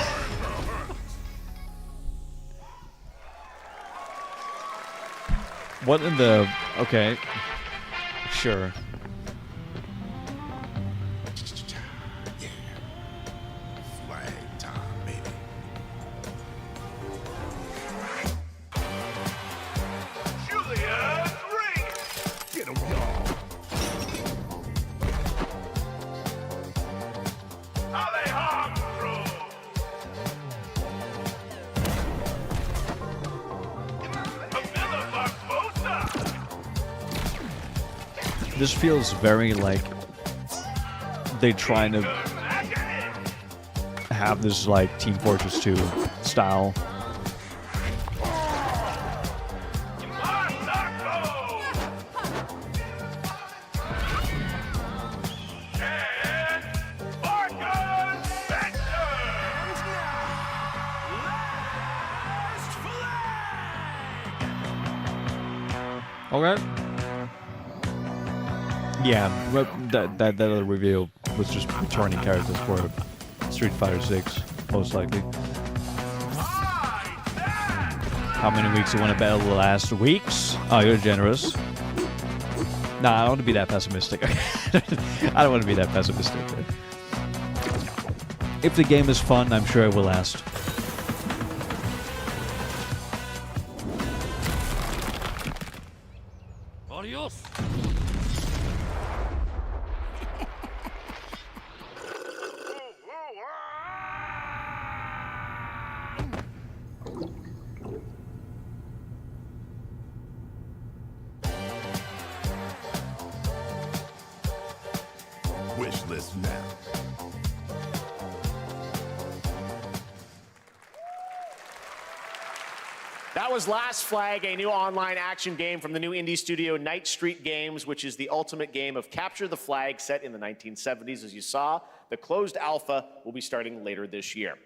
Speaker 1: What in the... Okay. Sure.
Speaker 5: Flag time, baby. Julia's ring. Get him, y'all. Alejandro.
Speaker 1: This feels very like they trying to have this like Team Fortress 2 style. Okay. Yeah, that other review was just returning characters for Street Fighter 6, most likely. How many weeks do you want to battle the last weeks? Oh, you're generous. Nah, I don't want to be that pessimistic. I don't want to be that pessimistic. If the game is fun, I'm sure it will last.
Speaker 5: Adios. Wish list now.
Speaker 3: That was Last Flag, a new online action game from the new indie studio Night Street Games, which is the ultimate game of capture the flag set in the 1970s. As you saw, the closed alpha will be starting later this year.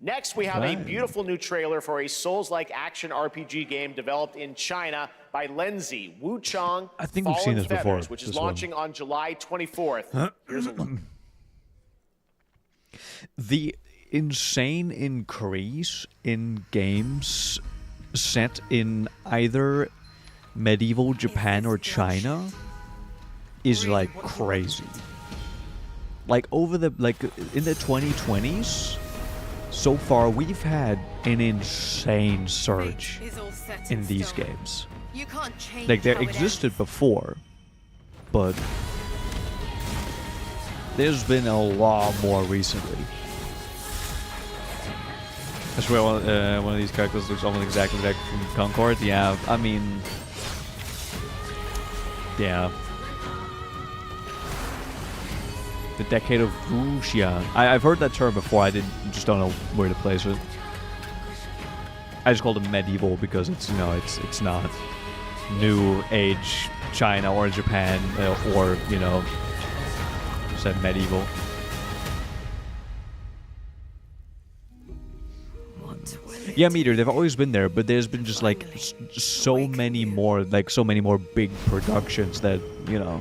Speaker 3: Next, we have a beautiful new trailer for a Souls-like action RPG game developed in China by Lenzi Wuchang.
Speaker 1: I think we've seen this before,
Speaker 3: which is
Speaker 1: this
Speaker 3: launching on July 24th. Here's a look.
Speaker 1: The insane increase in games set in either medieval Japan or China is like crazy. Like over the in the 2020s, so far we've had an insane surge in these games. Like they existed before, but there's been a lot more recently. I swear one of these characters looks almost exactly like from Concord. Yeah, I mean... Yeah. The Decade of Wuxia. I've heard that term before, I just don't know where to place it. I just called it medieval because it's, you know, it's not New Age China or Japan or, you know, said medieval. Yeah, Meteor, they've always been there, but there's been just like so many more big productions that, you know.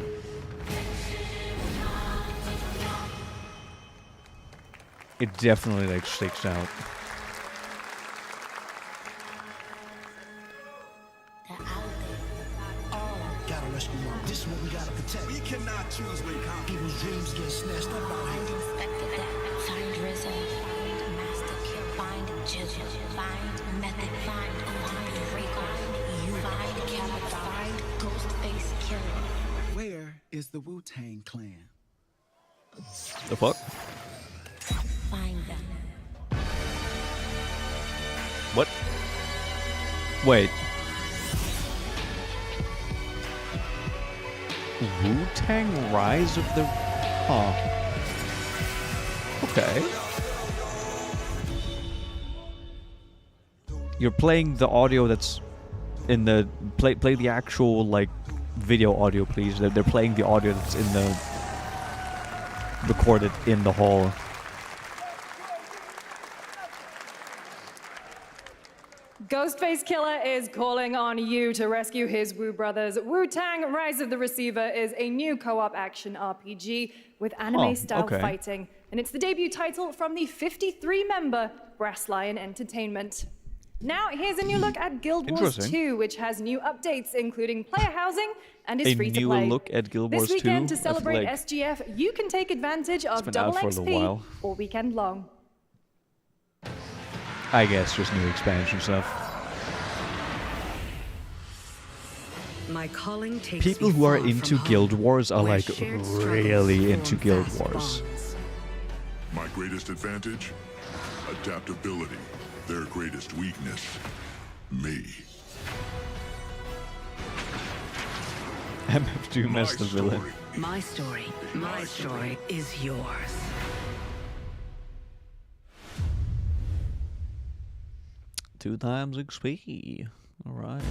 Speaker 1: It definitely like sticks out.
Speaker 2: Gotta rescue one. This one we gotta protect. We cannot choose when people's dreams get snatched up out here.
Speaker 12: Inspector that. Find Rizzo. Find Master Kill. Find Jizzle. Find Method. Find Rico. You find Killer. Find Ghostface Killer.
Speaker 2: Where is the Wu-Tang Clan?
Speaker 1: The fuck?
Speaker 12: Find them.
Speaker 1: What? Wait. Wu-Tang Rise of the... Huh. Okay. You're playing the audio that's in the... Play the actual, like, video audio, please. They're playing the audio that's in the... Recorded in the hall.
Speaker 7: Ghostface Killer is calling on you to rescue his Wu brothers. Wu-Tang Rise of the Receiver is a new co-op action RPG with anime-style fighting, and it's the debut title from the 53-member Brass Lion Entertainment. Now, here's a new look at Guild Wars 2, which has new updates, including player housing, and is free to play.
Speaker 1: A new look at Guild Wars 2?
Speaker 7: This weekend, to celebrate SGF, you can take advantage of double XP all weekend long.
Speaker 1: I guess just new expansion stuff.
Speaker 13: My calling takes
Speaker 1: People who are into Guild Wars are like really into Guild Wars.
Speaker 27: My greatest advantage? Adaptability. Their greatest weakness? Me.
Speaker 1: MF2 messed the villain.
Speaker 13: My story is yours.
Speaker 1: 2 times XP. All right.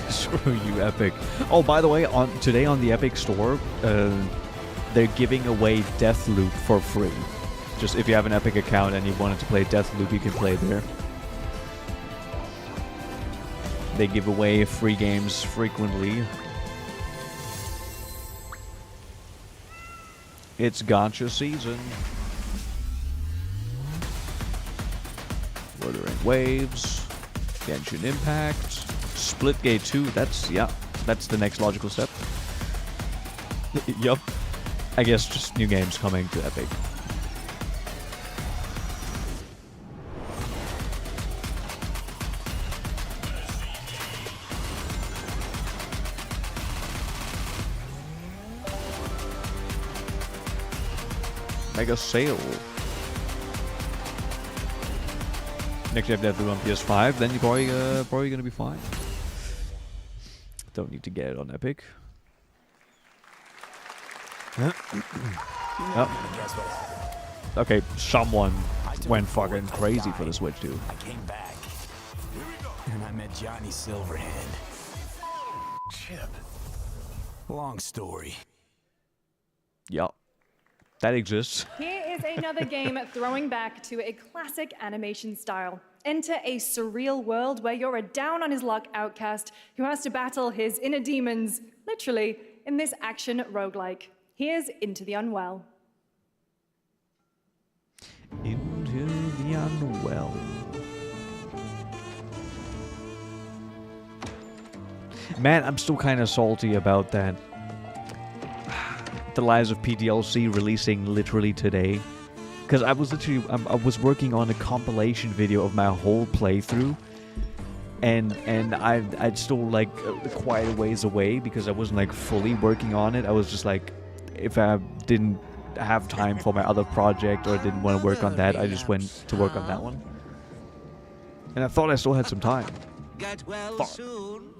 Speaker 1: Screw you, Epic. Oh, by the way, today on the Epic Store, they're giving away Deathloop for free. Just if you have an Epic account and you wanted to play Deathloop, you can play there. They give away free games frequently. It's gacha season. Wuthering Waves, Genshin Impact. Splitgate 2, that's the next logical step. Yup. I guess just new games coming to Epic. Mega sale. Next you have Deathloop on PS5, then you're probably gonna be fine. Don't need to get it on Epic. Oh. Okay, someone went fucking crazy for the Switch too.
Speaker 2: I came back, and I met Johnny Silverhand. Chip. Long story.
Speaker 1: Yup. That exists.
Speaker 7: Here is another game throwing back to a classic animation style. Enter a surreal world where you're a down-on-his-luck outcast who has to battle his inner demons, literally, in this action roguelike. Here's Into the Unwell.
Speaker 1: Into the Unwell. Man, I'm still kind of salty about that. The Lies of P DLC releasing literally today. Because I was working on a compilation video of my whole playthrough, and I'd still like quite a ways away because I wasn't like fully working on it. I was just like, if I didn't have time for my other project or didn't want to work on that, I just went to work on that one. And I thought I still had some time.
Speaker 10: Get well soon.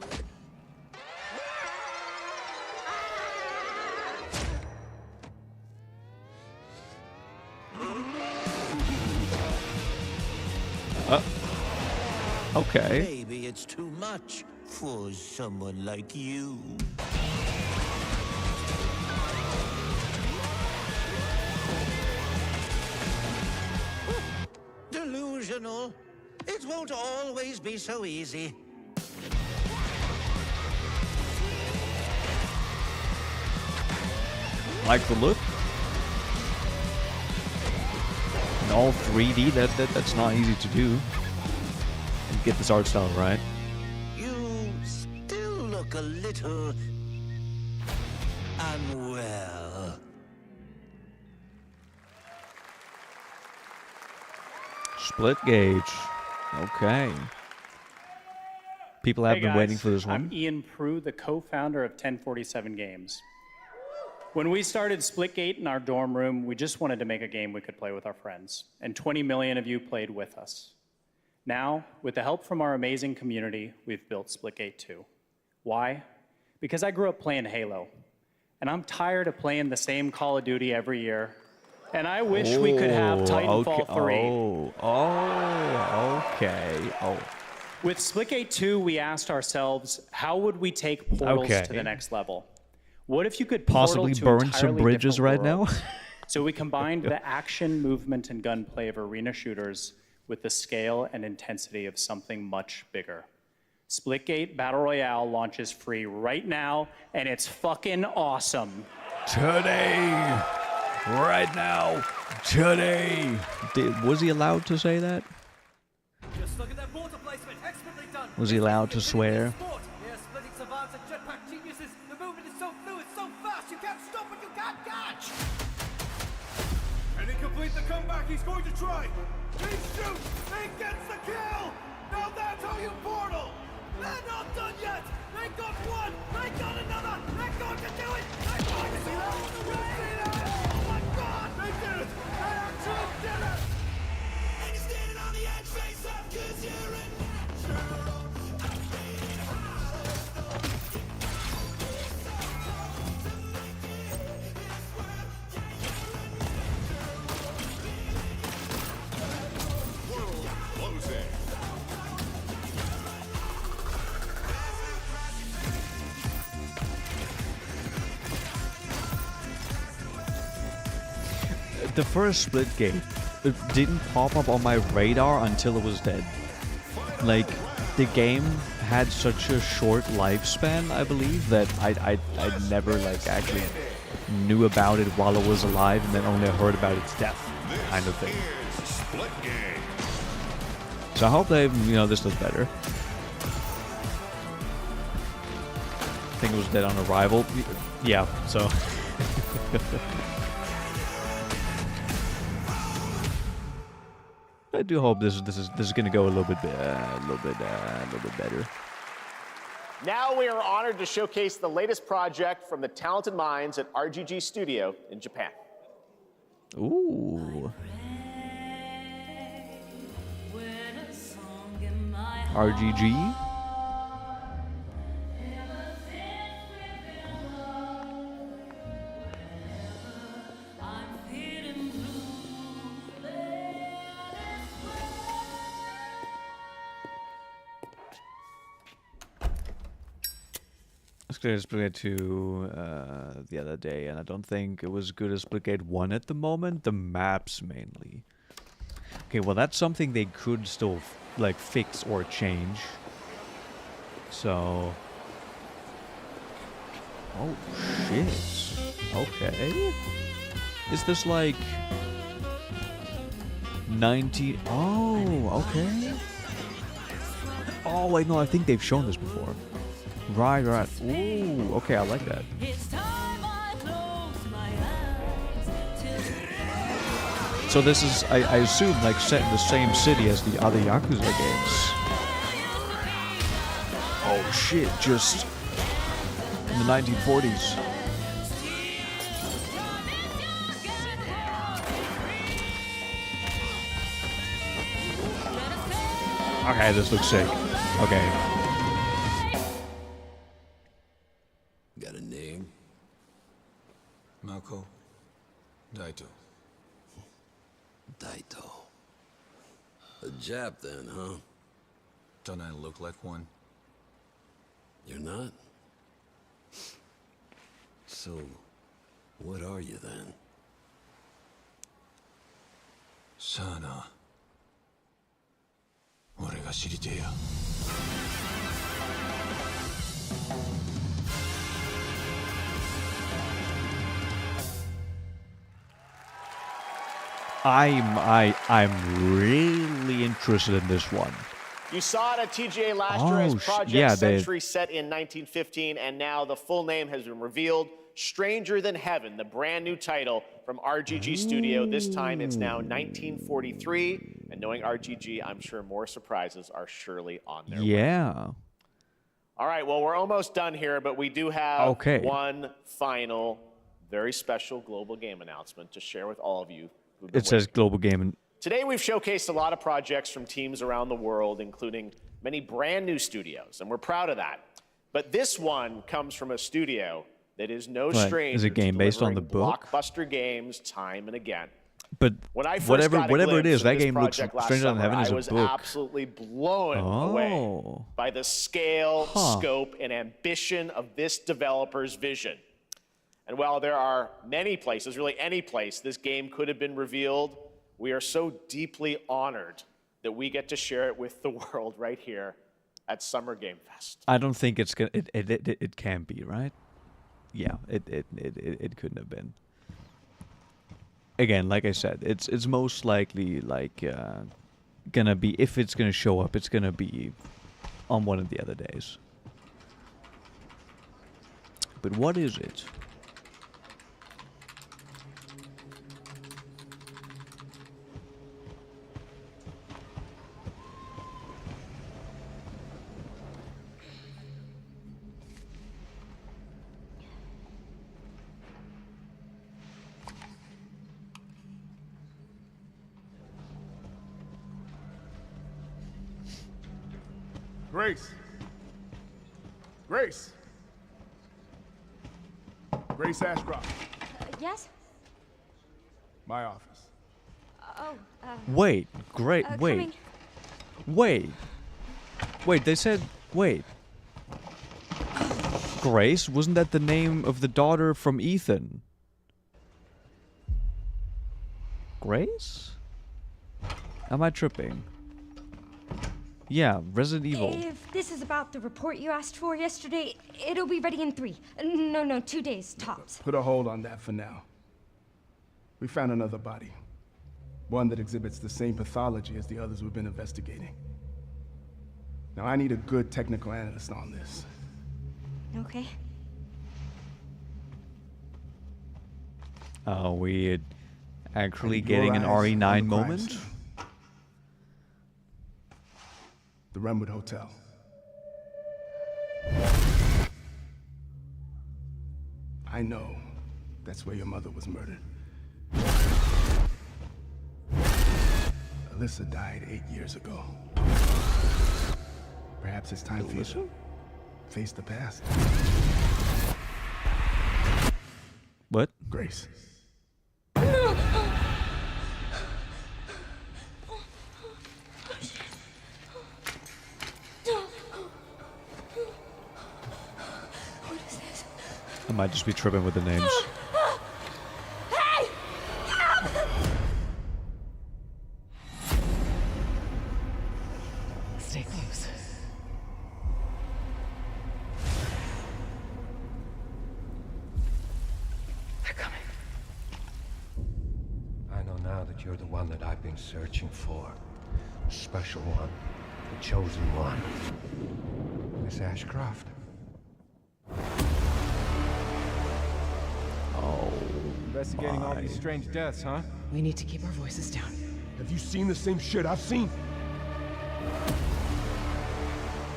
Speaker 1: Okay.
Speaker 2: Maybe it's too much for someone like you. Delusional. It won't always be so easy.
Speaker 1: Like the look. And all 3D, that's not easy to do. Get this art style right.
Speaker 2: You still look a little unwell.
Speaker 1: Split gauge. Okay. People have
Speaker 8: Hey
Speaker 1: been
Speaker 8: guys,
Speaker 1: waiting for this one.
Speaker 8: I'm Ian Prue, the co-founder of 1047 Games. When we started Splitgate in our dorm room, we just wanted to make a game we could play with our friends, and 20 million of you played with us. Now, with the help from our amazing community, we've built Splitgate 2. Why? Because I grew up playing Halo, and I'm tired of playing the same Call of Duty every year, and I wish we could have Titanfall 3.
Speaker 1: Okay.
Speaker 8: With Splitgate 2, we asked ourselves, how would we take Portals to the next level? What if you could
Speaker 1: possibly burn some bridges right now?
Speaker 8: So we combined the action, movement, and gunplay of arena shooters with the scale and intensity of something much bigger. Splitgate Battle Royale launches free right now, and it's fucking awesome.
Speaker 1: Today. Right now. Today. Was he allowed to say that?
Speaker 14: Just look at that water placement. Expertly done.
Speaker 1: Was he allowed to swear?
Speaker 14: They're splitting savants and jetpack geniuses. The movement is so fluid, so fast, you can't stop it, you can't catch. Can he complete the comeback? He's going to try. He shoots. He gets the kill. Now that's how you portal. They're not done yet. They got one. They got another. They're going to do it. They're going to see that on the way. Oh my God! They did it. They actually did it. And you're standing on the edge, face up, 'cause you're a natural.
Speaker 1: The first Splitgate, it didn't pop up on my radar until it was dead. Like, the game had such a short lifespan, I believe, that I never like actually knew about it while it was alive, and then only heard about its death, kind of thing. So I hope they, this does better. I think it was dead on arrival. Yeah, so. I do hope this is going to go a little bit better.
Speaker 3: Now we are honored to showcase the latest project from the talented minds at RGG Studio in Japan.
Speaker 1: Ooh. RGG. I played Splitgate 2 the other day, and I don't think it was as good as Splitgate 1 at the moment. The maps mainly. Okay, well that's something they could still like fix or change. So. Oh shit. Okay. Is this like 90? Oh, okay. Oh wait, no, I think they've shown this before. Right. Ooh, okay, I like that. So this is, I assume, like set in the same city as the other Yakuza games. Oh shit, just in the 1940s. Okay, this looks sick. Okay.
Speaker 21: Got a name? Mako? Daito. Daito.
Speaker 6: A Jap then, huh?
Speaker 15: Don't I look like one?
Speaker 6: You're not? So, what are you then?
Speaker 15: Sana. 俺が知りてえや。
Speaker 1: I'm really interested in this one.
Speaker 3: You saw it at TGA last year as Project Century set in 1915, and now the full name has been revealed. Stranger Than Heaven, the brand new title from RGG Studio. This time it's now 1943, and knowing RGG, I'm sure more surprises are surely on their way.
Speaker 1: Yeah.
Speaker 3: All right, well, we're almost done here, but we do have one final, very special global game announcement to share with all of you.
Speaker 1: It says global gaming.
Speaker 3: Today, we've showcased a lot of projects from teams around the world, including many brand new studios, and we're proud of that. But this one comes from a studio that is no stranger
Speaker 1: is a game
Speaker 3: to
Speaker 1: based on the
Speaker 3: delivering
Speaker 1: book?
Speaker 3: blockbuster games time and again.
Speaker 1: But
Speaker 3: When I first
Speaker 1: whatever
Speaker 3: got a
Speaker 1: whatever it
Speaker 3: glimpse
Speaker 1: is,
Speaker 3: of
Speaker 1: that
Speaker 3: this
Speaker 1: game looks
Speaker 3: project last
Speaker 1: Stranger Than
Speaker 3: summer,
Speaker 1: Heaven is
Speaker 3: I
Speaker 1: a
Speaker 3: was
Speaker 1: book.
Speaker 3: absolutely blown away by the scale, scope, and ambition of this developer's vision. And while there are many places, really any place, this game could have been revealed, we are so deeply honored that we get to share it with the world right here at Summer Game Fest.
Speaker 1: I don't think it's gonna. It can be, right? Yeah, it couldn't have been. Again, like I said, it's most likely like gonna be, if it's gonna show up, it's gonna be on one of the other days. But what is it?
Speaker 14: Grace. Grace. Grace Ashcroft.
Speaker 16: Yes?
Speaker 14: My office.
Speaker 1: Wait, great. Wait.
Speaker 16: Coming.
Speaker 1: Wait, they said, wait. Grace? Wasn't that the name of the daughter from Ethan? Grace? Am I tripping? Yeah, Resident Evil.
Speaker 16: If this is about the report you asked for yesterday, it'll be ready in 3. No, 2 days, tops.
Speaker 14: Put a hold on that for now. We found another body. One that exhibits the same pathology as the others we've been investigating. Now, I need a good technical analyst on this.
Speaker 16: Okay.
Speaker 1: Are we actually
Speaker 14: And
Speaker 1: getting
Speaker 14: your
Speaker 1: an
Speaker 14: eyes on
Speaker 1: RE9
Speaker 14: the crime
Speaker 1: moment?
Speaker 14: scene. The Renwood Hotel. I know that's where your mother was murdered. Alyssa died 8 years ago. Perhaps it's time for you to face the past.
Speaker 1: What?
Speaker 14: Grace.
Speaker 1: I might just be tripping with the names.
Speaker 16: Hey!
Speaker 4: Stay close.
Speaker 16: They're coming.
Speaker 22: I know now that you're the one that I've been searching for. The special one. The chosen one. Miss Ashcroft.
Speaker 14: Investigating all these strange deaths, huh?
Speaker 26: We need to keep our voices down.
Speaker 14: Have you seen the same shit I've seen?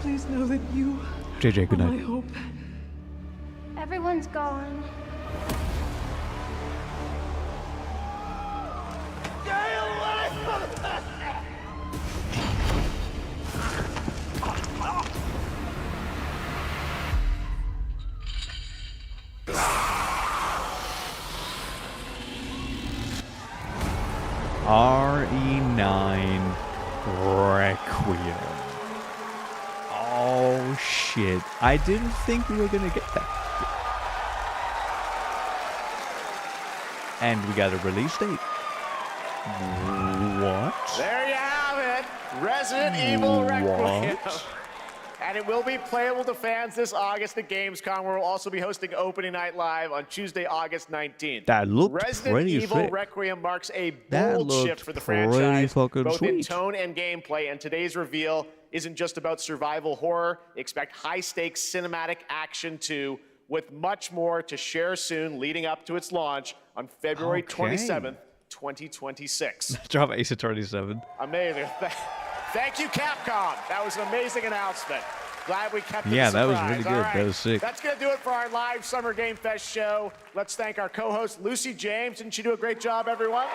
Speaker 26: Please know that you
Speaker 1: JJ, good
Speaker 26: are my
Speaker 1: night.
Speaker 26: hope.
Speaker 16: Everyone's gone.
Speaker 1: RE9 Requiem. Oh shit. I didn't think we were gonna get that. And we got a release date. What?
Speaker 3: There you have it. Resident Evil Requiem. And it will be playable to fans this August at Gamescom, where we'll also be hosting Opening Night Live on Tuesday, August 19th.
Speaker 1: That looked
Speaker 3: Resident
Speaker 1: pretty
Speaker 3: Evil
Speaker 1: sick.
Speaker 3: Requiem marks a
Speaker 1: That
Speaker 3: bold
Speaker 1: looked
Speaker 3: shift for the
Speaker 1: pretty
Speaker 3: franchise,
Speaker 1: fucking
Speaker 3: both in
Speaker 1: sweet.
Speaker 3: tone and gameplay. And today's reveal isn't just about survival horror. Expect high-stakes cinematic action too, with much more to share soon, leading up to its launch on February 27th, 2026.
Speaker 1: Drop Ace Attorney 7.
Speaker 3: Amazing. Thank you, Capcom. That was an amazing announcement. Glad we kept it
Speaker 1: Yeah,
Speaker 3: a
Speaker 1: that was
Speaker 3: surprise.
Speaker 1: really good.
Speaker 3: All right.
Speaker 1: That was sick.
Speaker 3: That's going to do it for our live Summer Game Fest show. Let's thank our co-host, Lucy James. Didn't she do a great job, everyone?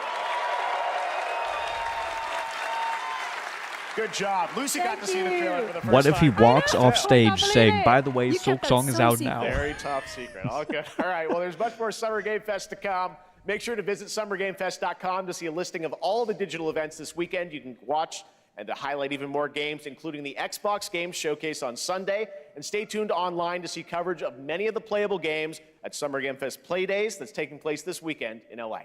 Speaker 3: Good job. Lucy got to see the trailer for the first time.
Speaker 1: What if he walks off stage saying,
Speaker 7: it.
Speaker 1: by the way,
Speaker 7: You kept that
Speaker 1: Silksong is
Speaker 7: so
Speaker 1: out
Speaker 7: secret.
Speaker 1: now?
Speaker 3: Very top secret. All good. All right. Well, there's much more Summer Game Fest to come. Make sure to visit summergamefest.com to see a listing of all the digital events this weekend you can watch and to highlight even more games, including the Xbox Games Showcase on Sunday. And stay tuned online to see coverage of many of the playable games at Summer Game Fest Play Days that's taking place this weekend in LA.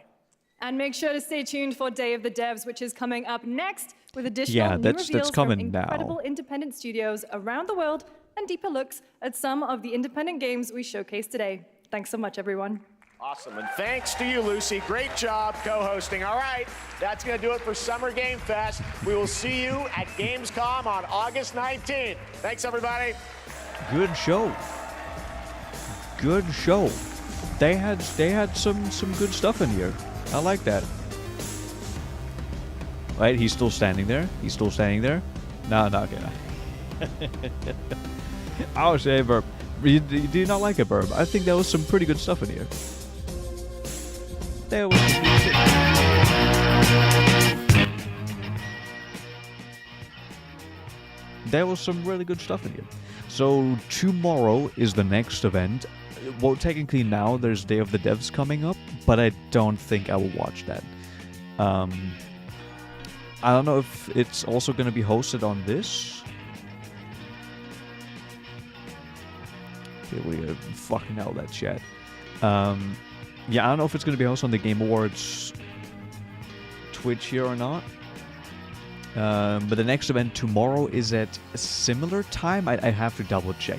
Speaker 7: And make sure to stay tuned for Day of the Devs, which is coming up next with additional new
Speaker 1: that's
Speaker 7: reveals
Speaker 1: coming
Speaker 7: from
Speaker 1: now.
Speaker 7: incredible independent studios around the world and deeper looks at some of the independent games we showcased today. Thanks so much, everyone.
Speaker 3: Awesome, and thanks to you, Lucy. Great job co-hosting. All right, that's going to do it for Summer Game Fest. We will see you at Gamescom on August 19th. Thanks, everybody.
Speaker 1: Good show. Good show. They had some good stuff in here. I like that. Right, he's still standing there. He's still standing there. No, okay. I would say burp. Do you not like it, burp? I think there was some pretty good stuff in here. There was some good shit. There was some really good stuff in here. So tomorrow is the next event. Well, technically now there's Day of the Devs coming up, but I don't think I will watch that. I don't know if it's also going to be hosted on this. Okay, we fucking hell that chat. Yeah, I don't know if it's going to be hosted on the Game Awards Twitch here or not. But the next event tomorrow is at a similar time. I have to double check.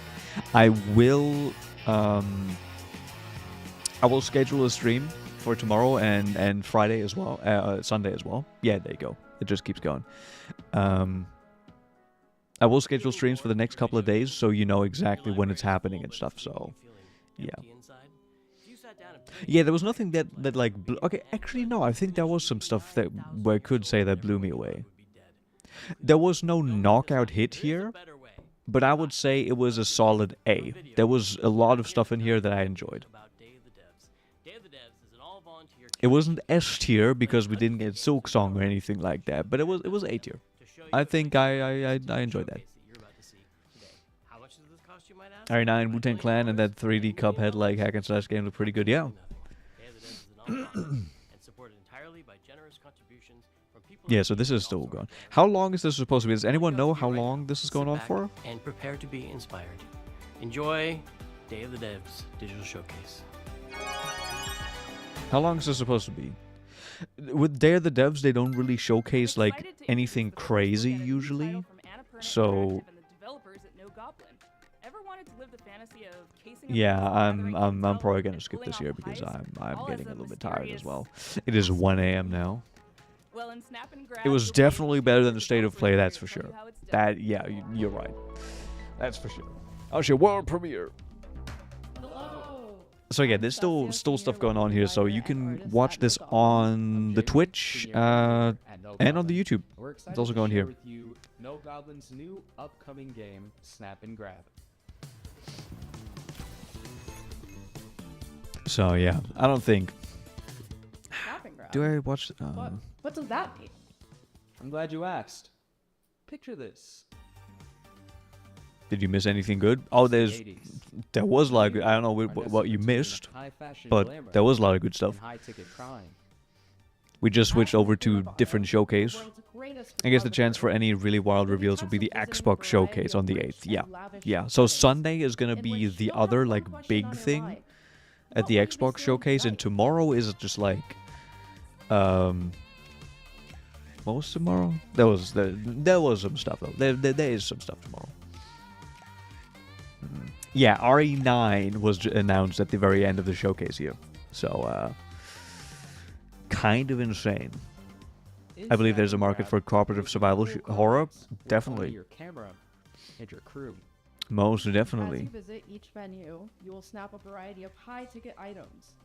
Speaker 1: I will schedule a stream for tomorrow and Friday as well, Sunday as well. Yeah, there you go. It just keeps going. I will schedule streams for the next couple of days so you know exactly when it's happening and stuff. So, yeah. Yeah, there was nothing that like... Okay, actually, no. I think there was some stuff that where I could say that blew me away. There was no knockout hit here, but I would say it was a solid A. There was a lot of stuff in here that I enjoyed. It wasn't S tier because we didn't get Silksong or anything like that, but it was A tier. I think I enjoyed that. R9 Wu-Tang Clan and that 3D Cuphead like hack and slash game look pretty good, yeah. Yeah, so this is still going. How long is this supposed to be? Does anyone know how long this is going on for?
Speaker 9: And prepare to be inspired. Enjoy Day of the Devs Digital Showcase.
Speaker 1: How long is this supposed to be? With Day of the Devs, they don't really showcase like anything crazy usually. So yeah, I'm probably gonna skip this year because I'm getting a little bit tired as well. It is 1 a.m. now. It was definitely better than the State of Play, that's for sure. That, yeah, you're right. That's for sure. Oh shit, world premiere. So yeah, there's still stuff going on here, so you can watch this on the Twitch and on the YouTube. It's also going here.
Speaker 17: With you, No Goblin's new upcoming game, Snap and Grab.
Speaker 1: So yeah, I don't think.
Speaker 7: Snap and Grab.
Speaker 1: Do I watch?
Speaker 7: What does that mean?
Speaker 17: I'm glad you asked. Picture this.
Speaker 1: Did you miss anything good? Oh, there was like, I don't know what you missed, but there was a lot of good stuff. We just switched over to different showcase. I guess the chance for any really wild reveals will be the Xbox showcase on the 8th. Yeah. So Sunday is gonna be the other like big thing at the Xbox showcase, and tomorrow is just like what was tomorrow? There was some stuff though. There is some stuff tomorrow. Yeah, RE9 was announced at the very end of the showcase here. So kind of insane. I believe there's a market for cooperative survival horror. Definitely.
Speaker 17: Your camera and your crew.
Speaker 1: Most
Speaker 11: As
Speaker 1: definitely.
Speaker 11: you visit each venue, you will snap a variety of high-ticket items.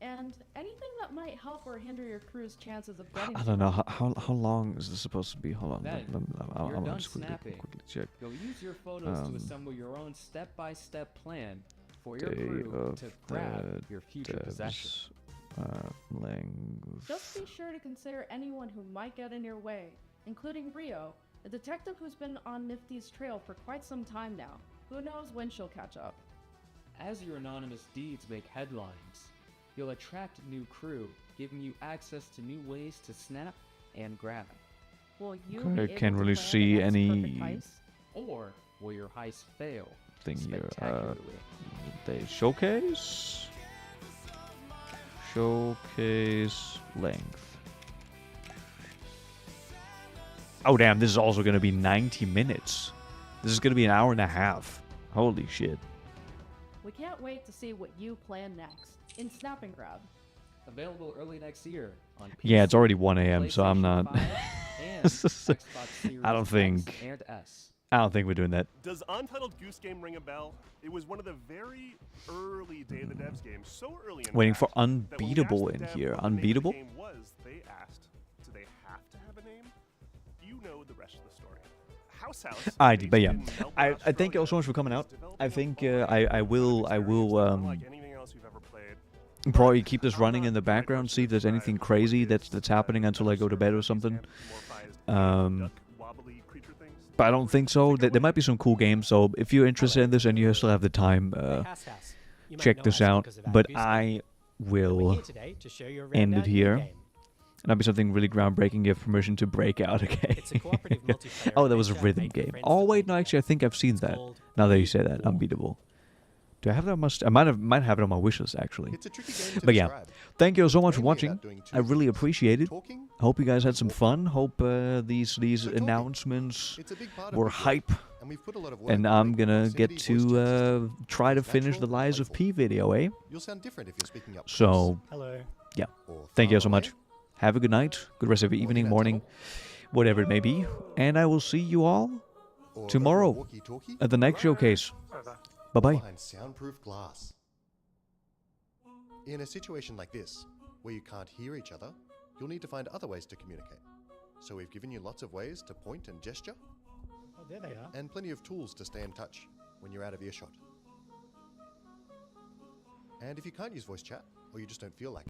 Speaker 11: And anything that might help or hinder your crew's chances of getting
Speaker 1: I don't know how long is this supposed to be. Hold on,
Speaker 17: Then,
Speaker 1: I'm
Speaker 17: you're
Speaker 1: gonna
Speaker 17: done
Speaker 1: just quickly check.
Speaker 17: You'll use your photos to assemble your own step-by-step plan for your
Speaker 1: Day
Speaker 17: crew
Speaker 1: of
Speaker 17: to grab your future
Speaker 1: devs,
Speaker 17: possessions.
Speaker 1: length.
Speaker 11: Just be sure to consider anyone who might get in your way, including Rio, a detective who's been on Nifty's trail for quite some time now. Who knows when she'll catch up.
Speaker 17: As your anonymous deeds make headlines, you'll attract new crew, giving you access to new ways to snap and grab.
Speaker 11: Will you
Speaker 1: Okay,
Speaker 11: be
Speaker 1: I
Speaker 11: able
Speaker 1: can't
Speaker 11: to
Speaker 1: really
Speaker 11: plan the
Speaker 1: see
Speaker 11: next
Speaker 1: any
Speaker 11: perfect heist?
Speaker 17: Or will your heist fail
Speaker 1: thing here.
Speaker 17: spectacularly?
Speaker 1: They showcase length. Oh damn! This is also going to be 90 minutes. This is going to be an hour and a half. Holy shit!
Speaker 11: We can't wait to see what you plan next in Snap and Grab.
Speaker 17: Available early next year on PC,
Speaker 1: Yeah, it's already 1 a.m., so I'm not.
Speaker 17: PlayStation 5, and Xbox Series
Speaker 1: I don't think.
Speaker 17: X and S.
Speaker 1: I don't think we're doing that.
Speaker 18: Does Untitled Goose Game ring a bell? It was one of the very early Day of the Devs games, so early in
Speaker 1: Waiting
Speaker 18: fact,
Speaker 1: for
Speaker 18: that when we
Speaker 1: Unbeatable
Speaker 18: asked
Speaker 1: in
Speaker 18: the dev
Speaker 1: here.
Speaker 18: what the name of the
Speaker 1: Unbeatable?
Speaker 18: game was, they asked, do they have to have a name? You know the rest of the story. House House.
Speaker 1: I did, but yeah, I thank you all so much for coming out. I think I will probably keep this running in the background, see if there's anything crazy that's happening until I go to bed or something. But I don't think so. There might be some cool games, so if you're interested in this and you still have the time, check this out. But I will end it here. And that'll be something really groundbreaking. You have permission to break out, okay? Oh, that was a rhythm game. Oh, wait, no, actually, I think I've seen that. Now that you say that, Unbeatable. Do I have that? I might have it on my wish list, actually. But yeah, thank you so much for watching. I really appreciate it. Hope you guys had some fun. Hope these announcements were hype. And I'm gonna get to try to finish the Lies of P video, eh? So, yeah. Thank you so much. Have a good night, good rest of your evening, morning, whatever it may be. And I will see you all tomorrow at the next showcase. Bye-bye.
Speaker 19: Behind soundproof glass. In a situation like this, where you can't hear each other, you'll need to find other ways to communicate. So we've given you lots of ways to point and gesture.
Speaker 20: Oh, there they are.
Speaker 19: And plenty of tools to stay in touch when you're out of earshot. And if you can't use voice chat, or you just don't feel like it,